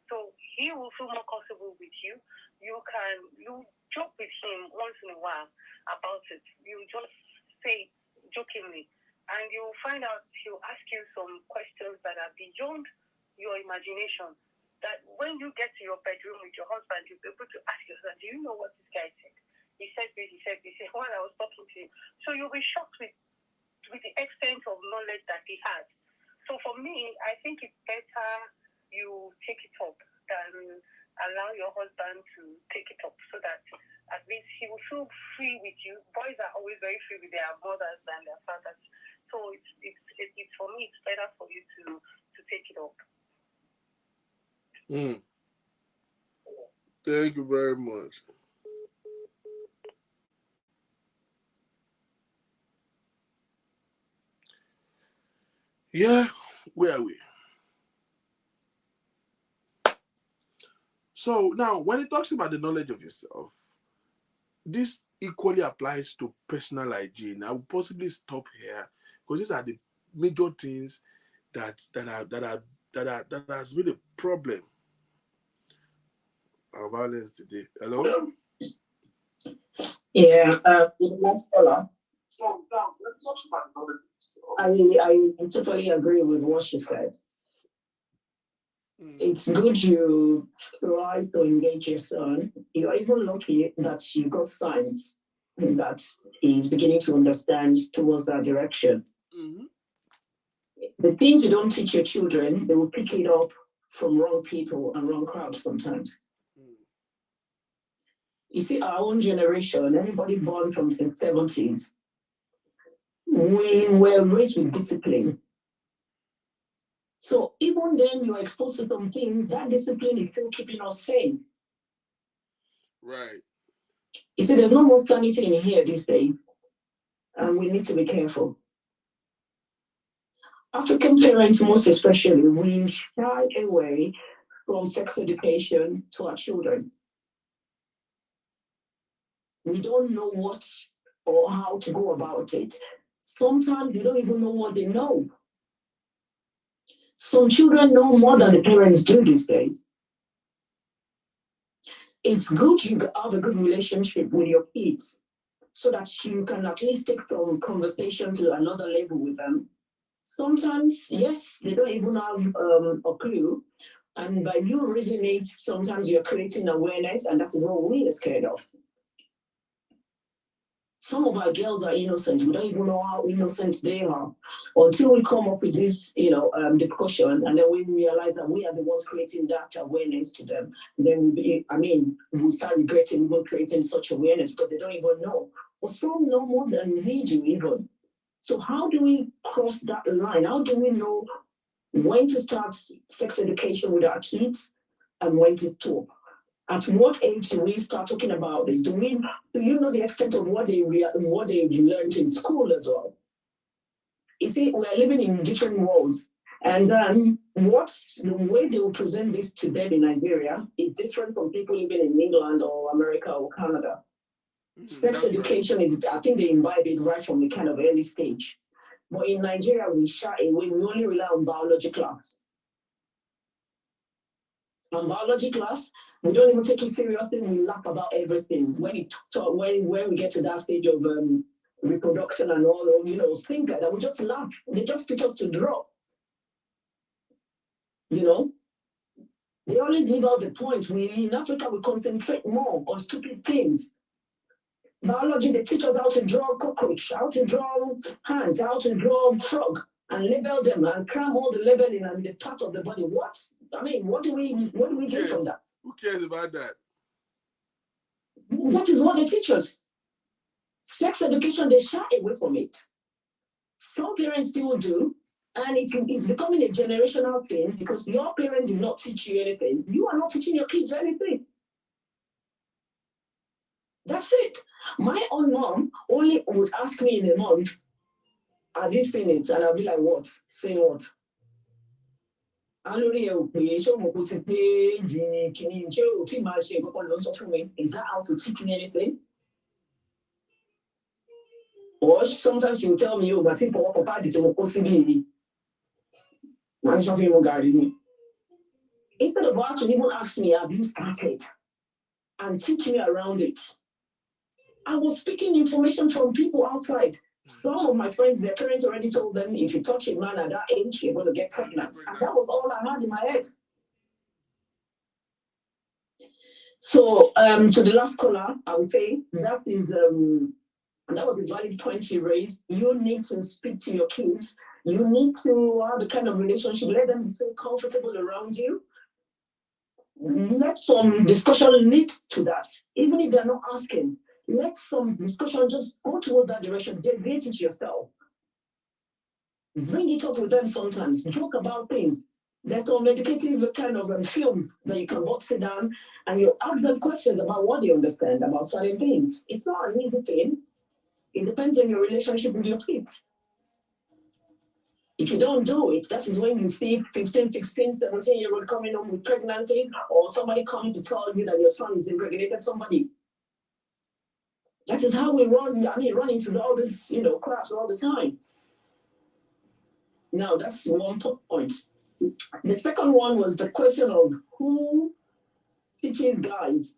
So he will feel more comfortable with you. You joke with him once in a while about it. You just say jokingly, and you'll find out he'll ask you some questions that are beyond your imagination. That when you get to your bedroom with your husband, you'll be able to ask yourself, do you know what this guy said? He said this, he said this, while I was talking to him. So you'll be shocked with the extent of knowledge that he has. So for me, I think it's better you take it up than allow your husband to take it up, so that at least he will feel free with you. Boys are always very free with their mothers than their fathers. So it's for me, it's better for you to take it up. Thank you very much. Yeah, where are we? So now, when it talks about the knowledge of yourself, this equally applies to personal hygiene. I will possibly stop here because these are the major things that has been a problem. Our violence today. Hello. Yeah, last caller. So now let's talk about knowledge. I totally agree with what she said. It's good you try to engage your son. You're even lucky that you got signs that he's beginning to understand towards that direction. The things you don't teach your children, they will pick it up from wrong people and wrong crowds sometimes. You see, our own generation, anybody born from the 70s, we were raised with discipline. So even then you're exposed to some things, that discipline is still keeping us sane. Right. You see, there's no more sanity in here these days, and we need to be careful. African parents, most especially, we shy away from sex education to our children. We don't know what or how to go about it. Sometimes we don't even know what they know. Some children know more than the parents do these days. It's good you have a good relationship with your kids so that you can at least take some conversation to another level with them. Sometimes, yes, they don't even have a clue. And by you raising it, sometimes you're creating awareness, and that is what we are scared of. Some of our girls are innocent. We don't even know how innocent they are until we come up with this, discussion, and then we realize that we are the ones creating that awareness to them. Then we start regretting even creating such awareness because they don't even know. But some know more than we do even. So how do we cross that line? How do we know when to start sex education with our kids and when to stop? At what age do we start talking about this? Do you know the extent of what they learned in school as well? You see, we're living in different worlds. And then the way they will present this to them in Nigeria is different from people living in England or America or Canada. Sex education is, I think they imbibe it right from the kind of early stage. But in Nigeria, we shy away. We only rely on biology class. On biology class, we don't even take it seriously. We laugh about everything. When we get to that stage of reproduction and all, things like that, we just laugh. They just teach us to draw. They always leave out the point. In Africa, we concentrate more on stupid things. Biology, they teach us how to draw a cockroach, how to draw hands, how to draw a frog, and label them and cram all the labeling and the part of the body. What do we get from that? Who cares about that? That is what they teach us. Sex education, they shy away from it. Some parents still do, and it's becoming a generational thing because your parents did not teach you anything. You are not teaching your kids anything. That's it. My own mom only would ask me in a month, have you seen it? And I'll be like, what? Say what? Is that how to teach me anything? Or sometimes she will tell me, but if Papa did instead of her to even ask me, have you started? And teach me around it. I was speaking information from people outside. Some of my friends, their parents already told them, if you touch a man at that age, you're going to get pregnant. And that was all I had in my head. So to the last caller, I would say that was a valid point you raised. You need to speak to your kids. You need to have the kind of relationship, let them feel comfortable around you. let some discussion lead to that. Even if they're not asking, let some discussion just go towards that direction. Deviate it yourself. Bring it up with them sometimes. Joke about things. There's some educative kind of films that you can both sit down and you ask them questions about what they understand about certain things. It's not an easy thing. It depends on your relationship with your kids. If you don't do it, that is when you see 15, 16, 17-year-old coming home with pregnancy, or somebody comes to tell you that your son is impregnated somebody. That is how we run. I mean, run into all this, craps all the time. Now, that's one point. The second one was the question of who teaches guys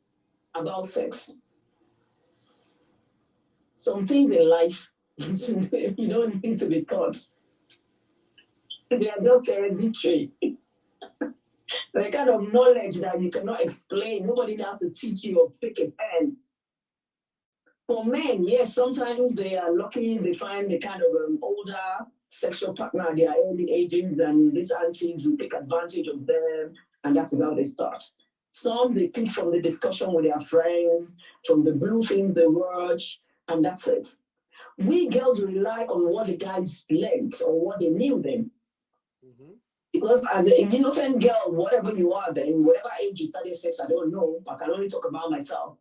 about sex. Some things in life, you don't need to be taught. They are just hereditary. The kind of knowledge that you cannot explain. Nobody has to teach you or pick a pen. For men, yes, sometimes they are lucky, they find the kind of older sexual partner at their early ages, and these aunties will take advantage of them, and that's how they start. Some they pick from the discussion with their friends, from the blue films they watch, and that's it. We girls rely on what the guys learned or what they knew then. Mm-hmm. Because as an innocent girl, whatever you are then, whatever age you study sex, I don't know, I can only talk about myself.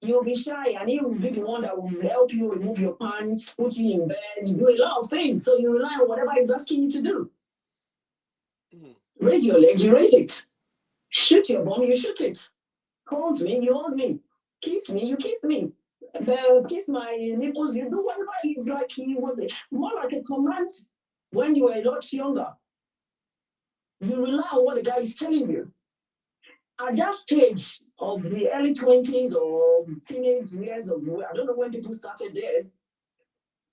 You'll be shy, and he will be the one that will help you remove your pants, put you in bed, do a lot of things. So you rely on whatever he's asking you to do. Mm-hmm. Raise your leg, you raise it. Shoot your bum, you shoot it. Hold me, you hold me. Kiss me, you kiss me. Kiss my nipples, you do whatever he's like he wanted. More like a command when you were a lot younger. You rely on what the guy is telling you. At that stage of the early 20s or teenage years, I don't know when people started theirs,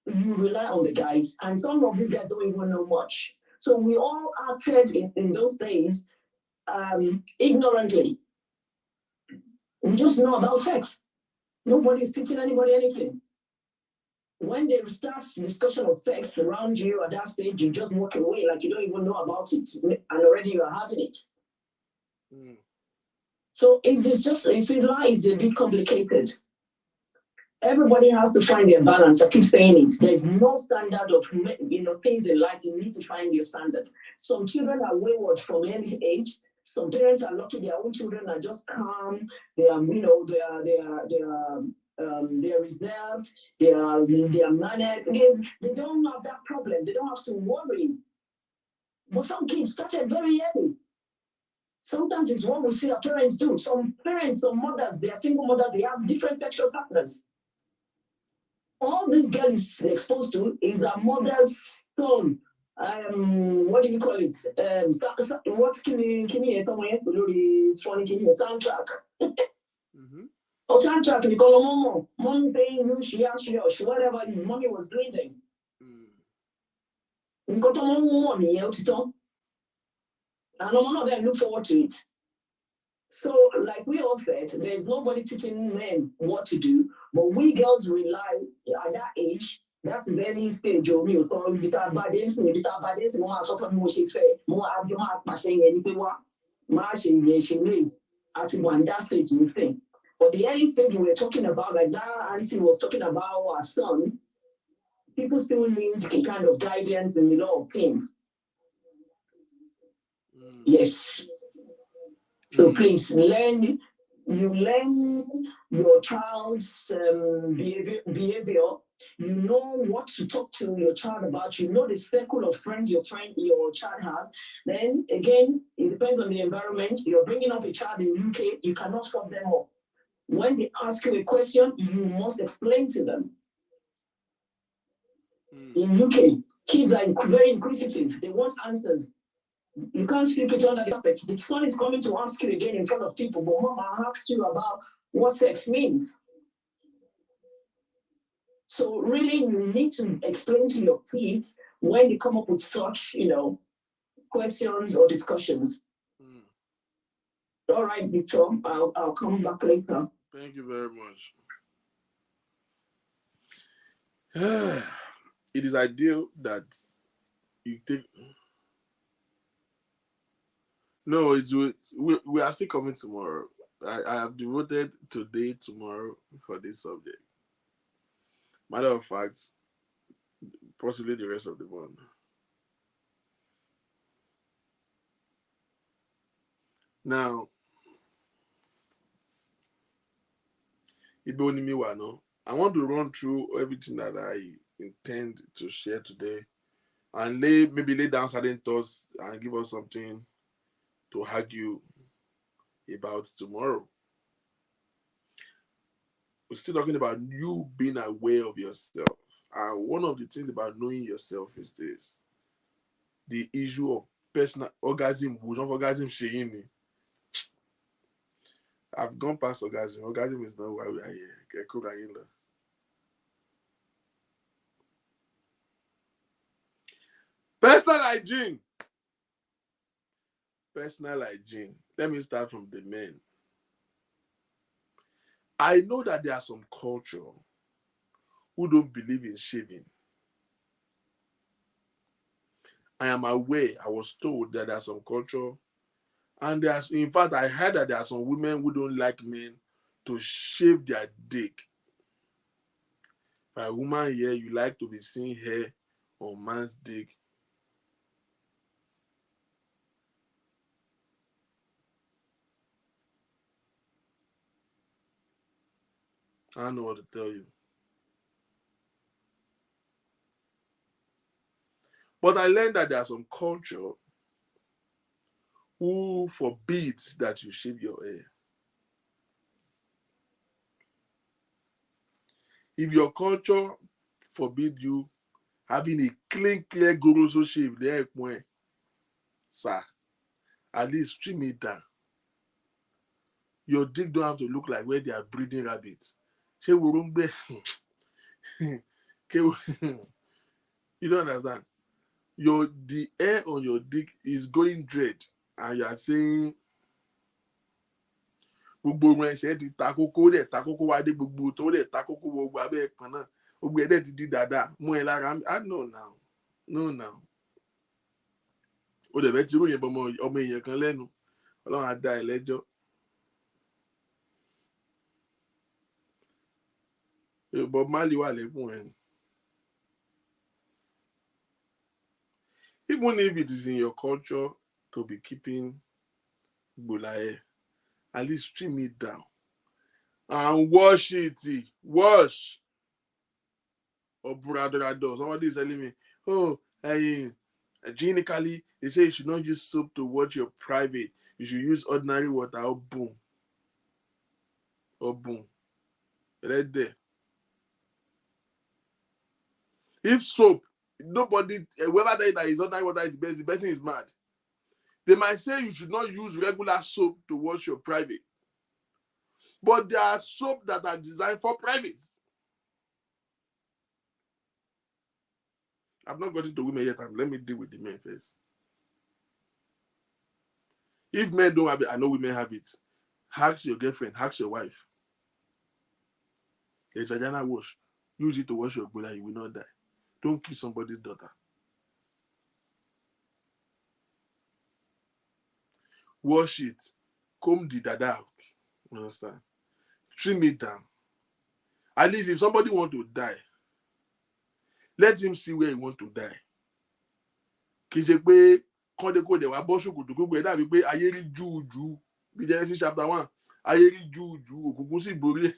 you rely on the guys, and some of these guys don't even know much. So we all acted in those days ignorantly. We just know about sex. Nobody's teaching anybody anything. When they start discussion of sex around you at that stage, you just walk away like you don't even know about it, and already you are having it. Mm. So life is a bit complicated. Everybody has to find their balance. I keep saying it. There's no standard of things in life. You need to find your standard. Some children are wayward from early age. Some parents are lucky their own children are just calm. They are they're reserved. They are mannered. They don't have that problem. They don't have to worry. But some kids started very early. Sometimes it's what we see our parents do. Some parents, some mothers, they are single mothers, they have different sexual partners. All this girl is exposed to is her mother's son. What do you call it? What's soundtrack? Mm-hmm. Oh, soundtrack, you call mom. Mom saying, whatever mommy was doing then. And none of them look forward to it. So, like we all said, there's nobody teaching men what to do, but we girls rely at that age. That's the early stage of me. So, that stage you think. But the early stage we were talking about, like that auntie was talking about our son, people still need a kind of guidance in a lot of things. Yes. So please learn your child's behavior. You know what to talk to your child about. You know the circle of friends your child has. Then again, it depends on the environment. You're bringing up a child in UK, you cannot fuck them up. When they ask you a question, you must explain to them. In UK, kids are very inquisitive. They want answers. You can't sweep it under the carpet. The son is coming to ask you again in front of people, but mama asked you about what sex means. So really, you need to explain to your kids when they come up with such, questions or discussions. All right, Victor, I'll come back later. Thank you very much. It is ideal that you take. No, we are still coming tomorrow. I have devoted today, tomorrow for this subject. Matter of fact, possibly the rest of the month. Now, I want to run through everything that I intend to share today and maybe lay down certain thoughts and give us something to argue about tomorrow. We're still talking about you being aware of yourself. And one of the things about knowing yourself is this: the issue of personal orgasm. I've gone past orgasm. Orgasm is not why we are here. Personal hygiene. Personal hygiene. Let me start from the men. I know that there are some culture who don't believe in shaving. I am aware, I was told that there's some culture, and in fact, I heard that there are some women who don't like men to shave their dick. For a woman here, you like to be seeing hair on man's dick. I don't know what to tell you. But I learned that there are some culture who forbids that you shave your hair. If your culture forbids you having a clear goroso shave, sir, at least trim it down. Your dick don't have to look like where they are breeding rabbits. You don't understand. The hair on your dick is going dread, and you are saying gbogbo wọn ẹsẹ̀ ti ta kókó dẹ̀ ta kókó wá dé gbogbo tó dẹ̀ ta kókó gbogbo abẹ́ ẹ̀kan náà gbogbo ẹ̀dẹ̀ ti di dáadáa mú ẹ lára no now ó dẹ̀ fẹ́ ti ròyìn ọmọ èèyàn kan lẹ́nu Ọlọ́run á dá ẹ lẹ́jọ́. Bob Marley wà lẹ́kùn ẹ̀. Even if it is in your culture to be keeping gbolaye, at least trim it down and wash it. Wash. Or brado. Somebody is telling me, hygienically, they say you should not use soap to wash your private. You should use ordinary water. Or boom. Right there. If soap, nobody, whoever tell you that is ordinary water is best, the person is mad. They might say you should not use regular soap to wash your private. But there are soap that are designed for privates. I've not gotten to women yet. Let me deal with the men first. If men don't have it, I know women have it. Ask your girlfriend, ask your wife. If vagina wash, use it to wash your body, you will not die. Don't kill somebody's daughter. Wash it. Comb the dada out. Understand? Trim it down. At least if somebody want to die, let him see where he want to die. Kì í ṣe pé kọ́ndékò dẹ̀ wá bọ́ ṣòkòtò gbogbo ẹ̀ dàbí pé ayé rí júùjú bí Genesis chapter 1 ayé rí júùjú òkùnkùn sì borí.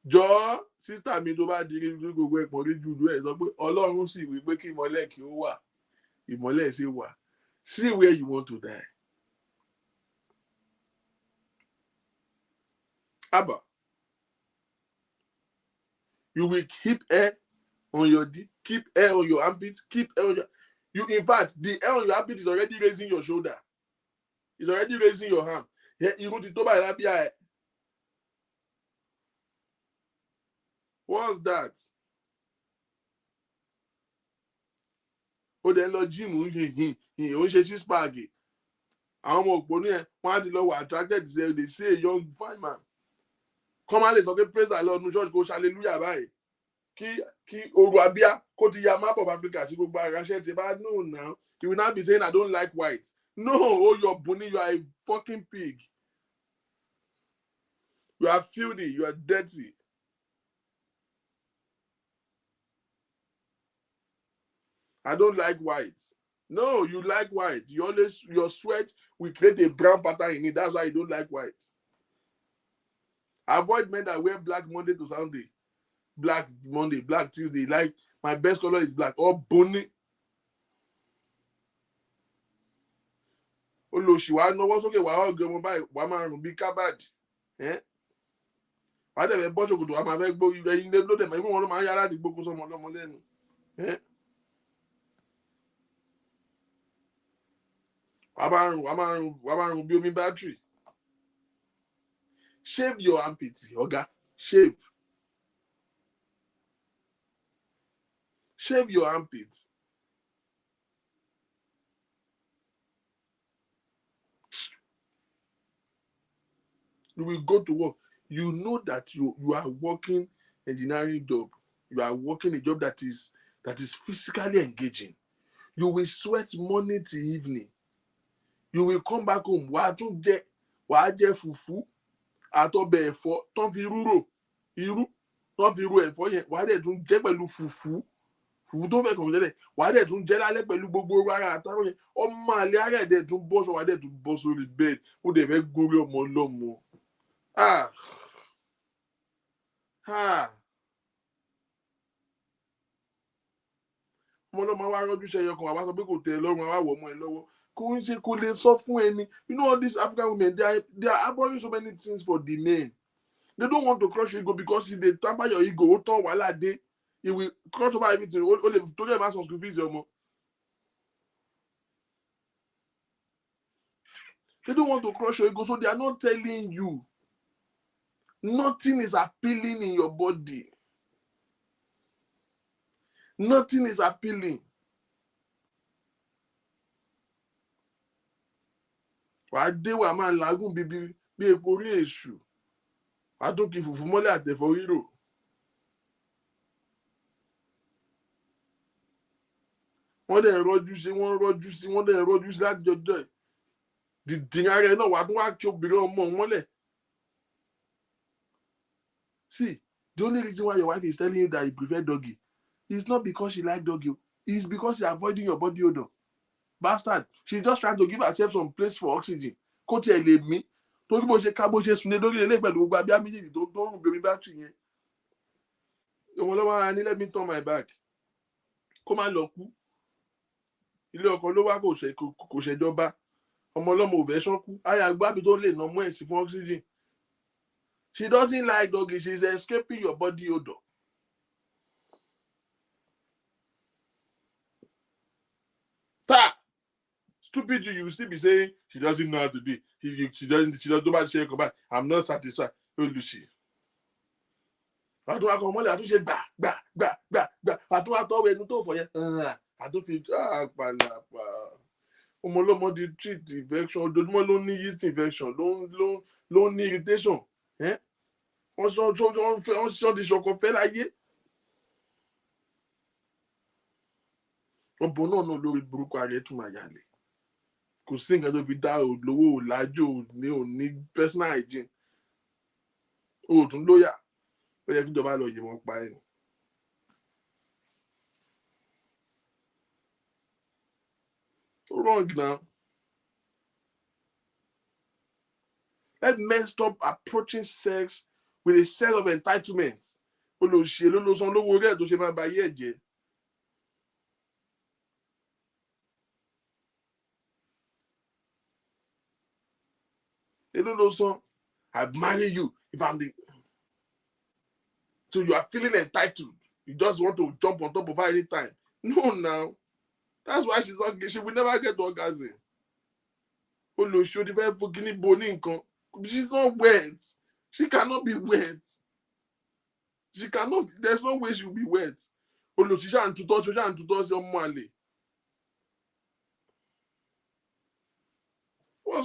Jọ sísítà mi tó bá di rí gbogbo ẹ̀pọ̀n rí júùjú ẹ̀ sọ pé Ọlọ́run sì wí pé kí ìmọ́lẹ̀ kí ó wà. Ìmọ́lẹ̀ sì wà. See where you want to die. Abba. You will keep hair on your dick, keep hair on your armpits, keep hair on your... in fact, the hair on your armpit is already raising your shoulder. It's already raising your arm. What's that? Then Lord Jim, he ṣe spaghetti. Àwọn ọmọ òpónú yẹn wọ́n á ti lọ wà attracted to they say a young fine man. Come on, let's talk praise the Lord. No church go hallelujah báyìí. Kí oru abíá Go to your map of Africa. You go buy Rashid. No, now you will not be saying I don't like white. No, oh, you're bunny. You are a fucking pig. You are filthy. You are dirty. I don't like white. No, you like white. You always your sweat will create a brown pattern in it. That's why you don't like white. Avoid men that wear black Monday to Sunday. Black Monday, black Tuesday. Like my best color is black. Or bunny. Olóṣì wa náwó sókè wà ọ̀gẹ̀ ọmọ báyìí wà máa rùn bí kábàdì. Wà á dẹ̀ fẹ́ bọ́ ṣòkòtò wà máa fẹ́ gbó ẹyin ló dẹ̀ mọ̀ ìwọ̀n ló máa ń yára àti gbogbo sọmọ ọlọ́mọ lẹ́nu. Wà máa rùn bí omi bátìrì. Shave your armpit, ọ̀gá. Shave. Shave your armpit. You will go to work. You know that you are working engineering job. You are working a job that is physically engaging. You will sweat morning to evening. You will come back home. Wàá jẹ fùfú àtọbẹ̀ ẹ̀fọ́ tán fi rúrò irú tán fi ru ẹ̀fọ́ yẹn. Wàá dẹ̀ tún jẹ pẹ̀lú fùfú tó fẹ́ kàn tẹ́lẹ̀. Wàá dẹ̀ tún jẹ lálẹ́ pẹ̀lú gbogbo ara àtàrọ̀ yẹn. Ọmọ àlẹ́ ara ẹ̀ dẹ̀ tún bọ́ sọ wàá dẹ̀ tún bọ́ sórí bẹ́ẹ̀. Ó dẹ̀ fẹ́ gorí ọmọ ọlọ́mọ. Ọmọ ọlọ́mọ wa rọ́jú ṣe ẹyọkan àwa sọ pé kò tẹ́ ẹ lọ́rùn àwa wọ̀ ọmọ ẹ lọ́wọ́. Kò ń ṣe kò lè sọ fún ẹni. You know all these African women, they are harboring so many things for the men. They don't want to crush your ego because if they tamper your ego, ó tán wàhálà dé. It will crush over everything. Ó lè torí ẹ̀ máa sọ school fees ọmọ. They don't want to crush your ego, so they are not telling you. Nothing is appealing in your body. Nothing is appealing. Wàá dé wàá máa làágùn bí epo orí èṣù. Wàá tún kí fùfú mọ́lẹ̀ àtẹ̀fọ́ rírò. Wọ́n dẹ̀ rọ́jú sí láti jọjọ́ ẹ̀. Dìdìrín ara ẹ̀ náà wàá tún wá kí obìnrin ọmọ mọ́lẹ̀. See, the only reason why your wife is telling you that you prefer doggy is not because she like doggy. It's because she's avoiding your body odor. Bastard. She's just trying to give herself some place for oxygen. Kó tiẹ̀ lè mí. Torí bó ṣe ká bó ṣe sunlé lórí ilé pẹ̀lú gbogbo abíyá méjèèjì tó ń rùn bí omi bátìrì yẹn. Ọmọ ọlọ́mọ ara ní let me turn my back. Kó má lọ kú. Ilé ọkọ ló wá kò ṣèjọba. Ọmọ ọlọ́mọ ò fẹ́ ṣánkú. Àyà gbábi tó lè nà mọ́ ẹ̀ sí fún oxygen. She doesn't like doggy. She's escaping your body odor. Stupid you will still be saying she doesn't know how to do it. She doesn't share combine. I'm not satisfied. Oh, Lucy. I don't have money. I don't say gbà. I don't have to wait no for you. I don't feel ọmọlọ́mọ di treat infection. Ojoojúmọ́ ló ní yeast infection. Ló ní irritation. Wọ́n sọ di ṣọkọ fẹ́ láyé. Ọ̀bọ náà lórí burúkú ààrẹ tún máa yàlẹ̀. Kò sí nǹkan tó fi dá olówó òlájò ní personal hygiene. O tún lóyà. Ó yẹ kí ìjọba lọ yìí wọ́n pa ẹ̀. Wrong now. Let men stop approaching sex with a sense of entitlement. Olóṣèlú ló san lówó rẹ̀ tó ṣe máa ba ayé ẹ̀ jẹ́. I marry you if I'm the. So you are feeling entitled. You just want to jump on top of her anytime. No, now. That's why she will never get to orgasm. She's not wet. She cannot be wet. She cannot. There's no way she will be wet. What's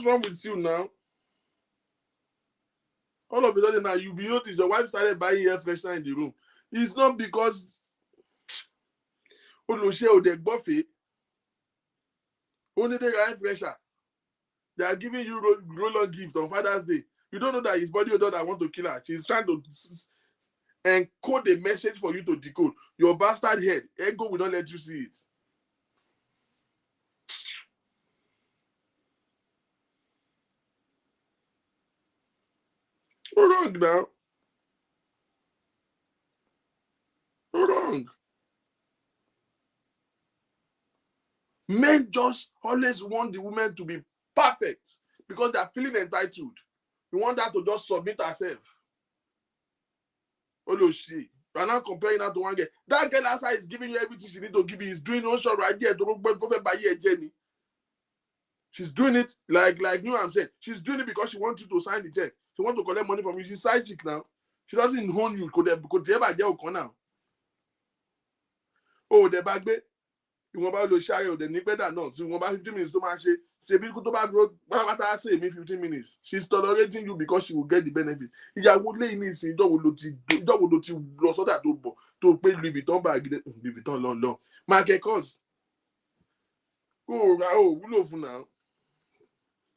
wrong with you now? All of a sudden now you notice your wife started buying air freshener in the room. It's not because Oloshe Odegbofe. Only the right pressure. They are giving you roll-on gift on Father's Day. You don't know that his body odor that want to kill her. She's trying to encode a message for you to decode. Your bastard head, ego will not let you see it. What's wrong now? What's wrong? Men just always want the woman to be perfect because they are feeling entitled. You want her to just submit herself. Oloshi. You are not comparing her to one girl. That girl outside is giving you everything she needs to give you. He's doing no shot right there to buy you a journey. She's doing it like you know what I'm saying. She's doing it because she wants you to sign the check. She wants to collect money from you. She's side chick now. She doesn't own you. Could ever get now? Oh, the bag bit. You want about the shire or the nipper not. So you want about 15 minutes to match it. She be good to bad road. What I say, me 15 minutes. She's tolerating you because she will get the benefit. If you would lay in this, you don't will loss so that to pay Louis Vuitton bag, Louis Vuitton long. Market cost. Oh, we love now.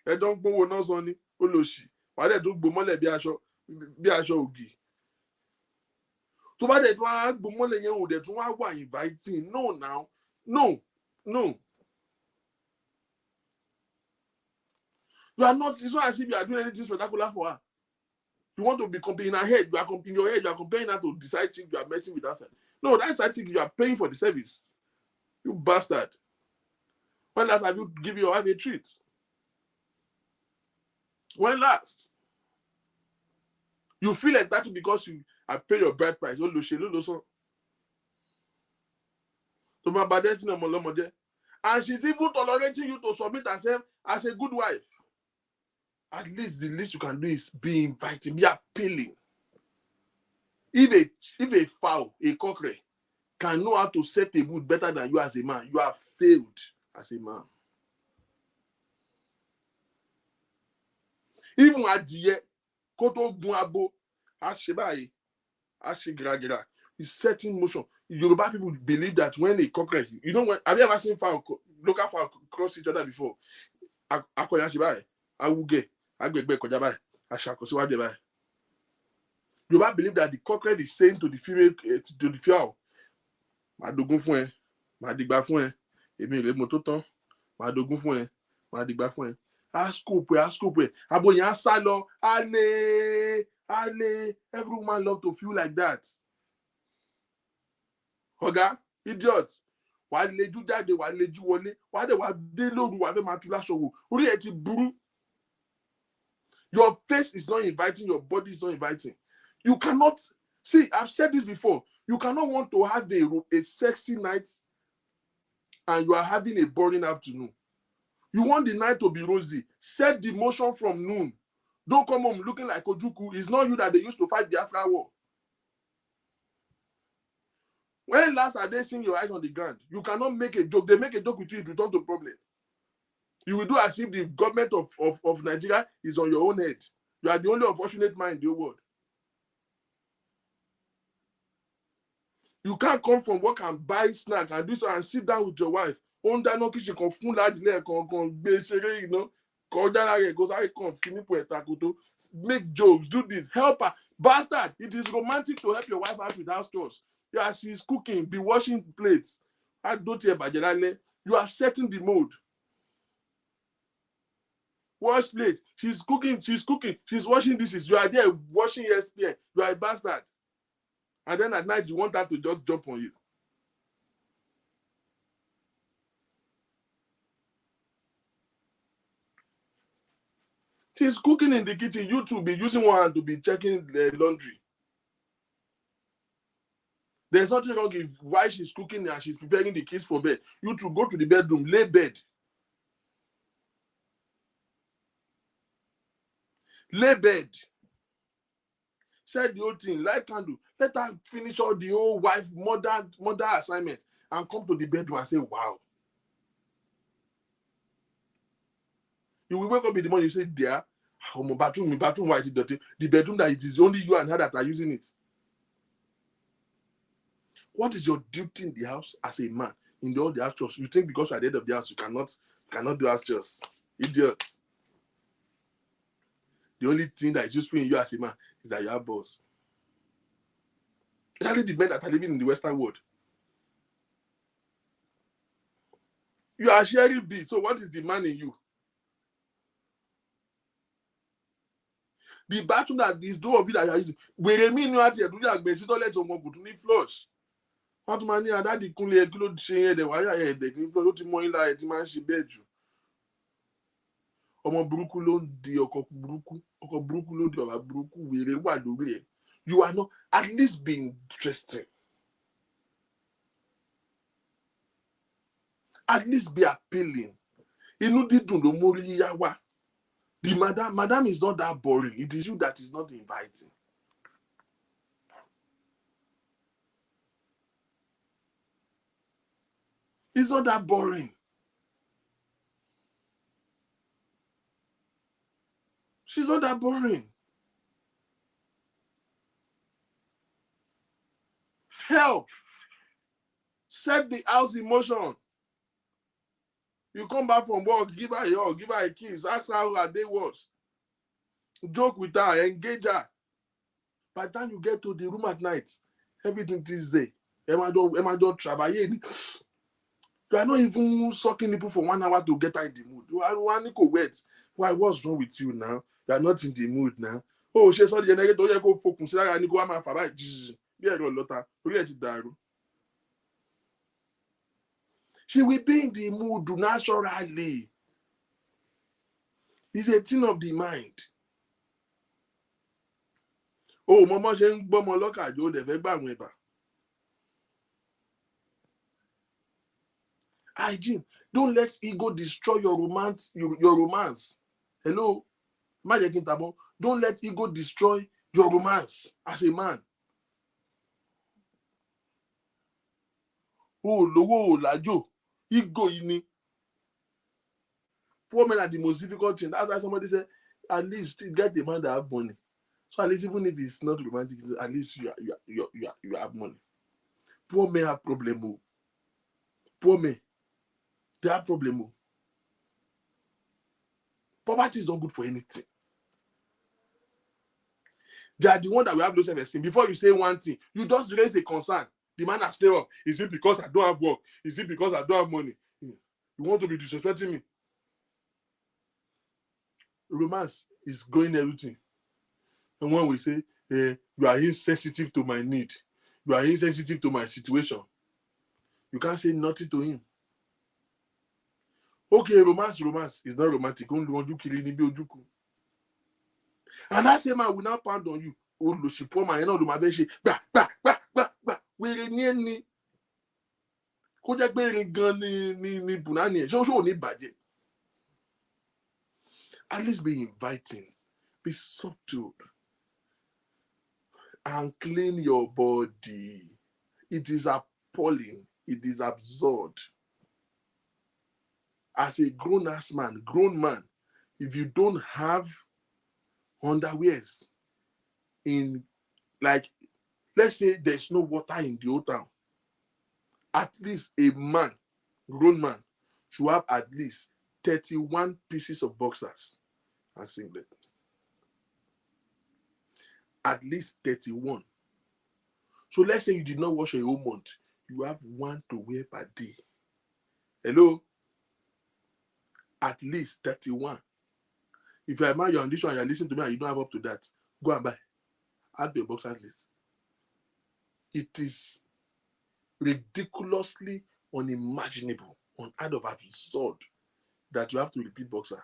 I don't go no sonny. Oloshi. Why they do bomole bi aṣọ ògì. To ba de tun a bomole yẹn o de tun wa inviting. No now. No. You are not, it's not as if you are doing anything spectacular for her. You want to be comparing her head, in your head, you are comparing her to the side chick you are messing with that side. No, that side chick, you are paying for the service. You bastard. When last have you given your wife a treat? When last? You feel entitled because you have paid your bride price. And she's even tolerating you to submit herself as a good wife. At least the least you can do is be inviting, be appealing. If a fowl, a cockerel, can know how to set a mood better than you as a man, you have failed as a man. Even at the koto guabo, ashebai, ashegragra, is setting motion. Yoruba people believe that when a cockerel, have you ever seen local fowl cross each other before? Akoya shebai, awuge. Yoruba believe that the cockerel is saying to the female, to the fowl, Madogun fún ẹ, Madigba fún ẹ, èmi ò lè mọ tó tán, Madogun fún ẹ, Madigba fún ẹ. Askope. Aboyan sálọ, ale. Every woman love to feel like that. Oga, idiot. Wà lejú jáde, wà lejú wọlé, wà dé lóru, wà fẹ́ máa tú láṣọ wò. Orí ẹ ti burú. Your face is not inviting, your body is not inviting. You cannot, see, I've said this before, you cannot want to have a sexy night and you are having a boring afternoon. You want the night to be rosy. Set the motion from noon. Don't come home looking like Ojuku. It's not you that they used to fight the Biafra war. When last are they seeing your eyes on the ground? You cannot make a joke. They make a joke with you, it will turn to problem. You will do as if the government of Nigeria is on your own head. You are the only unfortunate man in the world. You can't come from work and buy snack and do so and sit down with your wife. Make jokes, do this, help her. Bastard, it is romantic to help your wife out with house chores. Yeah, she's cooking, be washing plates. You are setting the mood. Wash plate. She's cooking, she's washing dishes. You are there washing ESPN. You are a bastard. And then at night, you want her to just jump on you. She's cooking in the kitchen. You two be using one hand to be checking the laundry. There's nothing wrong if while she's cooking and she's preparing the kids for bed, you two go to the bedroom, lay bed. Lay bed. Set the whole thing, light candle. Let her finish all the whole wife, mother assignment and come to the bedroom and say, wow. You will wake up in the morning, you say, dear, my bathroom, why is it dirty? The bedroom that it is only you and her that are using it. What is your duty in the house as a man? in all the actions. You think because you are the head of the house, you cannot do as just. Idiots. The only thing that is useful in you as a man is that you are boss. Especially the men that are living in the Western world. You are sharing beat. So what is the man in you? The bathroom that is two of you that you are using. Where me no at here, do you gbé sí toilet ọmọ kò tún ní flush. Wọ́n tún máa ní adáàdì kúnlé kí ló ṣe yẹn dẹ̀ wáyà ẹ̀ dẹ̀ kí flush ó ti mọ́ ilá ẹ̀ tí máa ń ṣe bẹ́ẹ̀ jù. Ọmọ burúkú ló ń di ọkọ burúkú ló ń di bàbá burúkú wèrè wà lórí ẹ̀. You are not, at least be interesting. At least be appealing. Inú dídùn ló mórí yíyá wá. The madam is not that boring. It is you that is not inviting. It's not that boring. She's not that boring. Help. Set the house in motion. You come back from work, give her a hug, give her a kiss, ask her how her day was. Joke with her, engage her. By the time you get to the room at night, everything is there. Emma don't travel. You are not even sucking nipple for 1 hour to get her in the mood. You are one wait. Why? What's wrong with you now? You are not in the mood now. Oh, she saw the generator. You go focus. You go am for by. She will be in the mood naturally. It's a thing of the mind. Oh, mama, she ain't born look at you. They very bad. Hygiene. Don't let ego destroy your romance. Your romance. Hello, don't let ego destroy your romance as a man. Oh, lowo lajo. Ego ini. Poor men are the most difficult thing. That's why somebody said, at least get the man that have money. So at least even if it's not romantic, at least you have money. Poor men have problem. Poor men, they have problem. Poverty is not good for anything. They are the one that will have low self-esteem. Before you say one thing, you just raise a concern. The man has flare up. Is it because I don't have work? Is it because I don't have money? You want to be disrespecting me? Romance is going everything. And when we say, you are insensitive to my need, you are insensitive to my situation, you can't say nothing to him. Okay, romance is not romantic. And that same man will not pound on you. Oh, she poor man, you know, my baby, wèrè ní ẹni kó jẹ́ pé irin gan ni bùnání ẹ̀ ṣé ó ní bàjẹ́. At least be inviting, be subtle, and clean your body. It is appalling, it is absurd. As a grown man, if you don't have underwears in, like, let's say there's no water in the old town, at least a man, grown man, should have at least 31 pieces of boxers and singlet. At least 31. So let's say you did not wash a whole month. You have one to wear per day. Hello? At least 31. If you're a man, you're on this one, you're listening to me and you don't have up to that, go and buy. Add to your boxers list. It is ridiculously unimaginable, unheard of, absurd that you have to repeat boxers.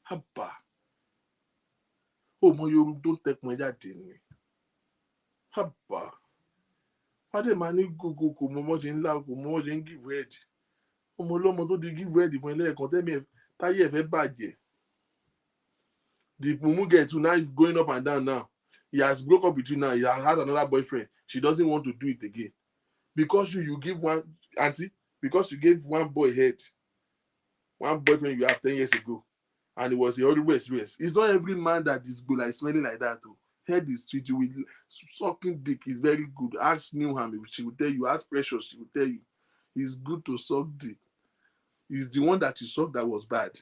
Haba. Oh, my, you don't take my dad in me. Haba. What the man go momo jin la go momo jin give word. Omo lomo to dey give word fún ele kan tell me táyé fẹ́ bàjẹ́. The mumu get to now going up and down now. He has broke up with you now. He has another boyfriend. She doesn't want to do it again. Because you give one, auntie, because you gave one boy head, one boyfriend you have 10 years ago, and it was a horrible experience. It's not every man that is good, like smelling like that. Though. Head is sweet. You will sucking dick is very good. Ask Newham, she will tell you. Ask Precious, she will tell you. It's good to suck deep. It's the one that you suck that was bad.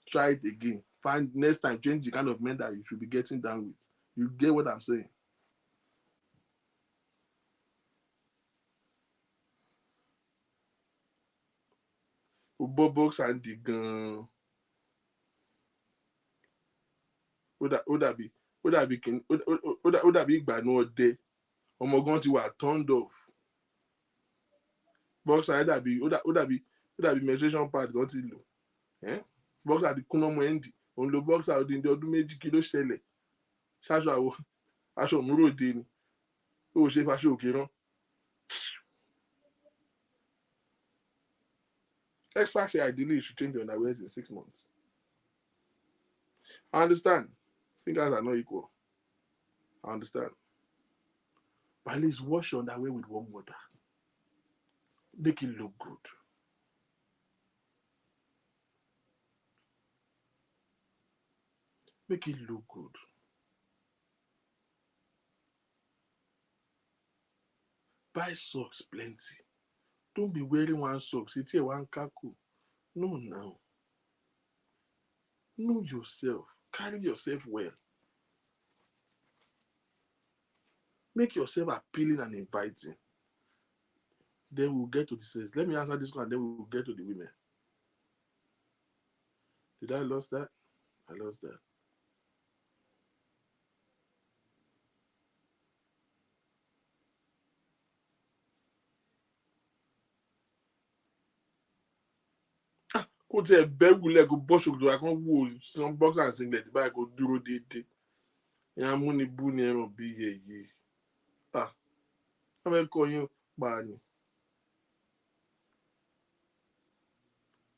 Try it again. Find next time, change the kind of men that you should be getting down with. You get what I'm saying? Box and the gun. Ó dàbí ìgbà náà dé. Ọmọ gan ti wà turned off. Boxer ó dàbí menstruation pad gan ti lò. Boxer ti kúnná mọ́ ẹ́ndì. Òun lo boxer odindi ọdún méjì, kí ló ṣẹlẹ̀? Ṣáṣọ aṣọ òmúròde ni. Ó ṣe fàṣọ òkè rán. Experts say ideally you should change your underwear in 6 months. I understand. Fingers are not equal. I understand. But at least wash your underwear with warm water. Make it look good. Make it look good. Buy socks plenty. Don't be wearing one socks. It's here one kaku. No, now. Know yourself. Carry yourself well. Make yourself appealing and inviting. Then we'll get to the sex. Let me answer this one, and then we'll get to the women. Did I lose that? I lost that. Kò tiẹ̀ bẹ́ wulẹ̀ kò bọ́ ṣòkòtò wa kan wò san boxer and singlet báyìí kò dúró déédéé. Ìyá múnibú ni ẹran bí yẹ̀yẹ̀. Wọ́n fẹ́ kọ́ yín pa ni.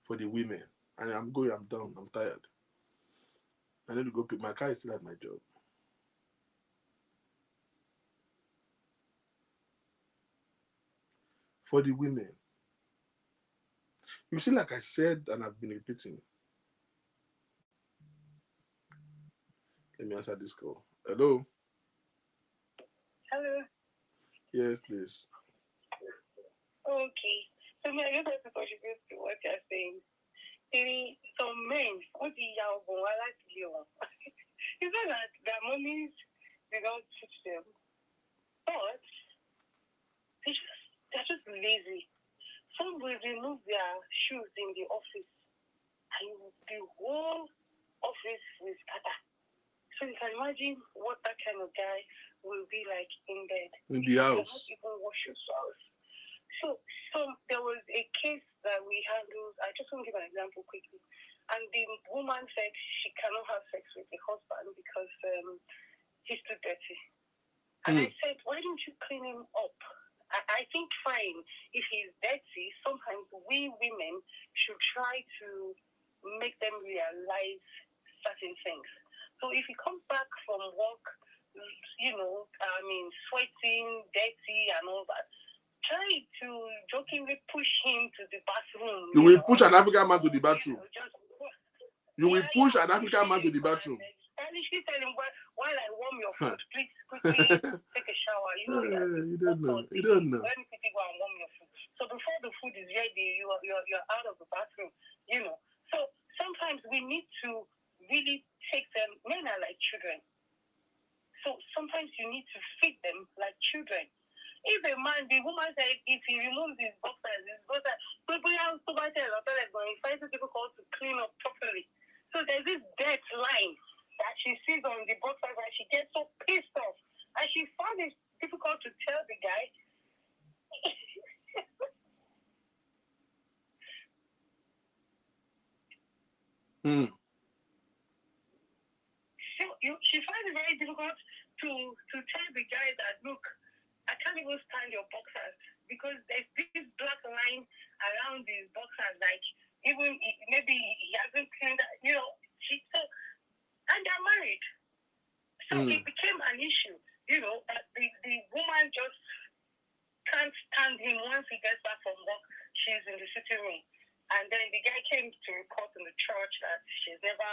For the women. And I'm done. I'm tired. I need to go pick my car is still at my job. For the women. You see, like I said, and I've been repeating. Let me answer this call. Hello? Hello. Yes, please. Okay. So I just have to contribute to what you're saying. Some men, what the young boy, I like to hear one. It's not that their mummies, they don't teach them. But they're just lazy. Some will remove their shoes in the office and the whole office will scatter. So you can imagine what that kind of guy will be like in bed. In the house. You cannot even wash yourself. So there was a case that we handled. I just want to give an example quickly. And the woman said she cannot have sex with the husband because he's too dirty. And I said, why don't you clean him up? I think fine. If he's dirty, sometimes we women should try to make them realize certain things. So if he comes back from work, sweating, dirty and all that, try to jokingly push him to the bathroom. You will push an African man to the bathroom. You will push an African man to the bathroom. And she tell him, while I warm your food, please quickly take a shower. You don't know. Let me quickly go and warm your food. So before the food is ready, you're out of the bathroom. So sometimes we need to really take them. Men are like children. So sometimes you need to feed them like children. If a man, the woman said, if he removes his boxers, he finds it difficult to clean up properly. So there's this dead line that she sees on the boxers and she gets so pissed off. And she found it difficult to tell the guy. She finds it very difficult to tell the guy that, look, I can't even stand your boxers because there's this black line around his boxers, like even maybe he hasn't cleaned that, and they're married. So it became an issue, that the woman just can't stand him once he gets back from work. She's in the sitting room. And then the guy came to report in the church that she's never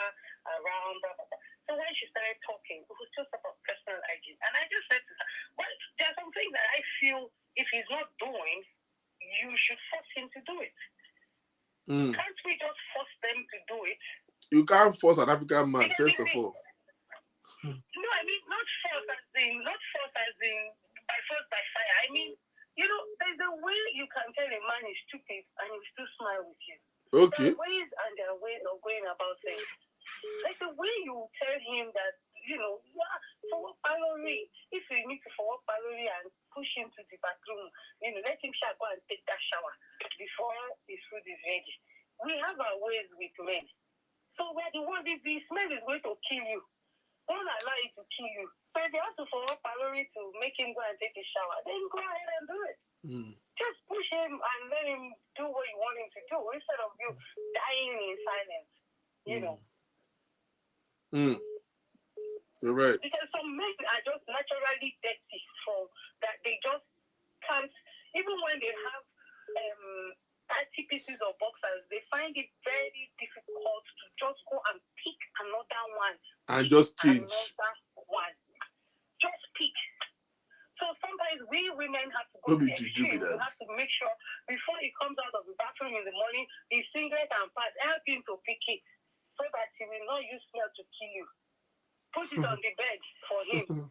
around, blah, blah, blah. So when she started talking, it was just about personal hygiene. And I just said to her, well, there are some things that I feel if he's not doing, you should force him to do it. Mm. Can't we just force them to do it? You can't force an African man, Because first of all. No, I mean not force as in by force by fire. I mean, you know, there's a way you can tell a man is stupid and he still smile with you. Okay. There are ways and there are ways of going about things. Like the way you tell him that, you know, forward parley. If you need to forward parley and push him to the bathroom, you know, let him go and take that shower before his food is ready. We have our ways with men. So we're the ones, if the smell is going to kill you, don't allow it to kill you. So if you have to forward parley to make him go and take a shower, then go ahead and do it. Mm. Just push him and let him do what you want him to do instead of you dying in silence, you know. Mm. You're right. Because some men are just naturally dirty from that they just can't, even when they have 30 pieces of boxers, they find it very difficult to just go and pick another one. And just change. Another one. Just pick. So sometimes we women have to go Maybe to the to do extreme. that. You have to make sure before he comes out of the bathroom in the morning, his singlet and pants, help him to pick it so that he will not use smell to kill you. Put it on the bed for him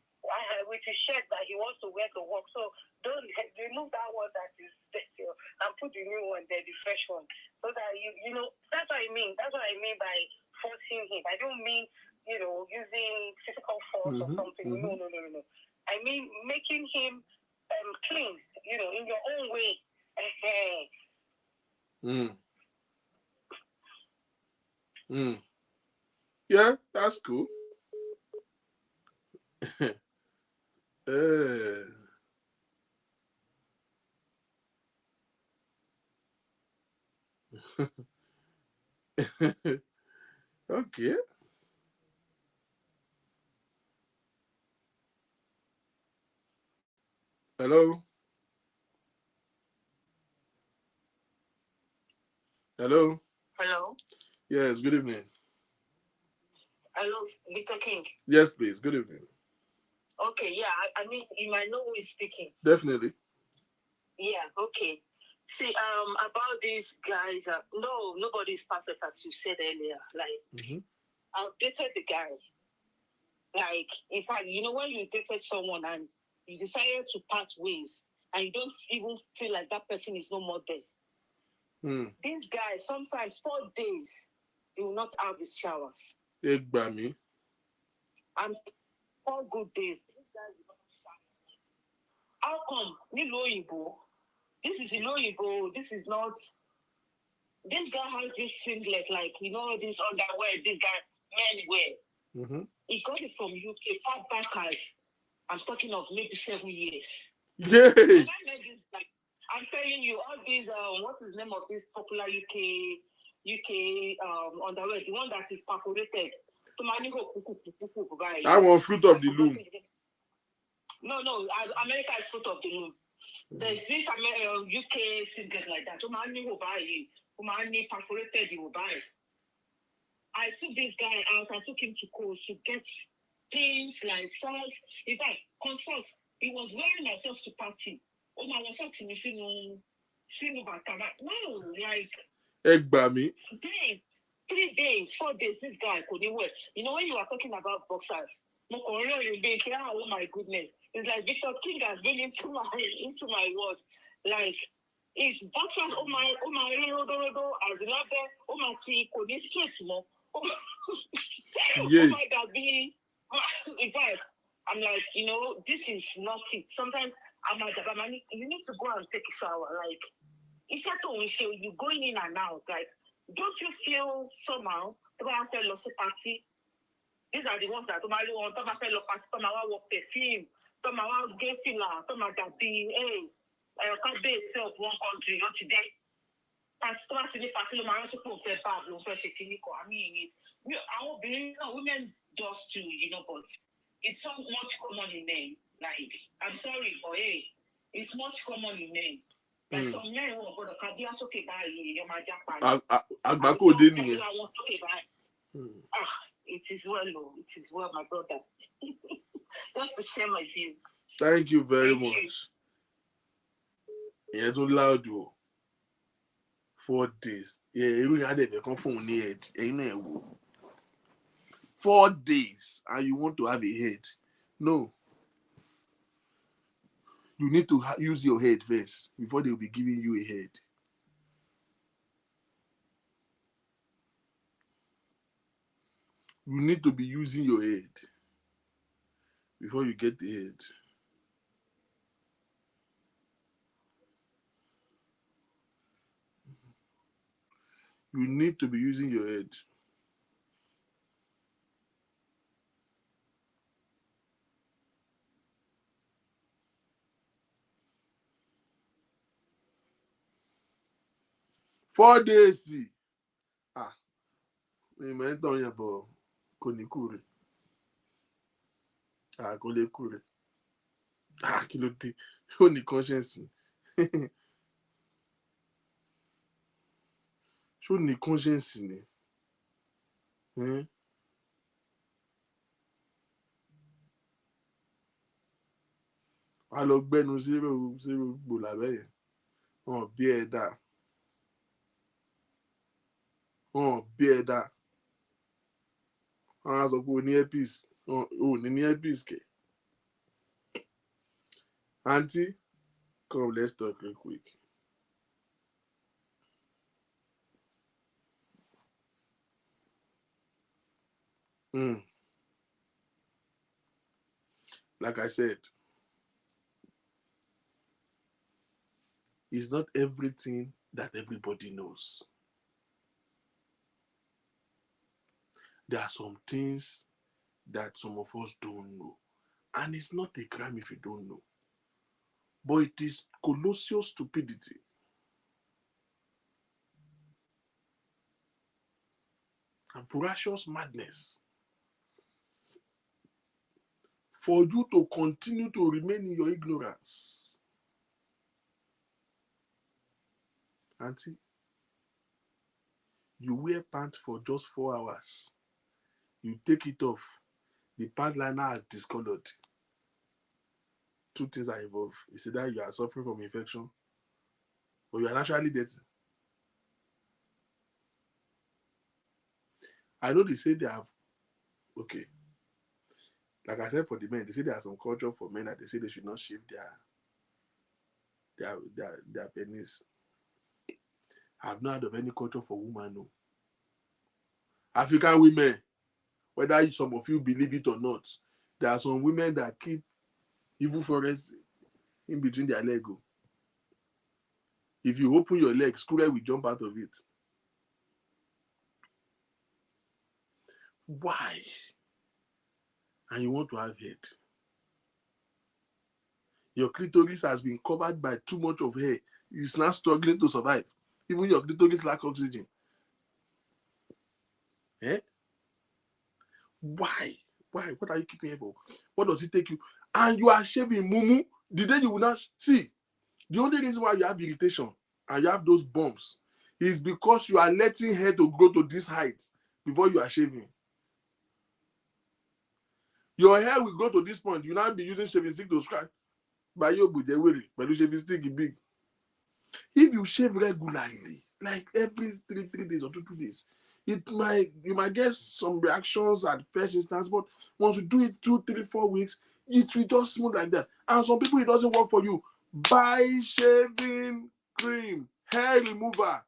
with his shirt that he wants to wear to work. So don't remove that one that is dirty and put the new one there, the fresh one. So that you know, that's what I mean. That's what I mean by forcing him. I don't mean, you know, using physical force or something. No. I mean making him clean, you know, in your own way. Yeah, that's cool. Okay. Hello. Hello. Hello. Yes, good evening. Hello, Victor King. Yes, please. Good evening. Okay, yeah, I mean, you might know who is speaking. Definitely. Yeah, okay. See, about these guys, no, nobody is perfect, as you said earlier. Like, I've dated the guy. Like, in fact, you know, when you dated someone and you decided to part ways and you don't even feel like that person is no more there. This guy, sometimes 4 days, he will not have his showers. By me. And 4 good days, this guy will not shower. How come? Nilo Igbo. This is Nilo Igbo. This is not. This guy has this singlet, like, you know, this underwear this guy men wear. He got it from UK, far back as I'm talking of maybe 7 years. Yeah. I'm telling you, all these, what's the name of this popular UK underwear, the one that is perforated. That one fruit of the loom. No, America is fruit of the loom. There's this UK singlet like that. Perforated, you will buy. I took this guy out. I took him to Coast to get things like socks. In fact, consult. He was wearing my socks to party. Oh my socks, you see no no, like egg by me. Days, 3 days, 4 days. This guy couldn't wear. You know when you are talking about boxers, oh my goodness, it's like Victor King has been into my world. Like it's boxers. Oh my, as another. Oh my, couldn't straight more. Yeah. Oh my God, in fact, I'm like, you know, this is not it. Sometimes you need to go and take a shower. Like, you going in and out. Like, don't you feel somehow? Party. These are the ones that normally want to party, perfume, get filler, hey, I can't be itself one country, not today. I mean, women does too, you know, but it's so much common in men. Like, I'm sorry, but hey, it's much common in men. Like some men who are going to be okay by you, it is well, it is well, my brother. Just to share my view. Thank you very much. Yeah, it's so loud, though. 4 days. Yeah, you had a confirm head. 4 days and you want to have a head. No. You need to use your head first before they will be giving you a head. You need to be using your head before you get the head. You need to be using your head. Four days. Ah, ìmọ̀ ẹ̀ tán yẹn bọ̀ kò ní kú rẹ̀. Ah, kò lè kú rẹ̀. Ah, kí ló dé? Ó ní conscience. Ṣó ní conscience ni? Wàá lọ gbẹ́nu zero gbò lábẹ́ yẹn. Wọ́n bí ẹ dá. Wọ́n bí ẹ dá. Wọ́n á sọ pé o ní earpiece. O ní earpiece kẹ̀. Aunty, come, let's talk real quick. Like I said, it's not everything that everybody knows. There are some things that some of us don't know. And it's not a crime if you don't know. But it is colossal stupidity and voracious madness for you to continue to remain in your ignorance. Auntie, you wear pants for just 4 hours. You take it off. The pant liner has discolored. 2 things are involved. It's either you are suffering from infection or you are naturally dirty. I know they say they have, okay, like I said for the men, they say there are some culture for men that they say they should not shave their penis. I have not heard of any culture for women, no. African women, whether some of you believe it or not, there are some women that keep evil forests in between their legs. If you open your leg, squirrel will jump out of it. Why? And you want to have head. Your clitoris has been covered by too much of hair. It's now struggling to survive. Even your clitoris lacks oxygen. Eh? Why? Why? What are you keeping here for? What does it take you? And you are shaving mumu. The day you will not see. The only reason why you have irritation and you have those bumps is because you are letting hair to grow to this height before you are shaving. Your hair will grow to this point. You now be using shaving stick to scratch. By your body, but you shaving stick is big. If you shave regularly, like every 3 days or 2 days, you might get some reactions at first instance, but once you do it 2, 3, 4 weeks, it will just smooth like that. And some people, it doesn't work for you. Buy shaving cream, hair remover.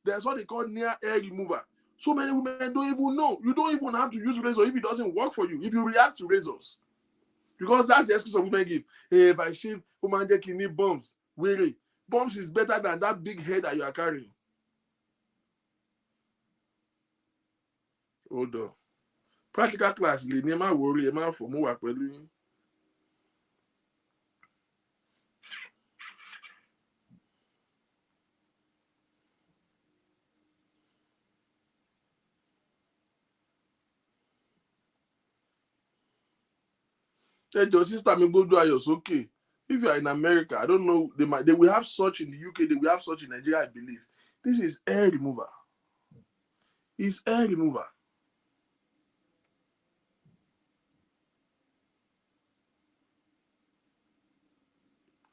There's what they call near hair remover. So many women don't even know. You don't even have to use razor if it doesn't work for you, if you react to razors. Because that's the excuse of women give. Hey, if I shave, woman, you need bumps. Really? Bumps is better than that big head that you are carrying. Hold on. Practical class, lè ní ẹ má worry, ẹ má fò mú wà pẹ̀lú yín. Your sister mi gbójú ayọ̀ sókè. If you are in America, I don't know, they will have such in the UK, they will have such in Nigeria, I believe. This is hair remover. It's hair remover.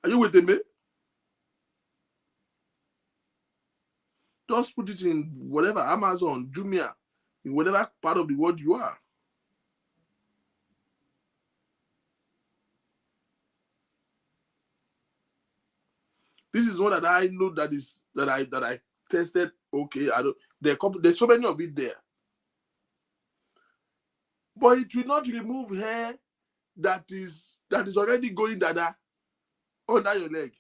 Are you with me? Just put it in whatever, Amazon, Jumia, in whatever part of the world you are. This is one that I know that I tested. Okay, I don't. There's so many of it there, but it will not remove hair that is already going dada under your leg.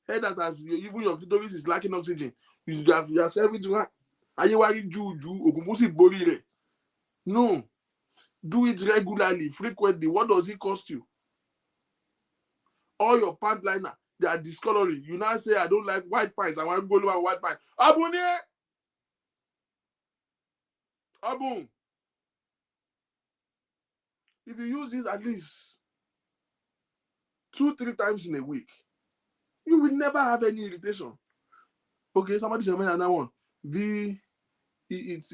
Hair that has even your clitoris is lacking oxygen. You have everything. Are you worried? No, do it regularly, frequently. What does it cost you? All your pant liner, they are discoloring. You now say, I don't like white pants. I want to go to white pants. Abune! Abun! If you use this at least 2-3 times in a week, you will never have any irritation. Okay, somebody said another one. VEET. This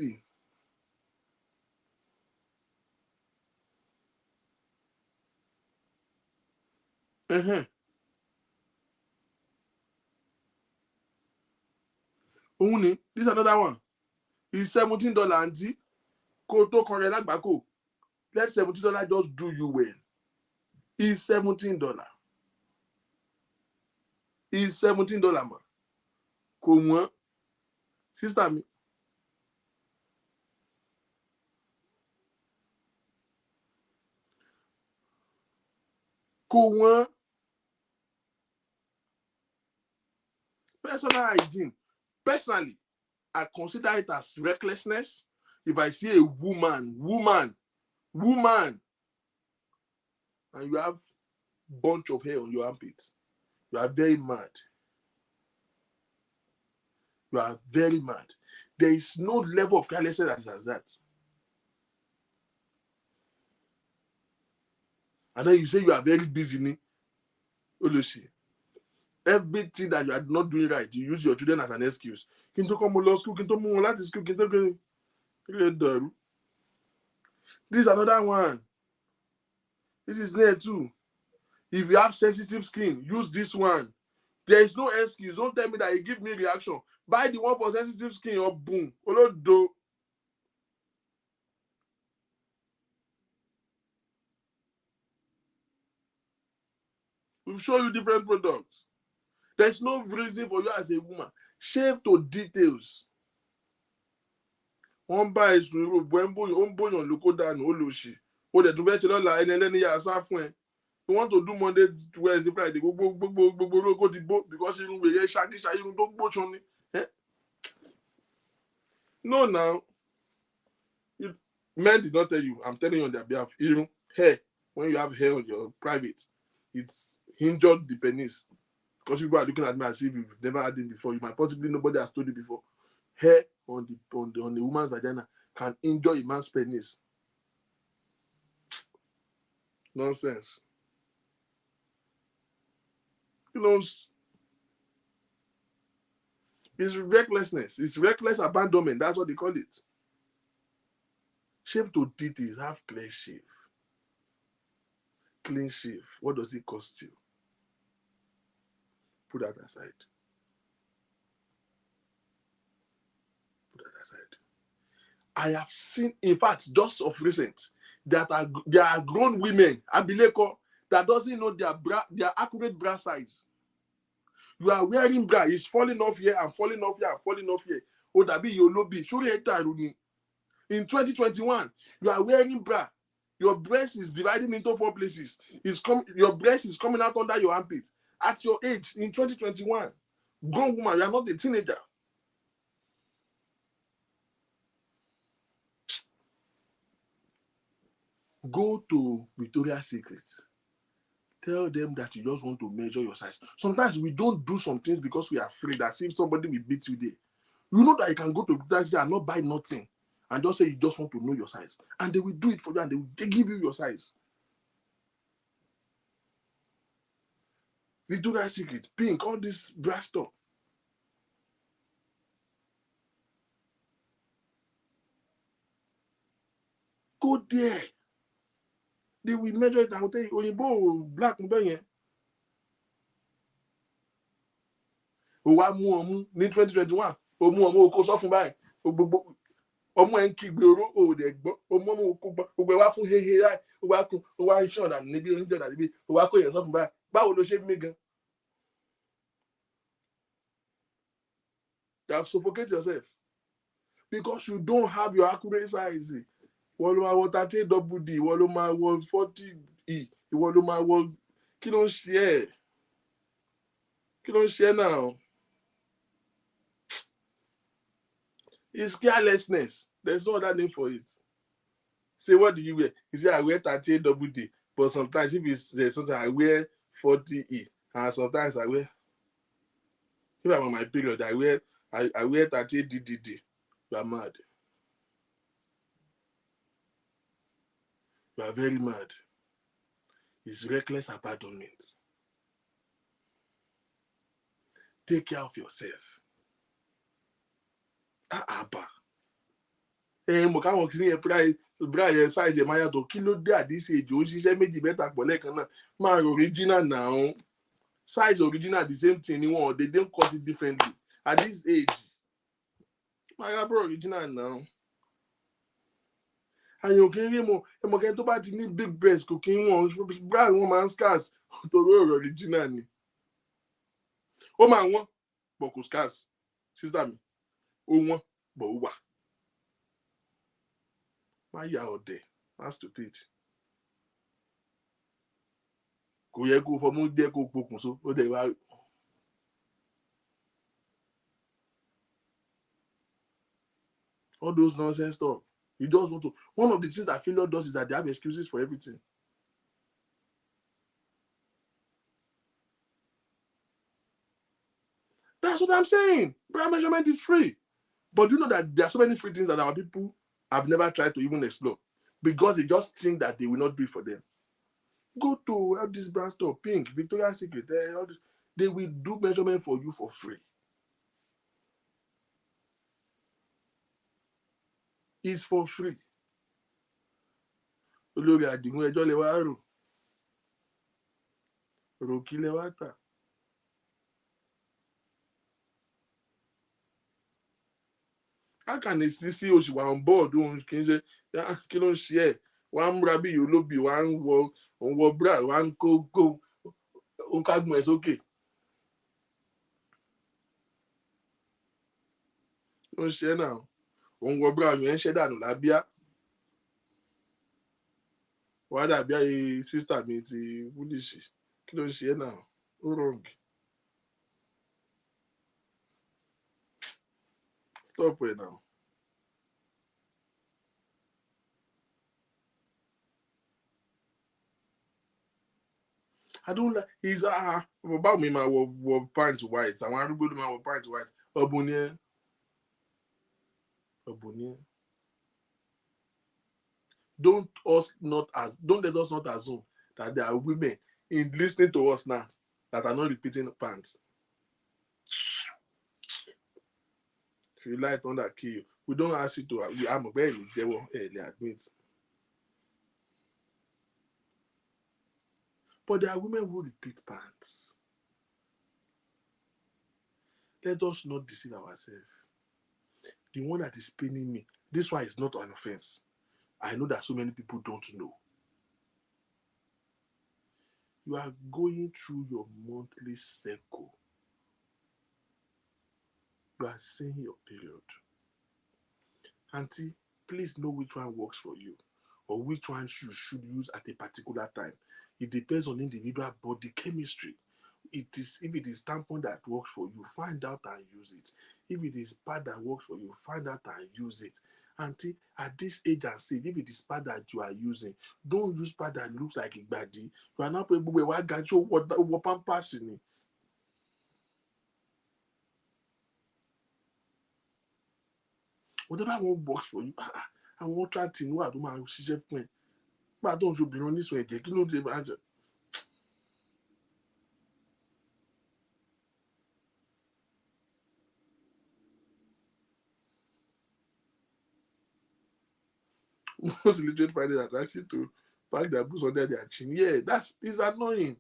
is another one. It's $17, auntie. Let $17 just do you well. It's $17. It's $17, man. Comment? Sister me. Comment? Personal hygiene. Personally, I consider it as recklessness if I see a woman, and you have a bunch of hair on your armpits. You are very mad. You are very mad. There is no level of carelessness as that. And then you say you are very busy. Everything that you are not doing right, you use your children as an excuse. This is another one. This is there too. If you have sensitive skin, use this one. There is no excuse. Don't tell me that you give me reaction. Buy the one for sensitive skin or boom. Olodo. We'll show you different products. There's no reason for you as a woman. Shave to details. One buy is on local down oloshi. Oh, they do better and then you want to do Monday to Wednesday, Friday, go because even we get shaggy, you don't watch on it. No, now. Men did not tell you. I'm telling you on their behalf. Even hair, when you have hair on your private, it's injured the penis. Because people are looking at me as if you've never had it before. You might possibly nobody has told you before. Hair on the woman's vagina can injure a man's penis. Nonsense. You know, it's recklessness. It's reckless abandonment. That's what they call it. Shave to details. Have clean shave. Clean shave. What does it cost you? Put that aside. Put that aside. I have seen, in fact, just of recent, there are grown women, Abileko, that doesn't know their accurate bra size. You are wearing bra, it's falling off here and falling off here and falling off here. Oh, that be your lobby. In 2021, you are wearing bra. Your breast is dividing into 4 places. Your breast is coming out under your armpit. At your age, in 2021, grown woman, you are not a teenager. Go to Victoria's Secret. Tell them that you just want to measure your size. Sometimes we don't do some things because we are afraid that if somebody will beat you there. You know that you can go to Victoria's Secret and not buy nothing and just say you just want to know your size. And they will do it for you and they will give you your size. Victoria's Secret, Pink, all this brass stuff. Go there. They will measure it and will tell you, Oyinbo, black, ó wá mú ọmú ní 2021 ó mú ọmú okó sọ fún báyìí gbogbo ọmọ ẹ̀ ń kígbe oró òòdẹ̀ gbọ́ ọmọ okó gbọ́ gbogbo ẹ̀ wá fún hehe láì ó wá kún ó wá ń ṣàn dànù níbi oúnjẹ dànù níbi ó wá kó èèyàn sọ fún báyìí báwo ló ṣe mí gan. You have suffocated yourself because you don't have your accurate size. Ìwọ ló máa wọ 38 double D, ìwọ ló máa wọ 40 E, ìwọ ló máa wọ kí ló ń ṣe ẹ́? Kí ló ń ṣe ẹ́ náà? It's carelessness. There's no other name for it. Say, what do you wear? You say, I wear 38 double D, but sometimes if there's something, I wear 40 E, and sometimes I wear, if I'm on my period, I wear 38 DDD. You are mad. You are very mad. It's reckless abandonment. Take care of yourself. Abba. Mo káwọn kìíní yẹn bra yẹn size ẹ̀ máa yàtọ̀ kí ló dé àdísì èjò ó ṣiṣẹ́ méjì mẹ́ta pọ̀ lẹ́ẹ̀kan náà máa rò original now. Size original the same thing ni wọn they don't cut it differently at this age. Máa yà bro original now. Àyàn kì í rí mo ẹmọkẹ́ tó bá ti ní big breast kò kí ń wọ̀n bra wọn máa ń scarce torí ọ̀rọ̀ original ni. Ó máa wọ́n bọ̀ kò scarce sister mi. Ó wọ́n bọ̀ ó wà. Má yà ọ̀dẹ̀, má stupid. Kò yẹ kó fọmú dẹ́ kó pokùnso, ó dẹ̀ wá. All those nonsense stuff. You just want to. One of the things that failure does is that they have excuses for everything. That's what I'm saying. Bra measurement is free. But you know that there are so many free things that our people have never tried to even explore because they just think that they will not do it for them. Go to all this brand store, Pink, Victoria's Secret, they will do measurement for you for free. It's for free. Olórí Àdìgún ẹjọ́ lè wá rò. Rò kí lè wá tà. How can a CC Oṣù wà on board kí n ṣe kí ló ń ṣe ẹ̀? Wọ́n á múra bí olóbì, wọ́n á wọ bra, wọ́n á kó ń kágun ẹ̀ sókè. Ló ń ṣe ẹ́ náà. Òun wọ bra yẹn ń ṣẹ́ dànù lábíà. Wọ́n á dàbí ayé sísítà mi ti wúlìṣì. Kí ló ń ṣe ẹ́ náà? Ó wrong. Stop it now. I don't like. He's about me. My wọ pant white. I want to go to my pant white. Ọ̀bùnìyẹn. Don't let us not assume that there are women in listening to us now that are not repeating pants. If you lie, thunder kill you. We don't ask you to. I'm barely they admit. But there are women who repeat pants. Let us not deceive ourselves. The one that is paining me, this one is not an offense. I know that so many people don't know. You are going through your monthly cycle. You are seeing your period. Auntie, please know which one works for you or which one you should use at a particular time. It depends on individual body chemistry. If it is tampon that works for you, find out and use it. If it is pad that works for you, find out and use it. Auntie, at this age and stage, if it is pad that you are using, don't use pad that looks like Igbadi. You are not able to get your pampers in it. Whatever one works for you, I want to try to know how to manage it. But don't you be on this way? You know the manager. Most illiterate finders are actually to pack their boots under their chin. Yeah, it's annoying.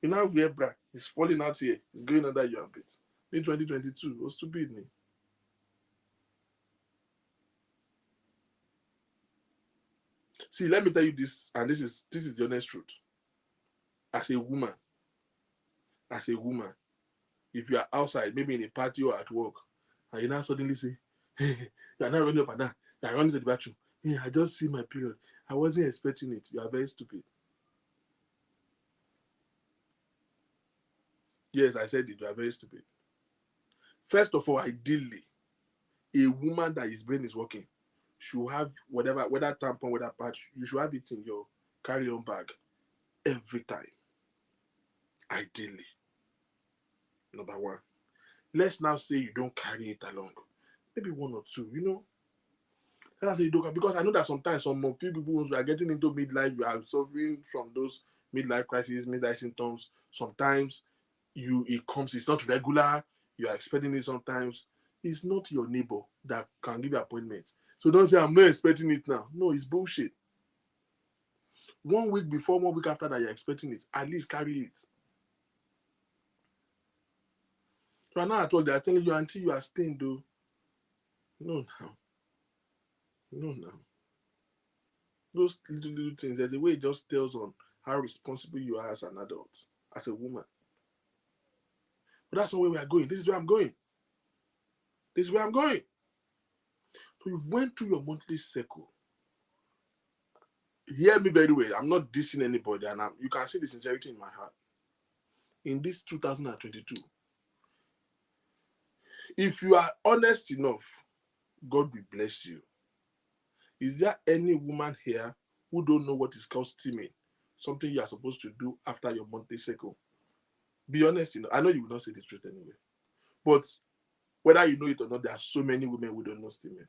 You now wear bra, it's falling out here, it's going under your armpits. in 2022. It was stupid. Me. See, let me tell you this, and this is the honest truth. As a woman, if you are outside, maybe in a party or at work, and you now suddenly say, hey, you are not running up and down, you are running to the bathroom. Hey, I just see my period. I wasn't expecting it. You are very stupid. Yes, I said it. You are very stupid. First of all, ideally, a woman that his brain is working should have whatever, whether tampon, whether patch, you should have it in your carry-on bag every time. Ideally. Number one. Let's now say you don't carry it along. Maybe one or two, you know. Let's say you don't, because I know that sometimes some of people who are getting into midlife, you are suffering from those midlife crises, midlife symptoms. Sometimes it's not regular, you are expecting it sometimes. It's not your neighbor that can give you appointments. So don't say, I'm not expecting it now. No, it's bullshit. 1 week before, 1 week after that you're expecting it, at least carry it. You are not at all, they are telling you until you are staying, though. No, now. Those little things, there's a way it just tells on how responsible you are as an adult, as a woman. But that's not where we are going. This is where I'm going. So you've went through your monthly cycle. Hear me very well. I'm not dissing anybody, and you can see the sincerity in my heart. In this 2022, if you are honest enough, God will bless you. Is there any woman here who don't know what is called steaming? Something you are supposed to do after your monthly cycle? Be honest, I know you will not say the truth anyway. But whether you know it or not, there are so many women who don't know steaming.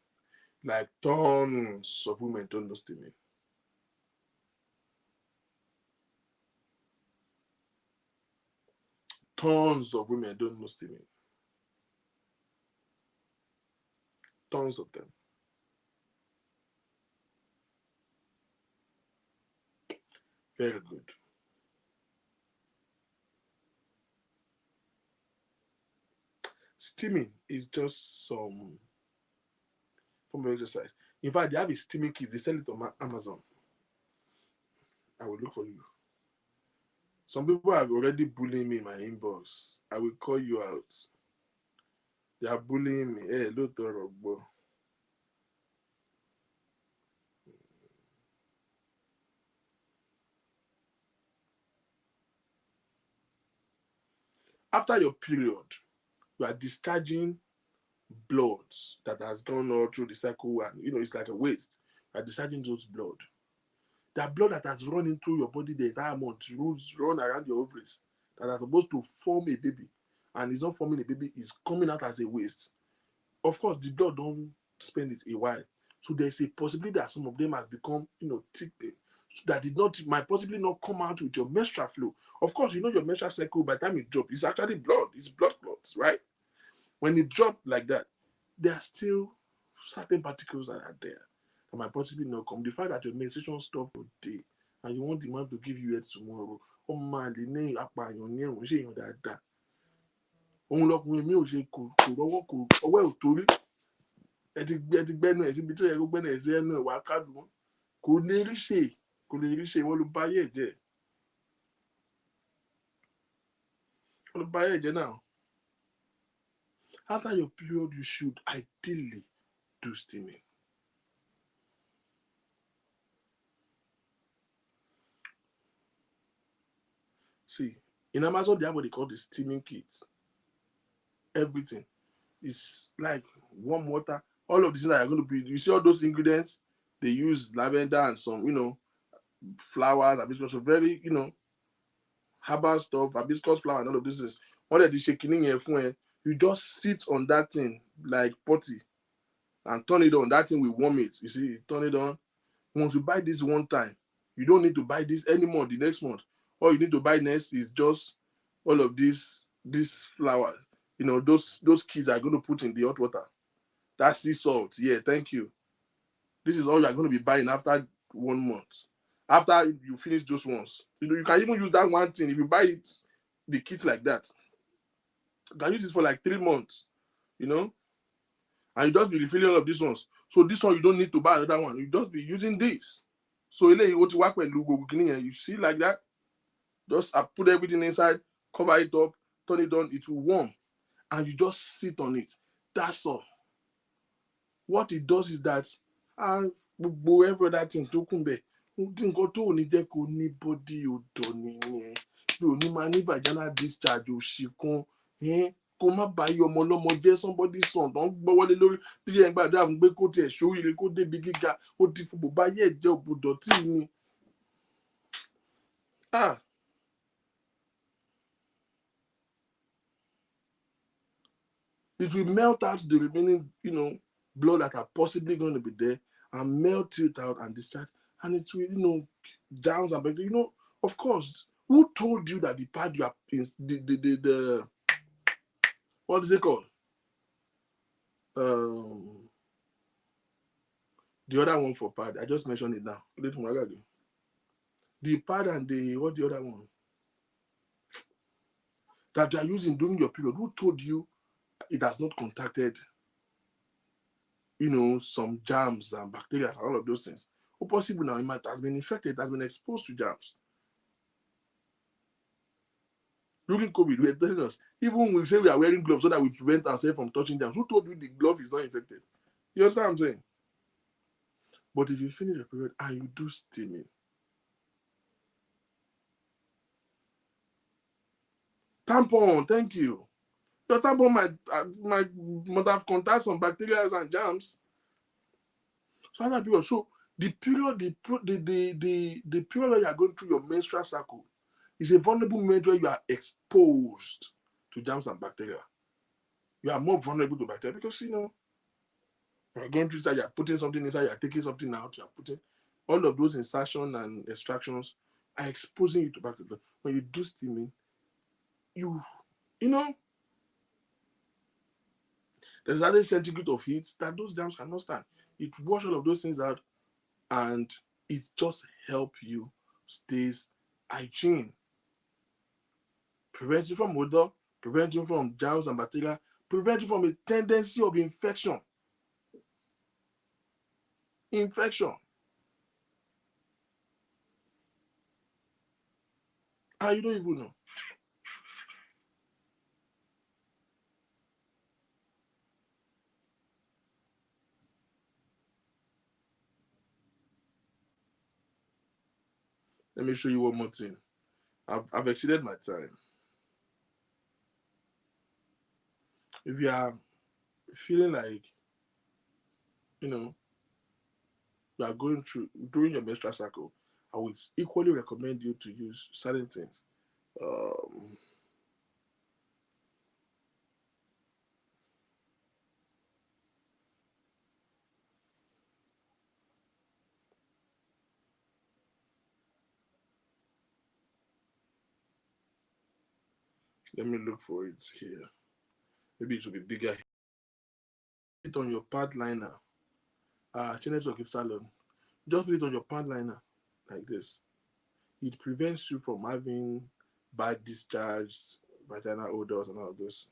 Like tons of women don't know steaming. Tons of women don't know steaming. Tons of them. Very good. Steaming is just some form of exercise. In fact, they have a steaming kit. They sell it on Amazon. I will look for you. Some people have already bullying me in my inbox. I will call you out. They are bullying me. Hey, look, bro. After your period, you are discharging blood that has gone all through the cycle, and it's like a waste. You are discharging those blood. That blood that has run into your body the entire month, run around your ovaries, that are supposed to form a baby, and is not forming a baby, is coming out as a waste. Of course, the blood don't spend it a while. So there's a possibility that some of them has become, thick, so that might possibly not come out with your menstrual flow. Of course, your menstrual cycle, by the time it drops, it's actually blood. It's blood clots, right? When it drops like that, there are still certain particles that are there that might possibly not come. The fact that your menstruation stops today and you want the man to give you it tomorrow, oh man, the name that. Òun lọkùnrin mi ò ṣe kò rọwọ́ kò ọwọ́ ẹ̀ ò torí ẹ ti gbẹ́nu ẹ̀ síbi tó yẹ kó gbẹ́nu ẹ̀ sí ẹnu ẹ̀ wá kádùn wọn kò lè rí ṣe wọ́n ló bá yé ẹ̀jẹ̀ now. After your period, you should ideally do steaming. See, in Amazon, they have what they call the steaming kits. Everything is like warm water. All of these things that are going to be, you see all those ingredients, they use lavender and some, flowers, hibiscus, so very, herbal stuff, hibiscus flower and all of this is what they shaking in your phone. You just sit on that thing like potty and turn it on. That thing will warm it. You see, turn it on. Once you buy this one time, you don't need to buy this anymore the next month. All you need to buy next is just all of this flower. Those kids are going to put in the hot water. That's sea salt. Yeah, thank you. This is all you're going to be buying after 1 month. After you finish those ones. You can even use that one thing. If you buy it, the kit like that. You can use this for like 3 months, you know, and you just be refilling all of these ones. So this one, you don't need to buy another one. You just be using this. So you see like that. Just I put everything inside, cover it up, turn it on, it will warm, and you just sit on it. That's all. What it does is that, and every other thing tó kún bẹ̀, nǹkan tó ò ní jẹ́ kó ní body odò nìyẹn. You ò ní máa ní vaginal discharge òṣìkan, kó má bá yọ ọmọ ọlọ́mọ jẹ́ somebody son tó ń gbọ́wọ́lé lórí tí ẹ̀ ń gbàdúrà fún pé kó tiẹ̀ ṣoríire kó débi gíga ó ti fún bòbá yẹ̀ jẹ́ òbòdọ̀tí ni. It will melt out the remaining, blood that are possibly going to be there and melt it out and discharge. And it will, downs and back. Of course, who told you that the pad you are in the what is it called? The other one for pad, I just mentioned it now. The pad and the other one that you are using during your period, who told you it has not contacted, some germs and bacteria and all of those things? Or possible now it has been infected, it has been exposed to germs. During COVID, we are telling us, even we say we are wearing gloves so that we prevent ourselves from touching germs. Who told you the glove is not infected? You understand what I'm saying? But if you finish your period and you do steaming, tampon, thank you. Your tampon might have contact some bacteria and germs. So other people. So the period that you are going through your menstrual cycle is a vulnerable moment where you are exposed to germs and bacteria. You are more vulnerable to bacteria because you are going through that, you are putting something inside, you are taking something out, you are putting all of those insertion and extractions are exposing you to bacteria. When you do steaming, there's a centigrade of heat that those germs cannot stand. It wash all of those things out, and it just help you stays hygiene. Prevent you from odor, prevent you from germs and bacteria, prevent you from a tendency of infection. And you don't even know. Let me show you one more thing. I've exceeded my time. If you are feeling like, you are going through during your menstrual cycle, I would equally recommend you to use certain things. Let me look for it here. Maybe it will be bigger. Put it on your pad liner. Network Gift Salon. Just put it on your pad liner like this. It prevents you from having bad discharge, vaginal odors, and all of those.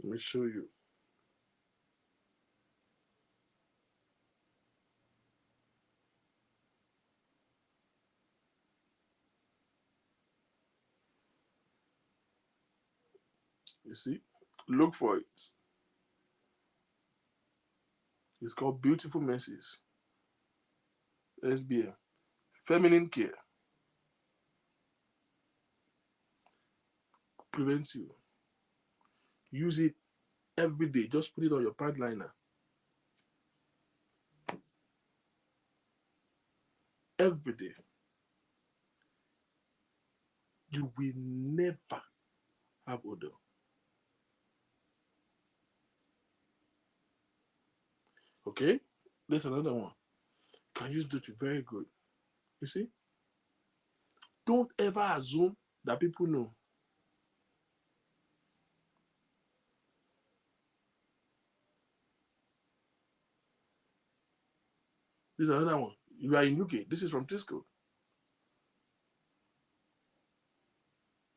Let me show you. You see? Look for it. It's called Beautiful Messes. SBM. Feminine care. Prevents you. Use it every day. Just put it on your pad liner. Every day. you will never have odor. Okay? There's another one. Can use to be very good. You see? Don't ever assume that people know. This is another one. You are in UK. This is from Tisco.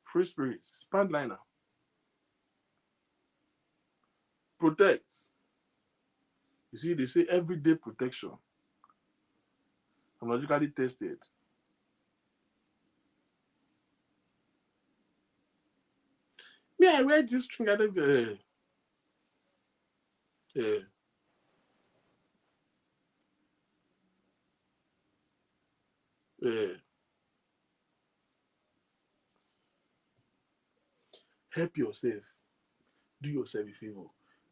Free Spirit. Span liner. Protects. You see, they say everyday protection. I'm logically tested. Me, I read this string. I don't help yourself. Do yourself a favor.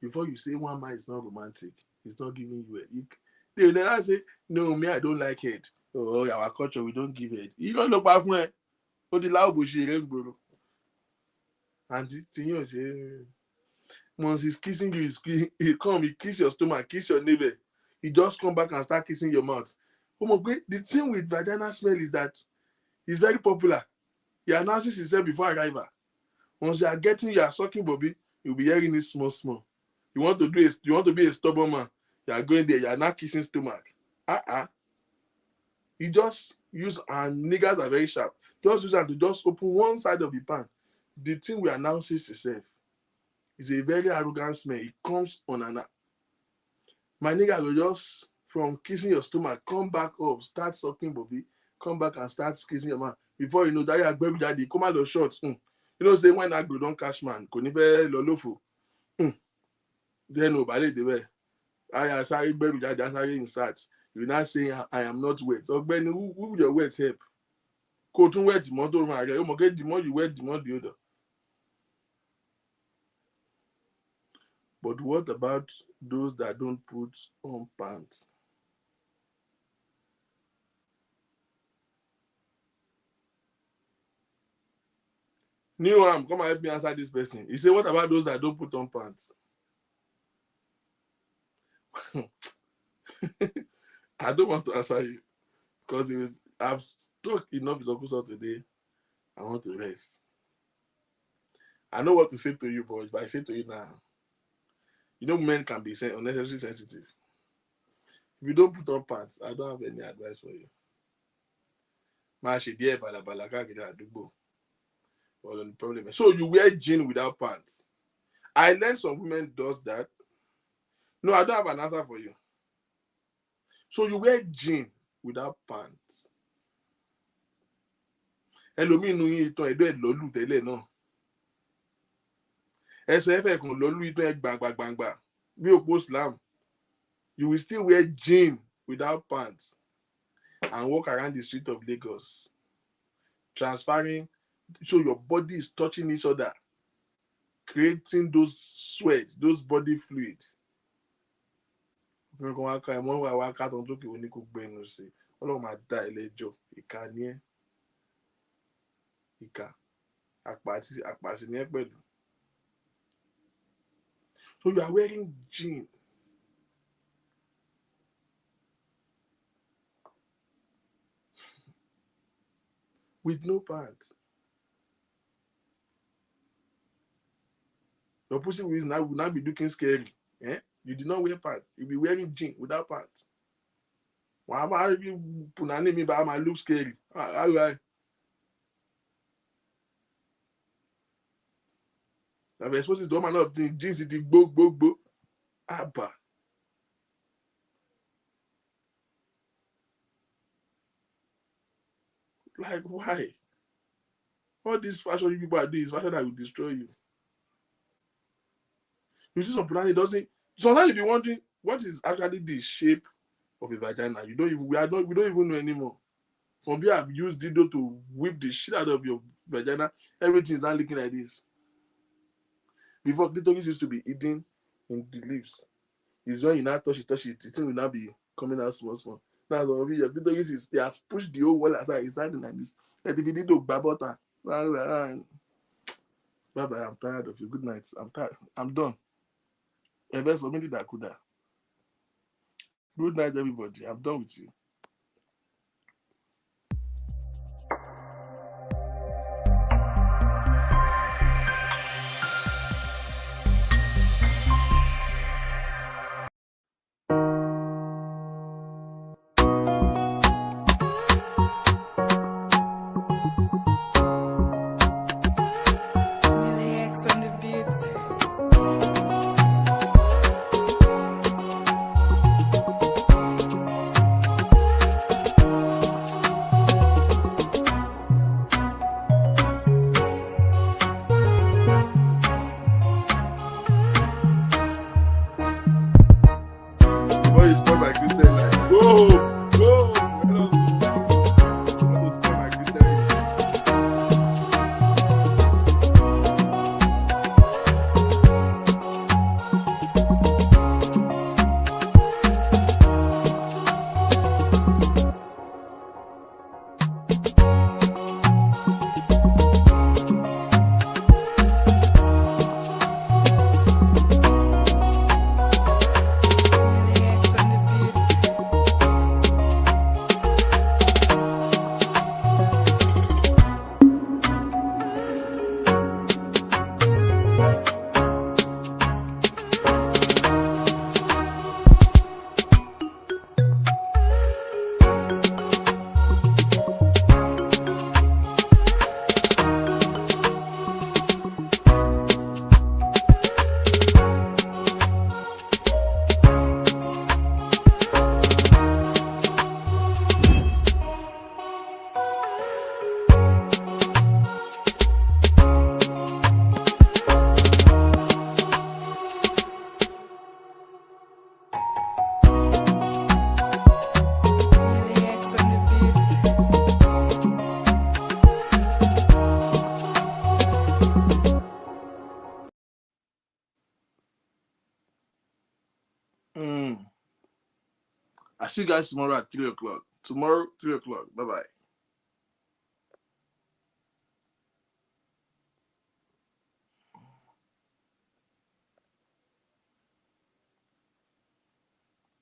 Before you say one man is not romantic, he's not giving you a ick. They never say, no, me, I don't like it. Oh, our culture, we don't give it. You don't know about when. But the loud bush, and once he's kissing you, he kiss your stomach, kiss your neighbor. He just come back and start kissing your mouth. The thing with vaginal smell is that it's very popular. He announces himself before arrival. Once you are sucking Bobby, you'll be hearing it small. You want to be a stubborn man. You are going there, you are not kissing stomach. You just use, and niggas are very sharp. Just use and to just open one side of the pan. The thing we announces itself is a very arrogant smell. It comes on an. My nigga will just from kissing your stomach, come back up, start sucking Bobby, come back and start kissing your man. Before you know that you are baby daddy, come out of shots. You know, say when I go don't cash man, konife lolofo. Then nobody they were. I sorry baby daddy, I sorry insert. You're not saying I am not wet. Or Ben, who will your wet help? Go to wet the motor, my guy. The more you wet, the more the other. But what about those that don't put on pants? New Am, come and help me answer this person. He said, what about those that don't put on pants? I don't want to answer you because I've talked enough with Uncle today. I want to rest. I know what to say to you, boys, but I say to you now. You know, men can be unnecessarily sensitive. If you don't put on pants, I don't have any advice for you. So you wear jeans without pants. I learned some women does that. No, I don't have an answer for you. So you wear jeans without pants. You will still wear jeans without pants and walk around the street of Lagos, transferring, so your body is touching each other, creating those sweat, those body fluid. So you are wearing jeans. With no pants. Your pussy will now be looking scary. Eh? You did not wear pants. You'll be wearing jeans without pants. Why am I punani me but I look scary? All right. Now we're supposed to do a man of things, jeans it bo. Abba. Like why? All this fashion you people are doing is fashion that will destroy you. You see some punani doesn't. Sometimes you'll be wondering what is actually the shape of a vagina. We don't even know anymore. Some people have used dildo to whip the shit out of your vagina. Everything is not looking like this. Before, clitoris used to be hidden in the lips. It's when you now touch it, the thing will now be coming out small. Now, your clitoris they have pushed the whole wall aside. It's hiding like this. Like if you did to babota, Bye-bye. I'm tired of you. Good night. I'm tired. I'm done. Good night, everybody. I'm done with you. I see you guys tomorrow at 3 o'clock. Tomorrow, 3 o'clock. Bye-bye.